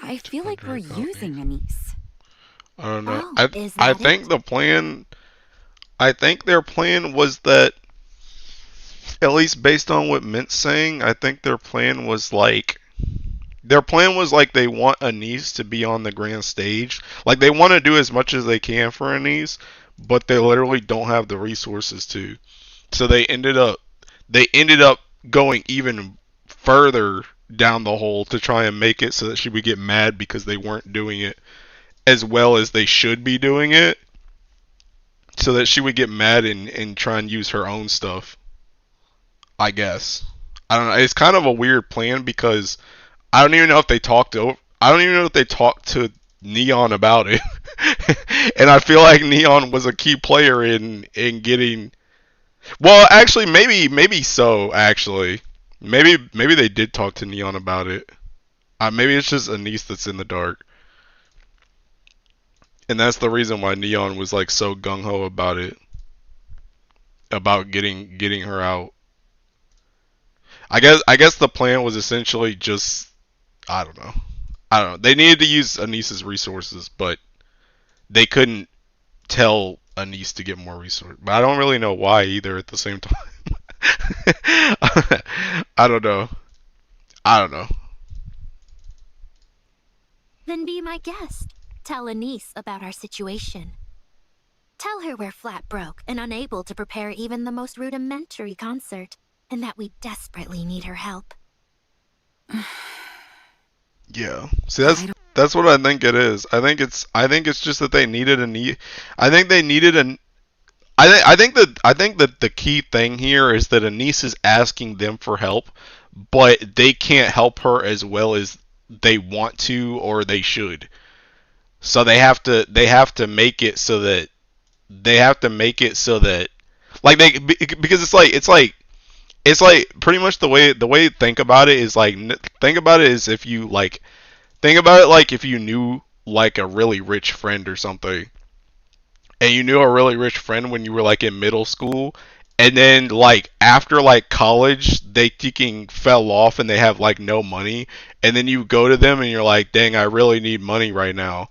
I feel like we're using Anise. I don't know. Oh, is that I think it? the plan. I think their plan was that, at least based on what Mint's saying, I think their plan was like they want Anise to be on the grand stage. Like they want to do as much as they can for Anise, but they literally don't have the resources to. So they ended up going even further down the hole to try and make it so that she would get mad because they weren't doing it as well as they should be doing it. So that she would get mad and try and use her own stuff. I guess. I don't know. It's kind of a weird plan because I don't even know if they talked to Neon about it. And I feel like Neon was a key player in getting. Well, actually, maybe so. Actually, maybe they did talk to Neon about it. Maybe it's just Anise that's in the dark. And that's the reason why Neon was like so gung ho about it, about getting her out. I guess the plan was essentially just I don't know. They needed to use Anise's resources, but they couldn't tell Anise to get more resources. But I don't really know why either. At the same time, I don't know. Then be my guest. Tell Anise about our situation. Tell her we're flat broke and unable to prepare even the most rudimentary concert, and that we desperately need her help. Yeah. See, that's what I think it is. I think it's just that they needed I think that the key thing here is that Anise is asking them for help, but they can't help her as well as they want to or they should. So they have to make it so that like because it's like pretty much the way to think about it is like think about it as if you like think about it like if you knew like a really rich friend or something, and you knew a really rich friend when you were like in middle school, and then like after like college they fucking fell off and they have like no money, and then you go to them and you're like, dang, I really need money right now.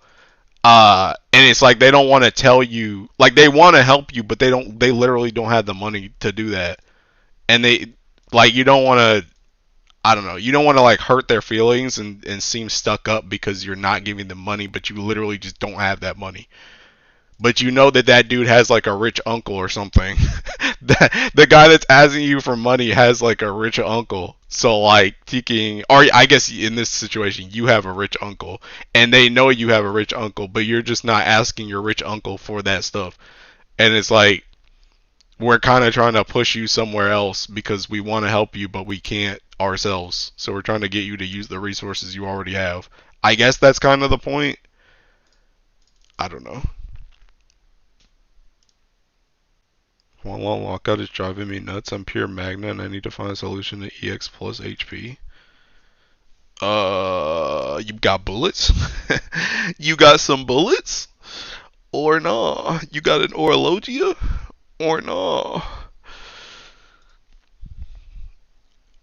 And it's like they don't want to tell you, like they want to help you, but they literally don't have the money to do that. And they, like, you don't want to, I don't know, you don't want to like hurt their feelings and seem stuck up because you're not giving them money, but you literally just don't have that money. But you know that dude has like a rich uncle or something. The guy that's asking you for money has like a rich uncle. So like thinking, or I guess in this situation you have a rich uncle, and they know you have a rich uncle, but you're just not asking your rich uncle for that stuff. And it's like we're kind of trying to push you somewhere else because we want to help you, but we can't ourselves. So we're trying to get you to use the resources you already have. I guess that's kind of the point. I don't know. One long lockout is driving me nuts. I'm pure Magna and I need to find a solution to EX plus HP. You got bullets? You got some bullets? Or nah? You got an Orologia? Or nah?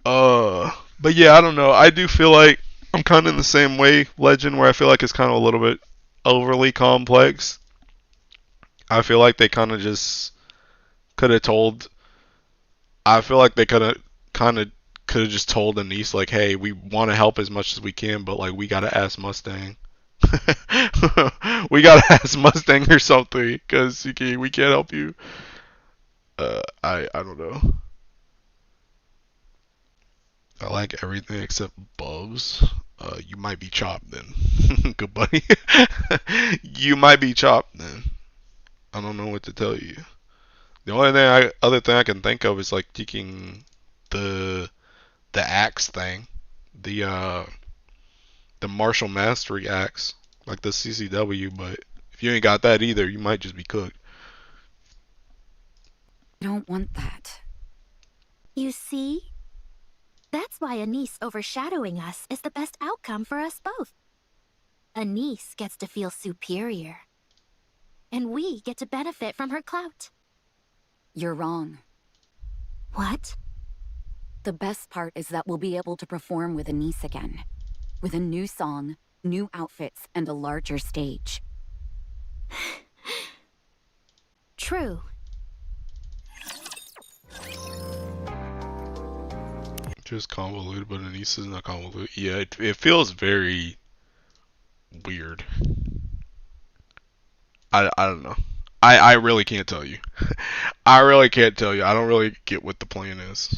But yeah, I don't know. I do feel like I'm kind of in the same way, Legend, where I feel like it's kind of a little bit overly complex. I feel like they kind of just could have told. I feel like they could have just told Anise like, hey, we want to help as much as we can, but like we gotta ask Mustang. We gotta ask Mustang or something, because we can't help you. I don't know. I like everything except Bubs. You might be chopped then. Good buddy. You might be chopped then. I don't know what to tell you. The only other thing I can think of is like taking the axe thing, the martial mastery axe, like the CCW. But if you ain't got that either, you might just be cooked. I don't want that. You see? That's why Anise overshadowing us is the best outcome for us both. Anise gets to feel superior. And we get to benefit from her clout. You're wrong. What? The best part is that we'll be able to perform with Anise again. With a new song, new outfits, and a larger stage. True. Just convoluted, but Anise is not convoluted. Yeah, it feels very weird. I don't know. I really can't tell you. I really can't tell you. I don't really get what the plan is.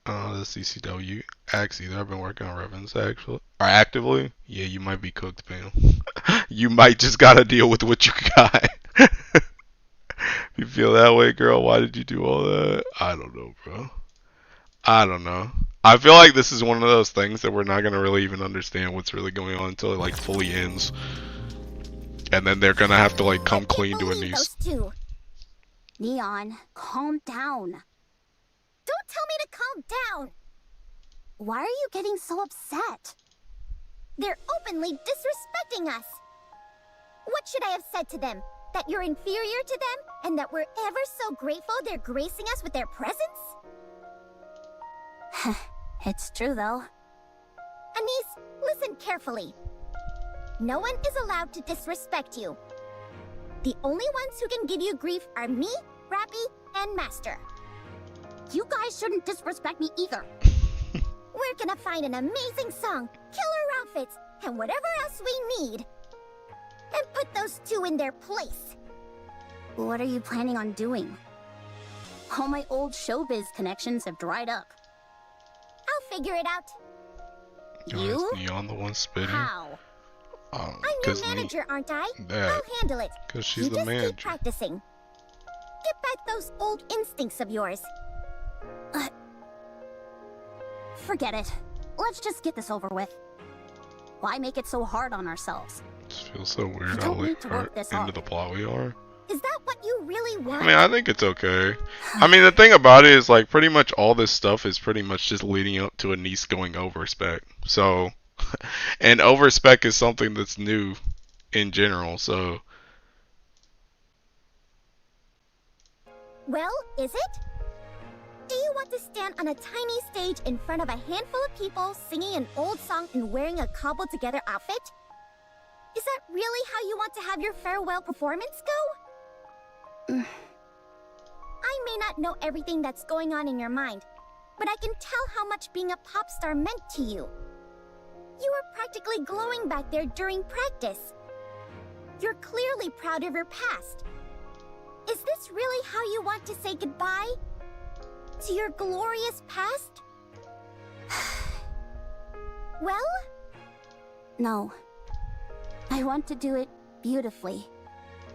The CCW acts either. I've been working on Revens actually. Or actively. Yeah, you might be cooked, man. You might just gotta deal with what you got. You feel that way, girl? Why did you do all that? I don't know, bro. I don't know. I feel like this is one of those things that we're not gonna really even understand what's really going on until it like fully ends. And then they're gonna have to like come clean to Anise. Neon, calm down. Don't tell me to calm down! Why are you getting so upset? They're openly disrespecting us! What should I have said to them? That you're inferior to them, and that we're ever so grateful they're gracing us with their presence? It's true, though. Anise, listen carefully. No one is allowed to disrespect you. The only ones who can give you grief are me, Rappy, and Master. You guys shouldn't disrespect me either. We're gonna find an amazing song, killer outfits, and whatever else we need. And put those two in their place. What are you planning on doing? All my old showbiz connections have dried up. I'll figure it out. You? Is Neon the one spitting? How? I'm your manager, aren't I? I'll handle it. Because she's you the just manager. Keep practicing. Get back those old instincts of yours. Forget it. Let's just get this over with. Why make it so hard on ourselves? It just feels so weird how don't need like to work this into up. the plot we are. Is that what you really want? I mean, I think it's okay. I mean, the thing about it is like pretty much all this stuff is pretty much just leading up to Anise going overspec. So, and overspec is something that's new in general. So, well, is it? Do you want to stand on a tiny stage in front of a handful of people singing an old song and wearing a cobbled together outfit? Is that really how you want to have your farewell performance go? I may not know everything that's going on in your mind, but I can tell how much being a pop star meant to you. You were practically glowing back there during practice. You're clearly proud of your past. Is this really how you want to say goodbye? To your glorious past? Well? No. I want to do it beautifully.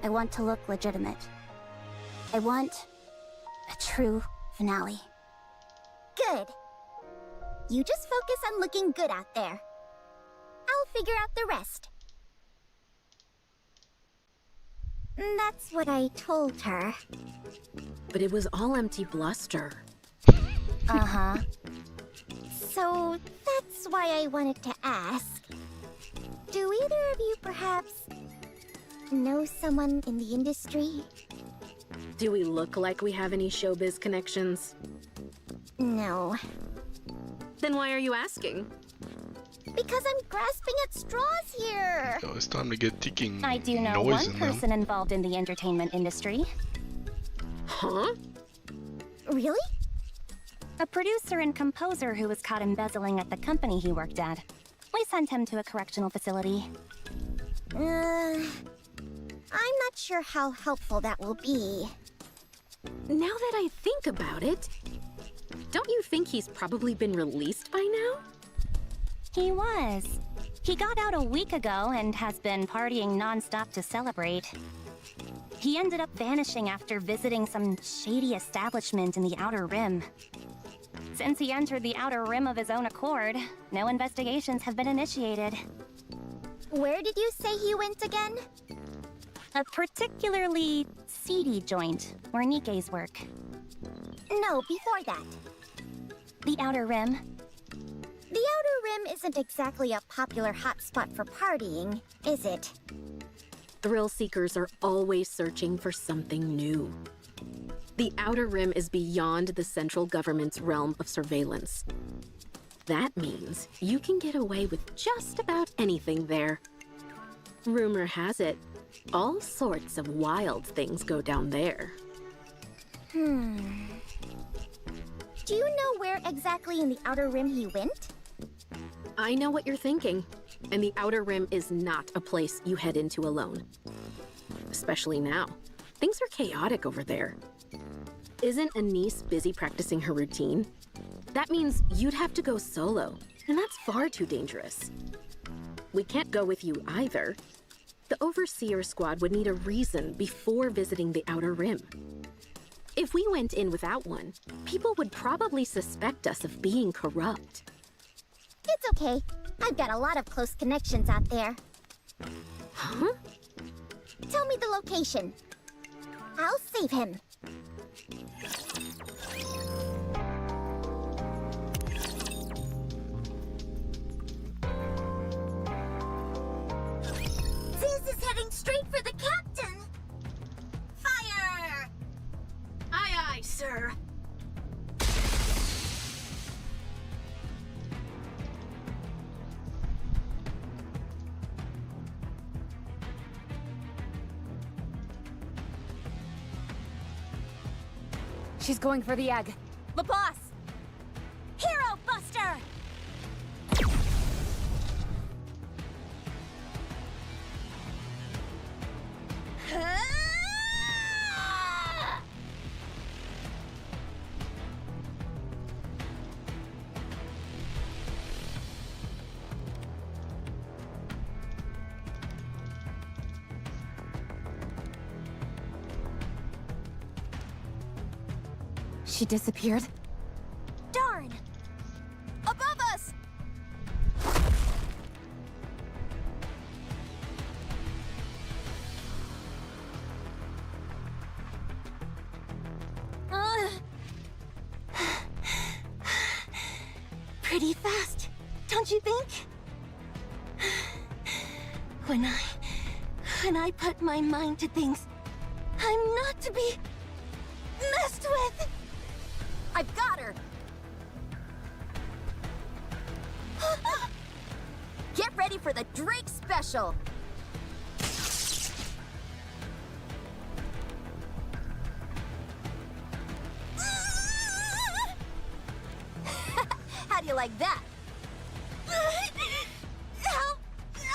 I want to look legitimate. I want a true finale. Good. You just focus on looking good out there. I'll figure out the rest. That's what I told her. But it was all empty bluster. Uh-huh. So that's why I wanted to ask. Do either of you perhaps know someone in the industry? Do we look like we have any showbiz connections? No. Then why are you asking? Because I'm grasping at straws here. Yo, it's time to get ticking I do know noise one in them. person involved in the entertainment industry. Huh? Really? A producer and composer who was caught embezzling at the company he worked at. We sent him to a correctional facility. I'm not sure how helpful that will be. Now that I think about it, don't you think he's probably been released by now? He was. He got out a week ago and has been partying non-stop to celebrate. He ended up vanishing after visiting some shady establishment in the Outer Rim. Since he entered the Outer Rim of his own accord, no investigations have been initiated. Where did you say he went again? A particularly seedy joint where Nikke's work. No, before that. The Outer Rim. The Outer Rim isn't exactly a popular hotspot for partying, is it? Thrill seekers are always searching for something new. The Outer Rim is beyond the central government's realm of surveillance. That means you can get away with just about anything there. Rumor has it, all sorts of wild things go down there. Do you know where exactly in the Outer Rim he went? I know what you're thinking, and the Outer Rim is not a place you head into alone. Especially now. Things are chaotic over there. Isn't Anise busy practicing her routine? That means you'd have to go solo, and that's far too dangerous. We can't go with you either. The Overseer Squad would need a reason before visiting the Outer Rim. If we went in without one, people would probably suspect us of being corrupt. It's okay. I've got a lot of close connections out there. Huh? Tell me the location. I'll save him. Ziz is heading straight for the captain. Fire! Aye, aye, sir. She's going for the egg. The boss! Hero Buster! She disappeared. Darn! Above us! Pretty fast, don't you think? When I put my mind to things, I'm not to be messed with. I've got her. Get ready for the Drake special. How do you like that? How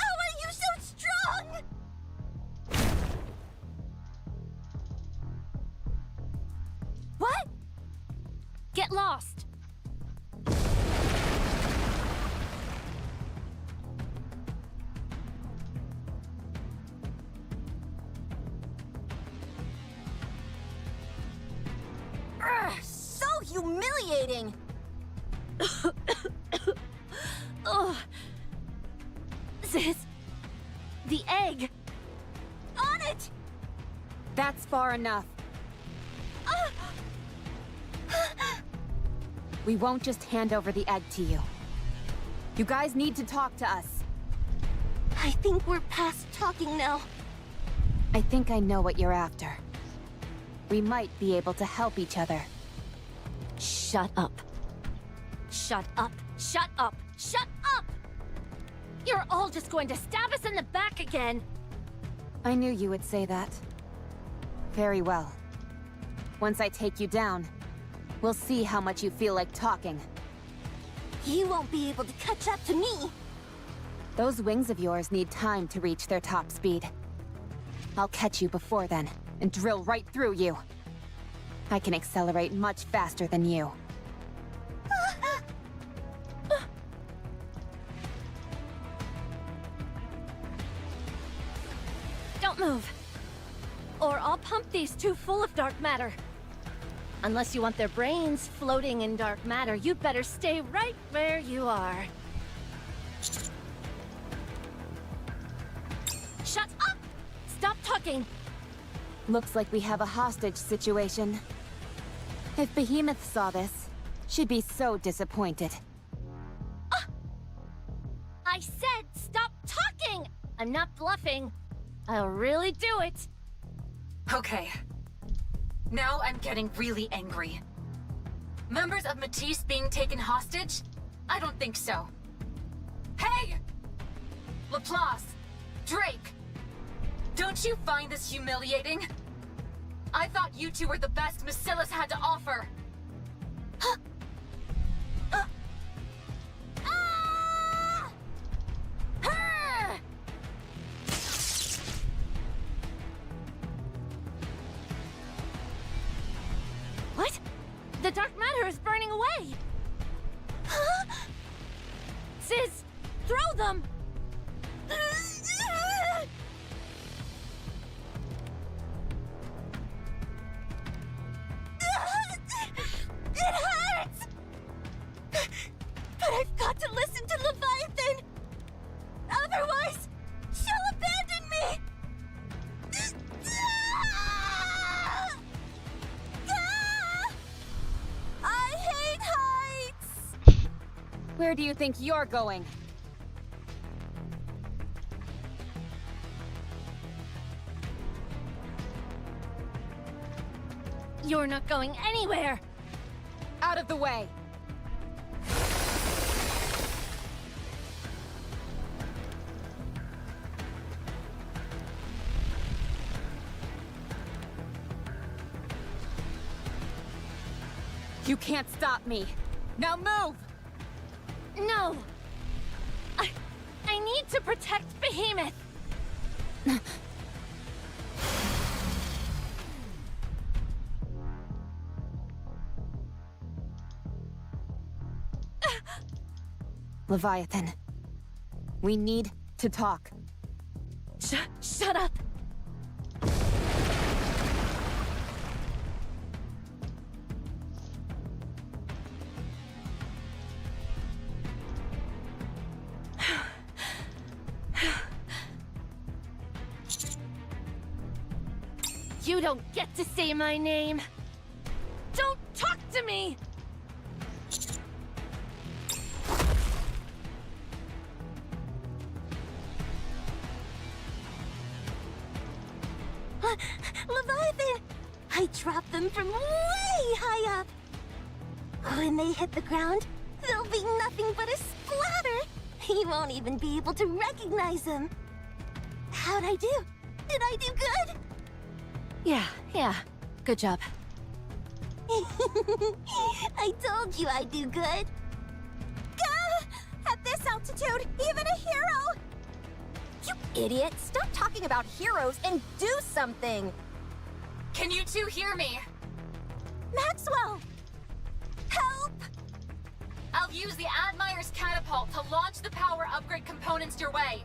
are you so strong? What? Get lost! humiliating! Ugh. Sis, the egg! On it! That's far enough. We won't just hand over the egg to you. You guys need to talk to us. I think we're past talking now. I think I know what you're after. We might be able to help each other. Shut up. Shut up. Shut up. Shut up! You're all just going to stab us in the back again. I knew you would say that. Very well. Once I take you down, we'll see how much you feel like talking. You won't be able to catch up to me. Those wings of yours need time to reach their top speed. I'll catch you before then, and drill right through you. I can accelerate much faster than you. Don't move. Or I'll pump these two full of dark matter. Unless you want their brains floating in dark matter, you'd better stay right where you are. Shut up! Stop talking! Looks like we have a hostage situation. If Behemoth saw this, she'd be so disappointed. I said stop talking! I'm not bluffing. I'll really do it. Okay. Now I'm getting really angry. Members of Matisse being taken hostage? I don't think so. Hey! Laplace! Drake! Don't you find this humiliating? I thought you two were the best Macillus had to offer. What? The dark matter is burning away! Sis, throw them! It hurts! But I've got to listen to Leviathan! Otherwise, she'll abandon me! I hate heights! Where do you think you're going? You're not going anywhere! Out of the way! You can't stop me! Now move! No! I need to protect Behemoth! Leviathan, we need to talk. Shut up! You don't get to say my name! Don't talk to me! Leviathan! I dropped them from way high up! When they hit the ground, they'll be nothing but a splatter! He won't even be able to recognize them! How'd I do? Did I do good? Yeah. Good job. I told you I'd do good. Gah! At this altitude, even a hero! You idiot! Stop talking about heroes and do something! Can you two hear me? Maxwell! Help! I'll use the Admire's catapult to launch the power upgrade components your way.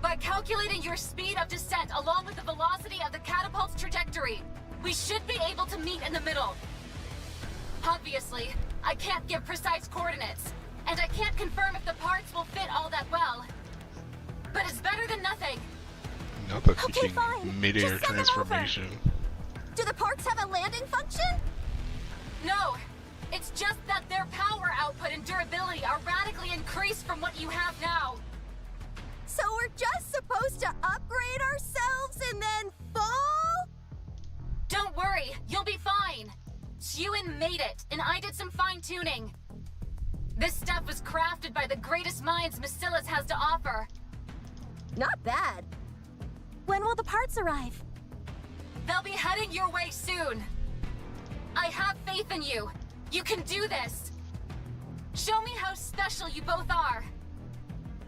By calculating your speed of descent along with the velocity of the catapult's trajectory, we should be able to meet in the middle. Obviously, I can't give precise coordinates, and I can't confirm if the parts will fit all that well. But it's better than nothing. Not the Okay, fucking fine. mid-air Just send them over. transformation. Do the parts have a landing function? No, it's just that their power output and durability are radically increased from what you have now. So we're just supposed to upgrade ourselves and then fall? Don't worry, you'll be fine. Xuen made it, and I did some fine-tuning. This stuff was crafted by the greatest minds Macilas has to offer. Not bad. When will the parts arrive? They'll be heading your way soon. I have faith in you. You can do this. Show me how special you both are.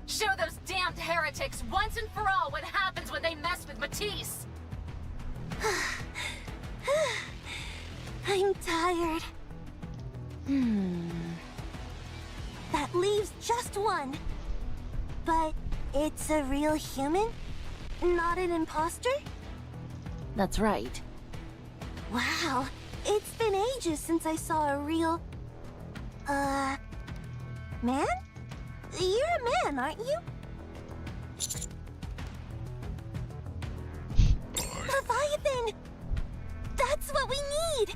Show those damned heretics once and for all what happens when they mess with Matisse. I'm tired. That leaves just one. But it's a real human? Not an imposter? That's right. Wow, it's been ages since I saw a real... man? You're a man, aren't you? Leviathan! That's what we need!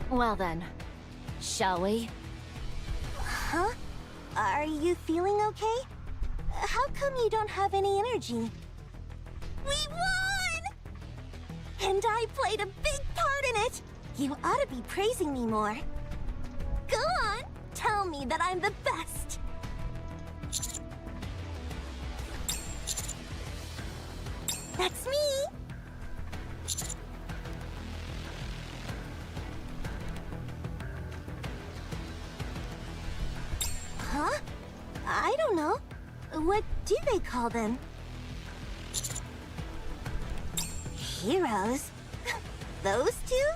Well then, shall we? Huh? Are you feeling okay? How come you don't have any energy? We won! And I played a big part in it! You ought to be praising me more. Go on, tell me that I'm the best! That's me! Huh? I don't know. What do they call them? Heroes? Those two?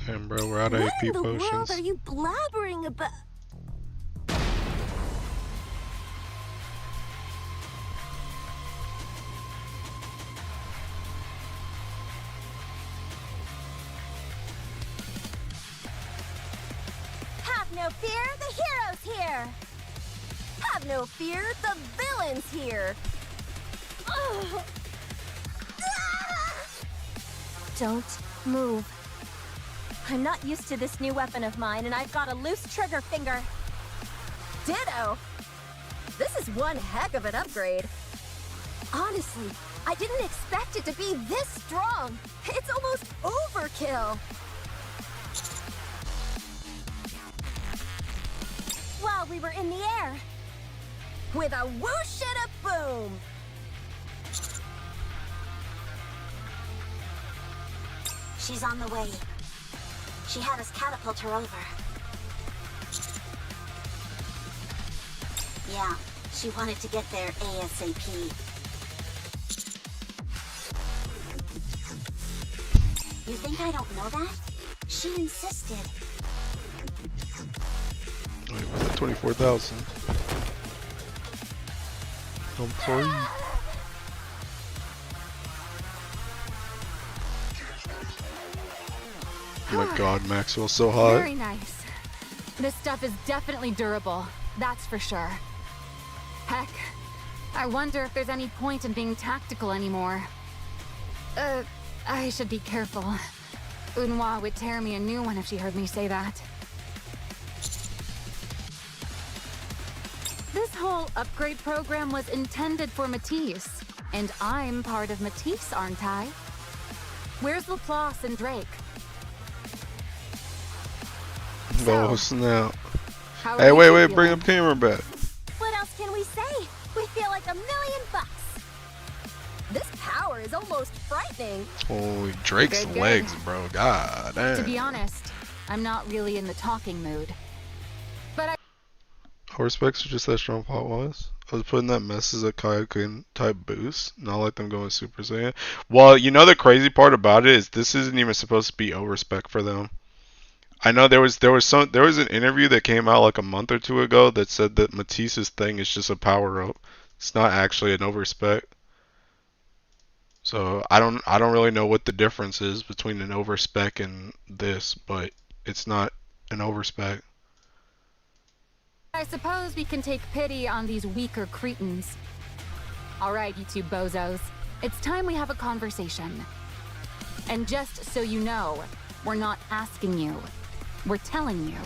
Damn, bro, we're out of What AP in the potions. world are you blabbering about? Have no fear, the hero's here! Have no fear, the villain's here! Ugh. Ah! Don't move. I'm not used to this new weapon of mine, and I've got a loose trigger finger. Ditto! This is one heck of an upgrade. Honestly, I didn't expect it to be this strong. It's almost overkill. While we were in the air. With a whoosh and a boom. She's on the way. She had us catapult her over. Yeah, she wanted to get there ASAP. You think I don't know that? She insisted. Wait, was that 24,000? I'm sorry. Oh my god, Maxwell's so hot. Very nice. This stuff is definitely durable, that's for sure. Heck, I wonder if there's any point in being tactical anymore. I should be careful. Unhwa would tear me a new one if she heard me say that. This whole upgrade program was intended for Matisse, and I'm part of Matisse, aren't I? Where's Laplace and Drake? Oh snap. How are Hey, you wait, feeling? bring up camera back. What else can we say? We feel like $1 million bucks. This power is almost frightening. Holy Drake's Good. legs, bro. God damn. To be honest, I'm not really in the talking mood. But Our specs are just that strong plot wise. I was putting that mess as a Kaioken type boost, not like them going Super Saiyan. Well, you know the crazy part about it is this isn't even supposed to be overspec for them. I know there was an interview that came out like a month or two ago that said that Matisse's thing is just a power up. It's not actually an overspec. So I don't really know what the difference is between an overspec and this, but it's not an overspec. I suppose we can take pity on these weaker cretins. Alright, you two bozos. It's time we have a conversation. And just so you know, we're not asking you. We're telling you.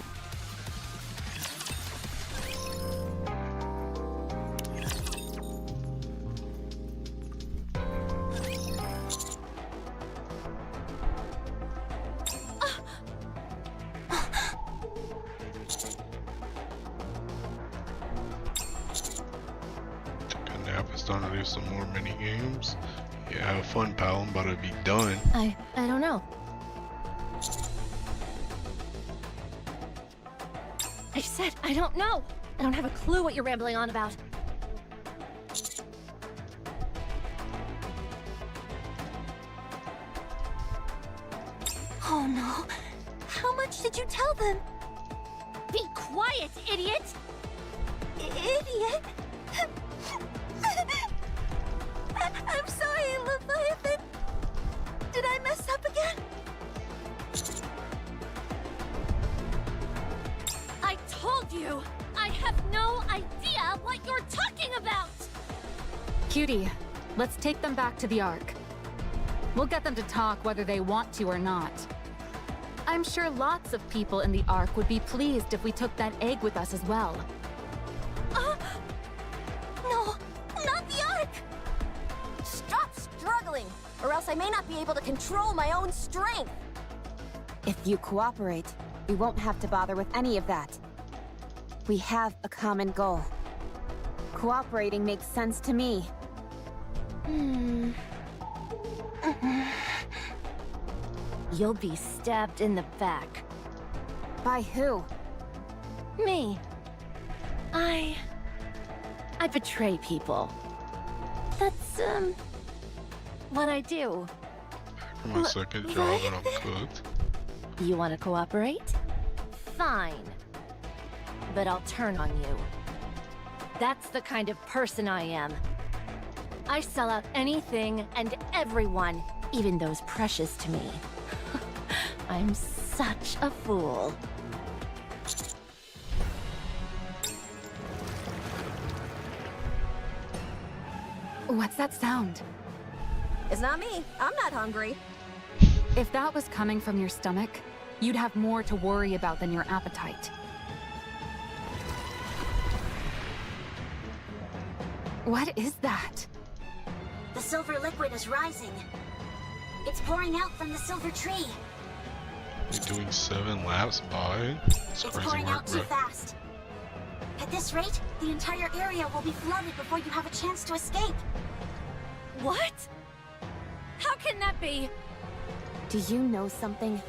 Starting to do some more mini games. Yeah, have fun, pal. I'm about to be done. I don't know. I said I don't know. I don't have a clue what you're rambling on about. Oh no. How much did you tell them? Be quiet, idiot! Idiot? I'm sorry, Leviathan. Did I mess up again? I told you! I have no idea what you're talking about! Cutie, let's take them back to the Ark. We'll get them to talk whether they want to or not. I'm sure lots of people in the Ark would be pleased if we took that egg with us as well. No, not the Ark! Stop struggling, or else I may not be able to control my own strength! If you cooperate, we won't have to bother with any of that. We have a common goal. Cooperating makes sense to me. You'll be stabbed in the back. By who? Me. I betray people. That's, what I do. For my second job and I'm cooked. You want to cooperate? Fine. But I'll turn on you. That's the kind of person I am. I sell out anything and everyone, even those precious to me. I'm such a fool. What's that sound? It's not me. I'm not hungry. If that was coming from your stomach, you'd have more to worry about than your appetite. What is that? The silver liquid is rising. It's pouring out from the silver tree. You're doing 7 laps by? That's It's crazy pouring work, out too bro. fast. At this rate, the entire area will be flooded before you have a chance to escape. What? How can that be? Do you know something?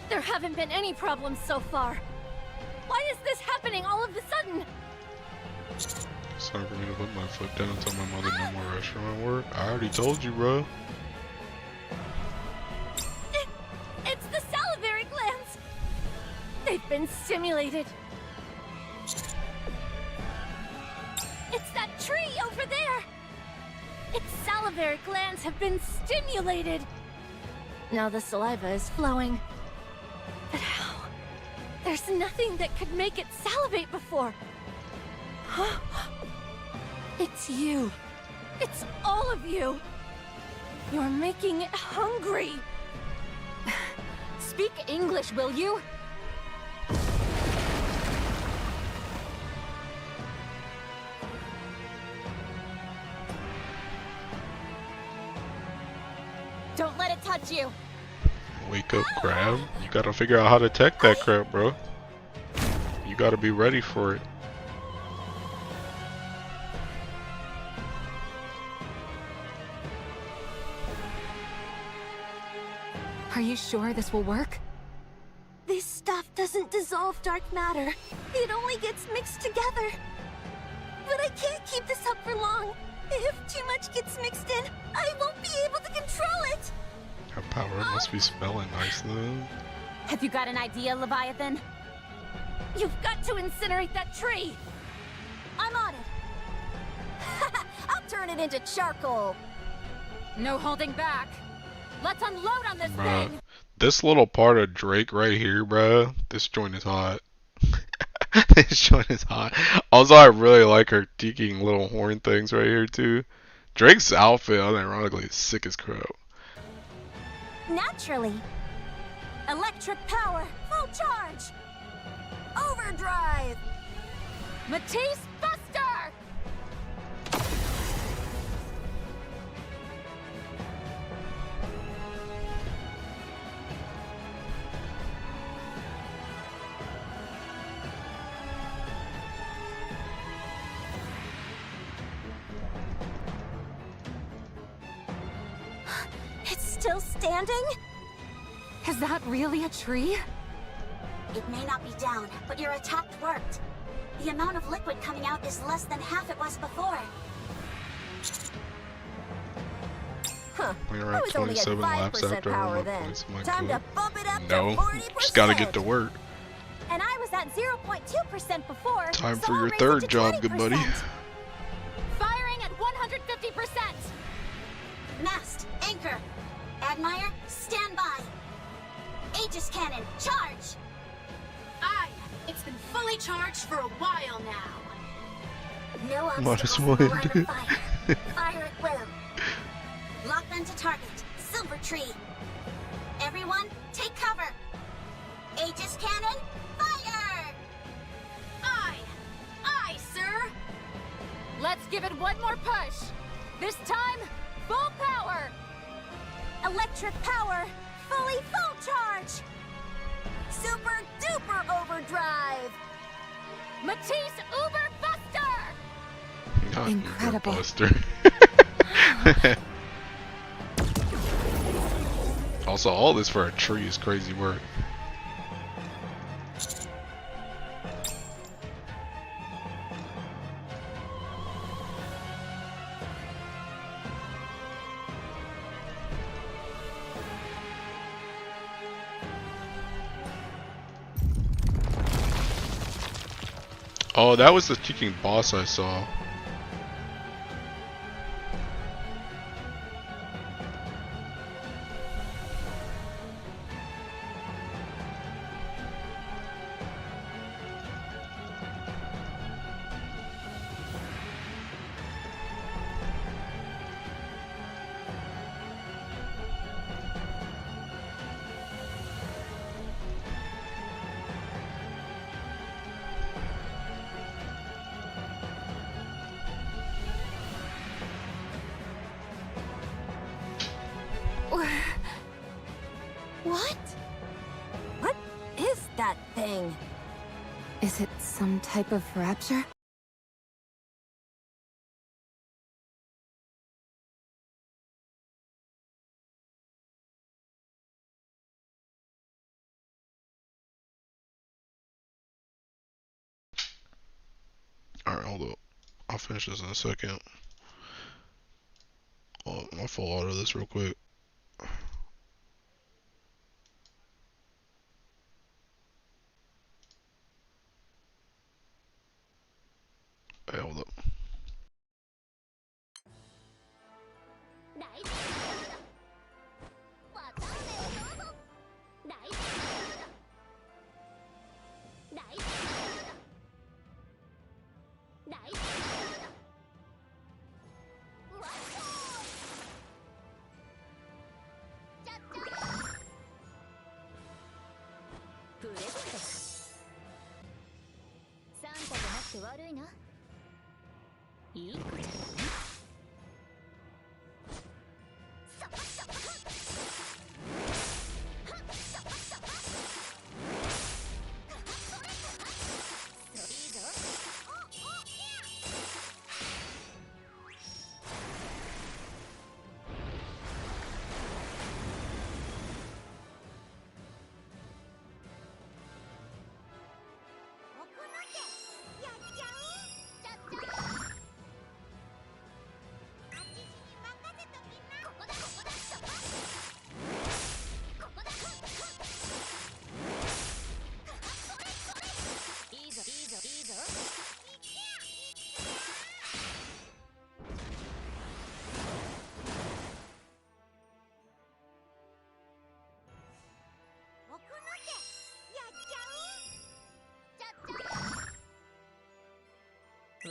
There haven't been any problems so far. Why is this happening all of a sudden? It's time for me to put my foot down and tell my mother no more restaurant work. I already told you, bro. It's the salivary glands! They've been stimulated. It's that tree over there! Its salivary glands have been stimulated. Now the saliva is flowing. But how? There's nothing that could make it salivate before. It's you. It's all of you. You're making it hungry. Speak English, will you? Don't let it touch you. Wake up, crab. You gotta figure out how to tech that crap, bro. You gotta be ready for it. Are you sure this will work? This stuff doesn't dissolve dark matter. It only gets mixed together. But I can't keep this up for long. If too much gets mixed in, I won't be able to control it. Her power must be smelling nice though. Have you got an idea, Leviathan? You've got to incinerate that tree. I'm on it. it into charcoal. No holding back. Let's unload on this Bruh. thing. This little part of Drake right here, bruh. This joint is hot. This joint is hot. Also, I really like her teaking little horn things right here too. Drake's outfit, unironically, is sick as crap. Naturally. Electric power, full charge. Overdrive. Matisse Buster! It's still standing? Is that really a tree? It may not be down, but your attack worked. The amount of liquid coming out is less than half it was before. Huh. We're I at was only at 27 laps 5% after power I then. place my Time to clip. bump it up No, to 40%. just gotta get to work. And I was at 0.2% before. Time so for I'll your raise it third to job, good buddy. 20%. Firing at 150%! Mast, anchor. Admire, stand by. Aegis cannon, charge! Aye, it's been fully charged for a while now. No Might as obstacles in the well line do. of fire. Fire at will. Lock them to target. Silver tree. Everyone, take cover. Aegis cannon, fire! Aye, aye, sir. Let's give it one more push. This time, full power! Electric power, fully full charge. Super duper overdrive. Matisse Uber Buster! Not Incredible. Buster. Also, all this for a tree is crazy work. Oh, that was the kicking boss I saw. What? What is that thing? Is it some type of rapture? Alright, hold up. I'll finish this in a second. Oh, I'll fall out of this real quick. Hey, hold up.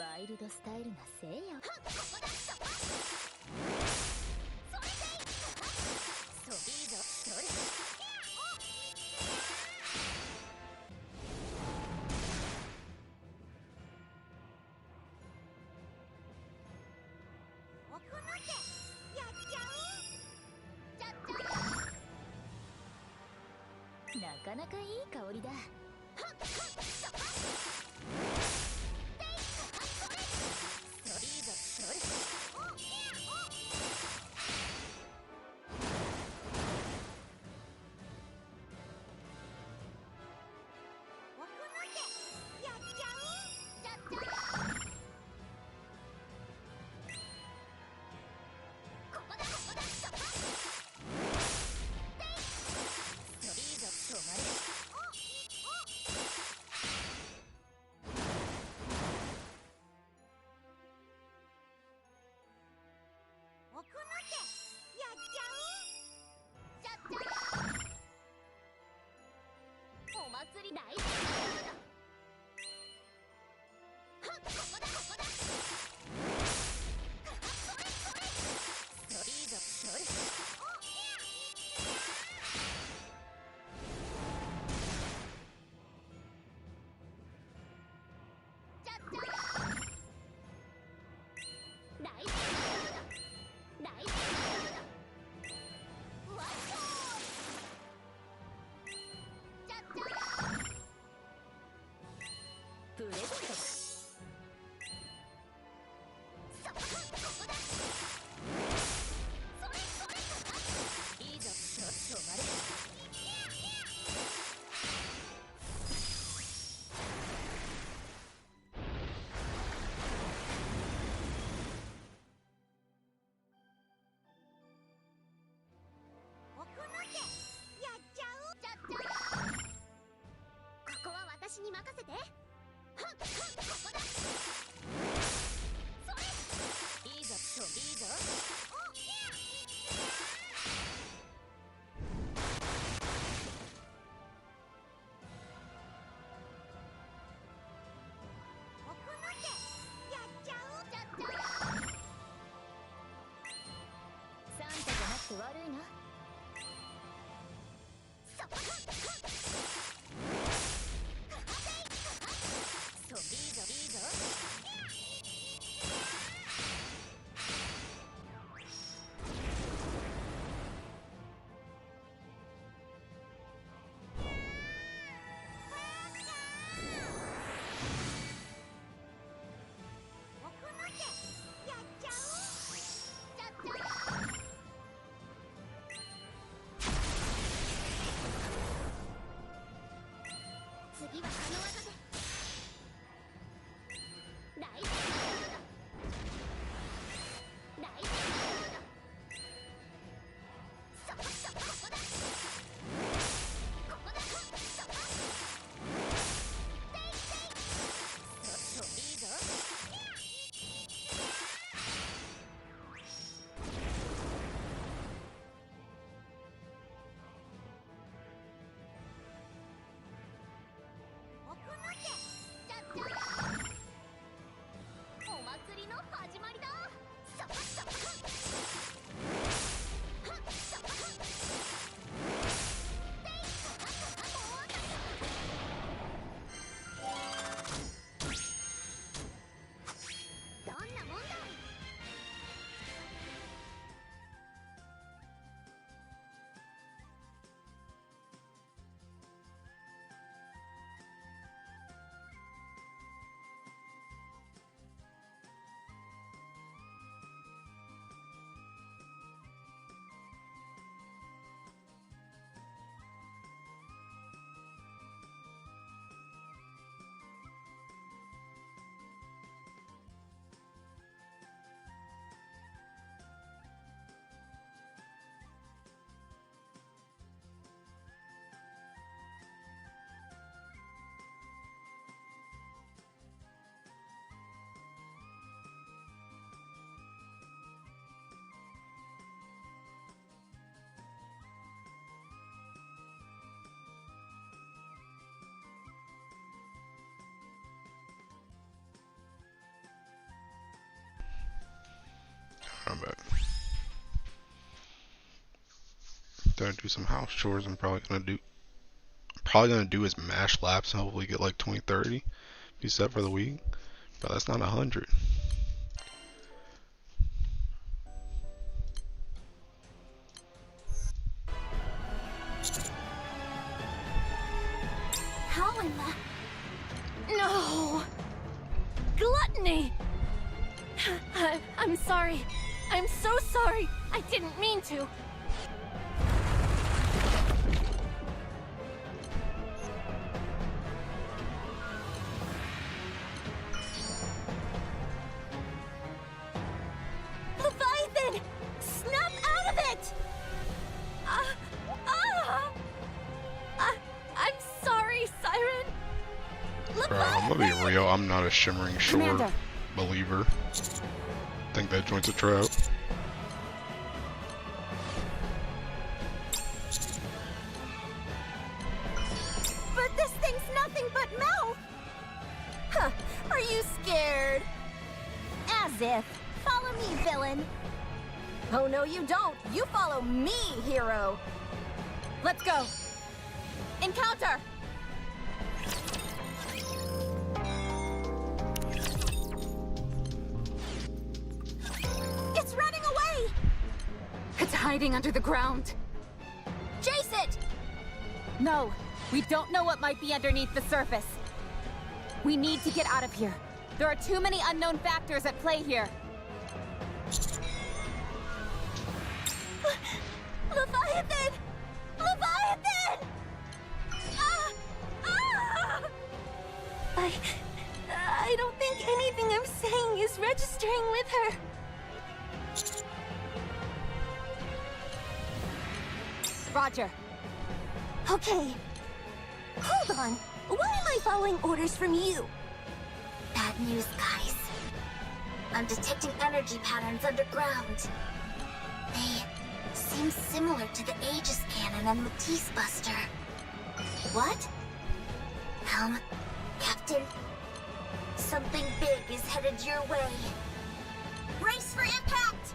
ワイルドスタイルなせいよ。おこの手やっちゃう。なかなかいい香りだ。おこの手やっちゃう。Gonna do some house chores. I'm probably gonna do his mash laps and hopefully get like 20, 30. Be set for the week. But that's not 100. How in the... No! Gluttony! I'm sorry. I'm so sorry. I didn't mean to. Leviathan! Snap out of it! I'm sorry, Siren. Bro, I'm gonna be real. I'm not a Shimmering Shore Commander. believer. Think that joint's a trap. But this thing's nothing but mouth! Huh, are you scared? As if. Follow me, villain. Oh no, you don't. You follow me, hero. Let's go. Encounter! It's running away! It's hiding under the ground. Chase it! No, we don't know what might be underneath the surface. We need to get out of here. There are too many unknown factors at play here. Leviathan! Leviathan! I don't think anything I'm saying is registering with her. Roger. Okay. Hold on. Why am I following orders from you? Bad news, guys. I'm detecting energy patterns underground. They seem similar to the Aegis Cannon and Matisse Buster. What? Captain, something big is headed your way. Brace for impact!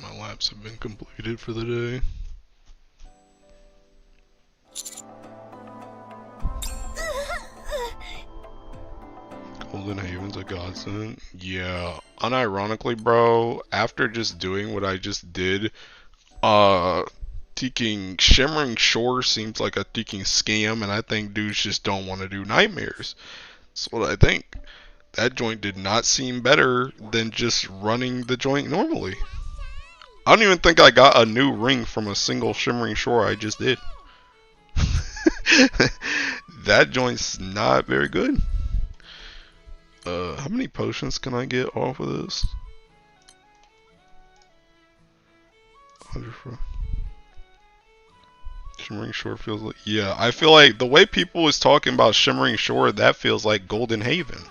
My laps have been completed for the day. Golden Haven's a godsend. Yeah, unironically, bro, after just doing what I just did, taking Shimmering Shore seems like a taking scam, and I think dudes just don't want to do nightmares. That's what I think. That joint did not seem better than just running the joint normally. I don't even think I got a new ring from a single Shimmering Shore I just did. That joint's not very good. How many potions can I get off of this? 100. Shimmering Shore feels like... Yeah, I feel like the way people was talking about Shimmering Shore, that feels like Golden Haven.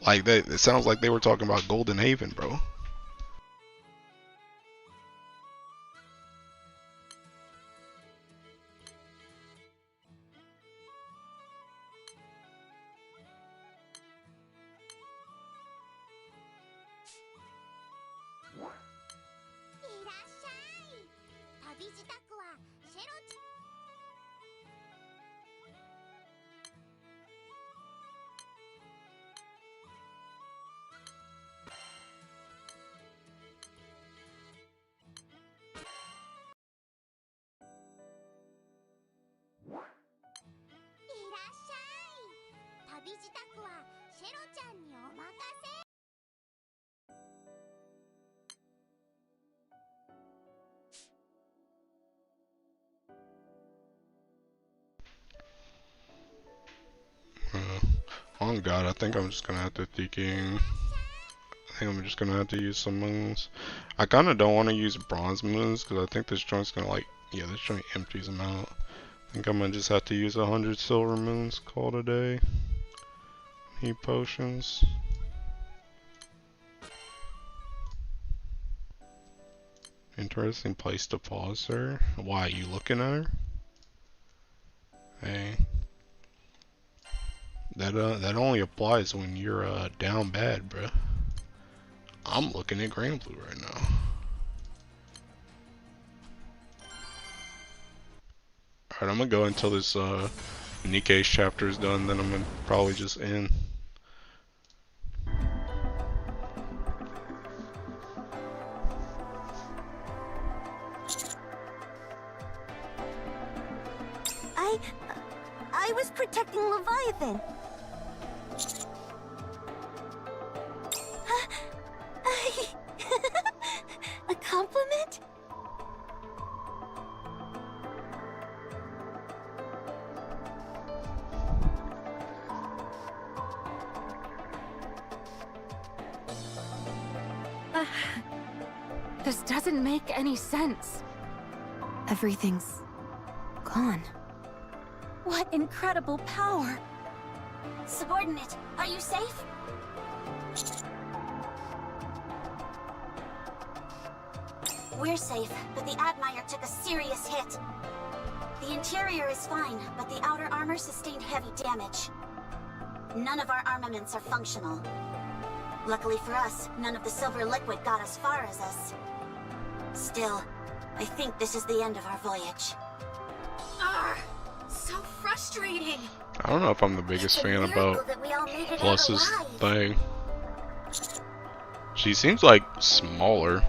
Like, that, it sounds like they were talking about Golden Haven, bro. Oh god, I think I'm just gonna have to thinking. I think I'm just gonna have to use some moons. I kinda don't wanna use bronze moons because I think this joint's gonna like, yeah, this joint empties them out. I think I'm gonna just have to use 100 silver moons, call it a day. Need potions. Interesting place to pause there. Why are you looking at her? Hey. That only applies when you're down bad, bruh. I'm looking at Grand Blue right now. Alright, I'm gonna go until this Nikke's chapter is done, then I'm gonna probably just end. I was protecting Leviathan. A compliment? This doesn't make any sense. Everything's gone. What incredible power! Subordinate, are you safe? We're safe, but the Admire took a serious hit. The interior is fine, but the outer armor sustained heavy damage. None of our armaments are functional. Luckily for us, none of the silver liquid got as far as us. Still, I think this is the end of our voyage. So frustrating. I don't know if I'm the biggest fan about Plus's thing. She seems like smaller.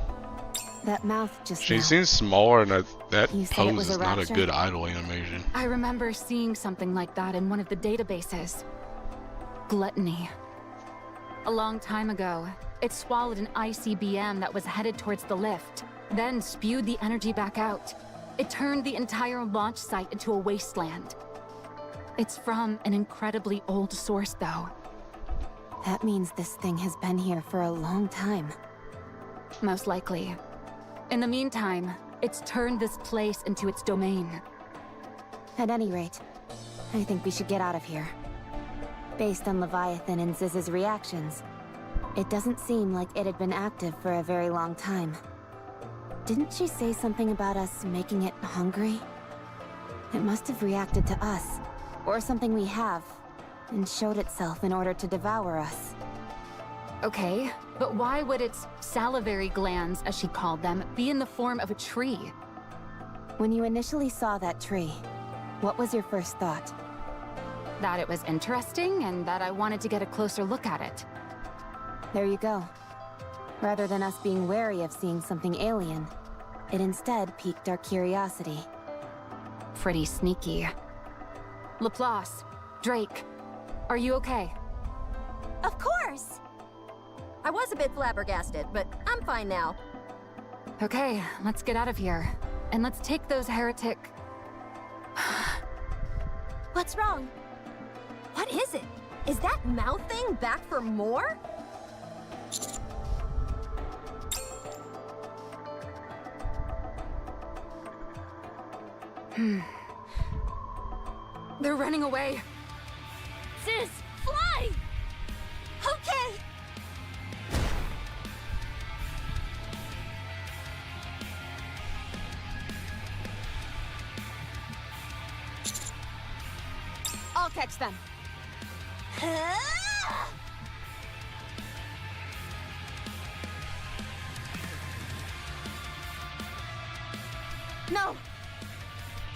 That mouth just She now. seems smaller, and that You said it pose was is a not a rapture? good idle animation. I remember seeing something like that in one of the databases. Gluttony. A long time ago, it swallowed an ICBM that was headed towards the lift, then spewed the energy back out. It turned the entire launch site into a wasteland. It's from an incredibly old source, though. That means this thing has been here for a long time. Most likely. In the meantime, it's turned this place into its domain. At any rate, I think we should get out of here. Based on Leviathan and Ziz's reactions, it doesn't seem like it had been active for a very long time. Didn't she say something about us making it hungry? It must have reacted to us, or something we have, and showed itself in order to devour us. Okay, but why would its salivary glands, as she called them, be in the form of a tree? When you initially saw that tree, what was your first thought? That it was interesting, and that I wanted to get a closer look at it. There you go. Rather than us being wary of seeing something alien, it instead piqued our curiosity. Pretty sneaky. Laplace, Drake, are you okay? Of course! I was a bit flabbergasted, but I'm fine now. Okay, let's get out of here. And let's take those heretic... What's wrong? What is it? Is that mouth thing back for more? They're running away. Sis, fly! Okay! I'll catch them. No!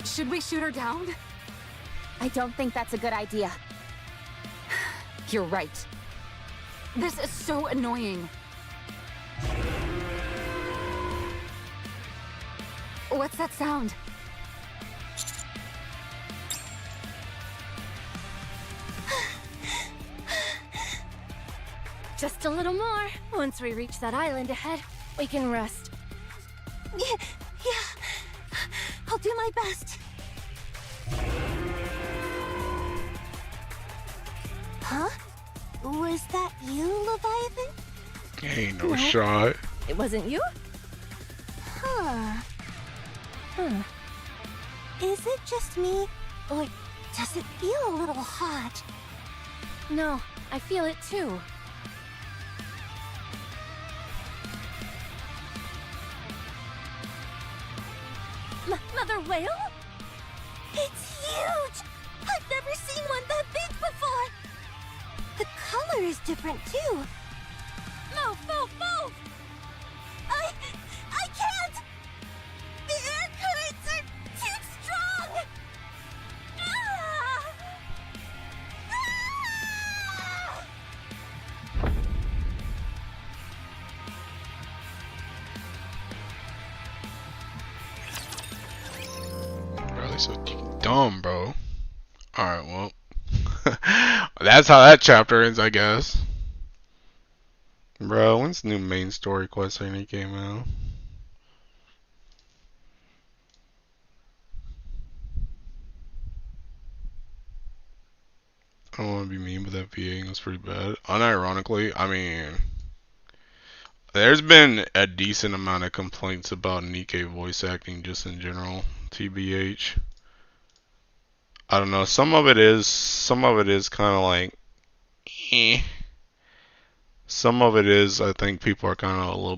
Should we shoot her down? I don't think that's a good idea. You're right. This is so annoying. What's that sound? Just a little more. Once we reach that island ahead, we can rest. Yeah. I'll do my best. Huh? Was that you, Leviathan? Ain't no shot. It wasn't you? Huh. Is it just me, or does it feel a little hot? No, I feel it too. Mother whale? It's huge! I've never seen one that big before! The color is different too. Move, move, move! I can't! The air currents are too strong! Ah! Ah! Bro, they so dumb, bro. Alright, well. That's how that chapter ends, I guess. Bro, when's the new main story quest thing came out? I don't want to be mean, but that VA was pretty bad. Unironically, I mean, there's been a decent amount of complaints about Nikke voice acting just in general, TBH. I don't know, some of it is kind of like, eh. Some of it is, I think people are kind of a little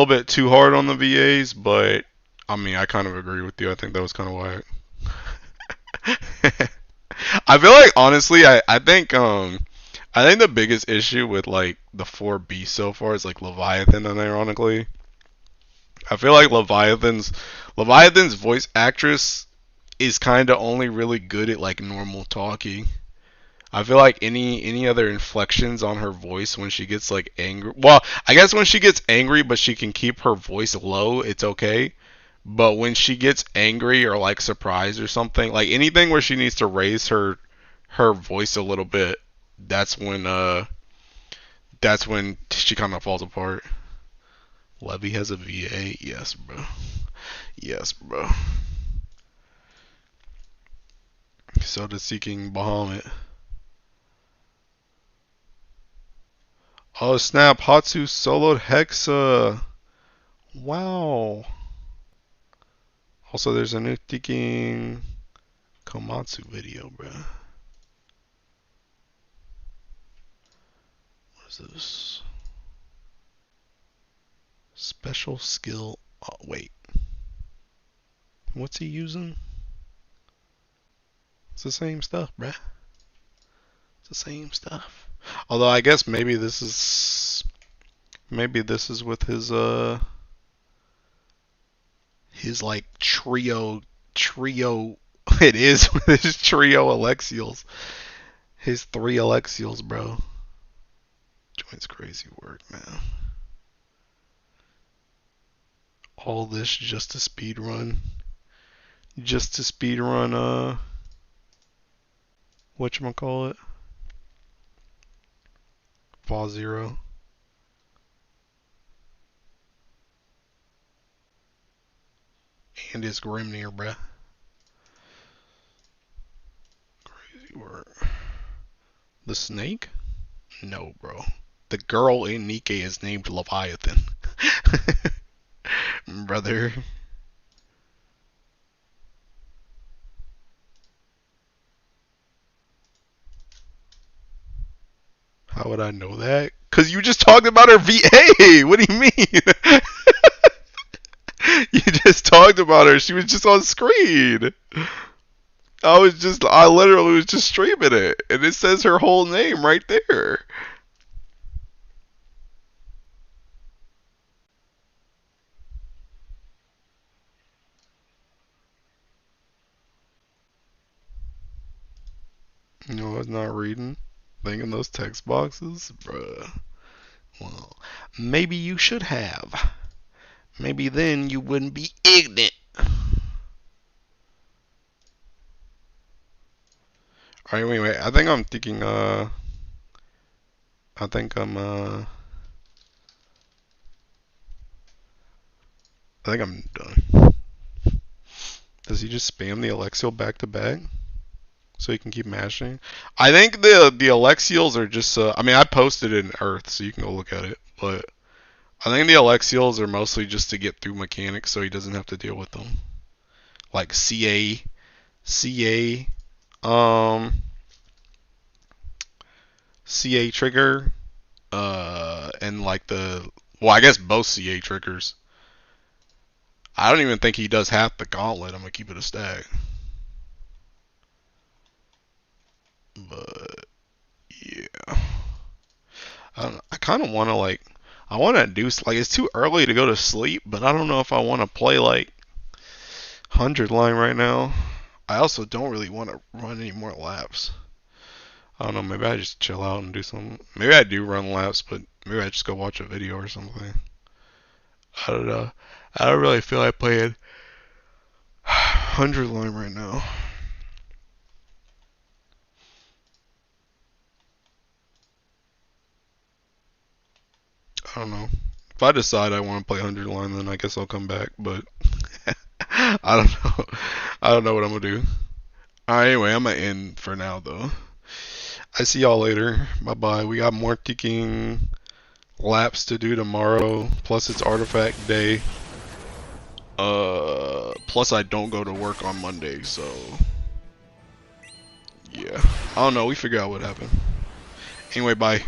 bit too hard on the VAs, but I mean, I kind of agree with you. I think that was kind of whack. I feel like honestly, I think the biggest issue with like the 4B so far is like Leviathan, unironically. I feel like Leviathan's voice actress is kind of only really good at like normal talking. I feel like any other inflections on her voice when she gets like angry. Well, I guess when she gets angry, but she can keep her voice low, it's okay. But when she gets angry or like surprised or something, like anything where she needs to raise her voice a little bit, that's when she kind of falls apart. Levy has a VA, yes, bro. Yes, bro. So does Seeking Bahamut. Oh snap! Hatsu soloed Hexa. Wow. Also, there's a new Seeking Komatsu video, bro. What is this? Special skill. Oh, wait. What's he using? It's the same stuff, bruh. It's the same stuff. Although I guess maybe this is with his like trio. It is with his trio Alexials. His 3 Alexials, bro. Joint's crazy work, man. All this just to speed run. Whatchamacallit? Fall Zero. And his Grimnir, bruh. Crazy work. The snake? No, bro. The girl in Nikke is named Leviathan. Brother. How would I know that? Cause you just talked about her VA! What do you mean? You just talked about her. She was just on screen. I literally was just streaming it. And it says her whole name right there. No, I was not reading. Thinking those text boxes? Bruh. Well, maybe you should have. Maybe then you wouldn't be ignorant. Alright, wait. I think I'm thinking, I think I'm done. Does he just spam the Alexial back to back? So you can keep mashing? I think the Alexials are just, I mean, I posted it in Earth, so you can go look at it, but I think the Alexials are mostly just to get through mechanics so he doesn't have to deal with them. Like CA, um, CA trigger, and like well, I guess both CA triggers. I don't even think he does half the gauntlet. I'm gonna keep it a stack. But yeah, I kind of want to I want to do like it's too early to go to sleep, but I don't know if I want to play like 100 line right now. I also don't really want to run any more laps. I don't know, maybe I just chill out and do something. Maybe I do run laps, but maybe I just go watch a video or something. I don't know. I don't really feel like playing 100 line right now. I don't know. If I decide I want to play 100 line, then I guess I'll come back, but I don't know. I don't know what I'm going to do. Alright, anyway, I'm going to end for now, though. I see y'all later. Bye-bye. We got more ticking laps to do tomorrow, plus it's artifact day. Plus I don't go to work on Monday, so yeah. I don't know, we figure out what happened. Anyway, bye.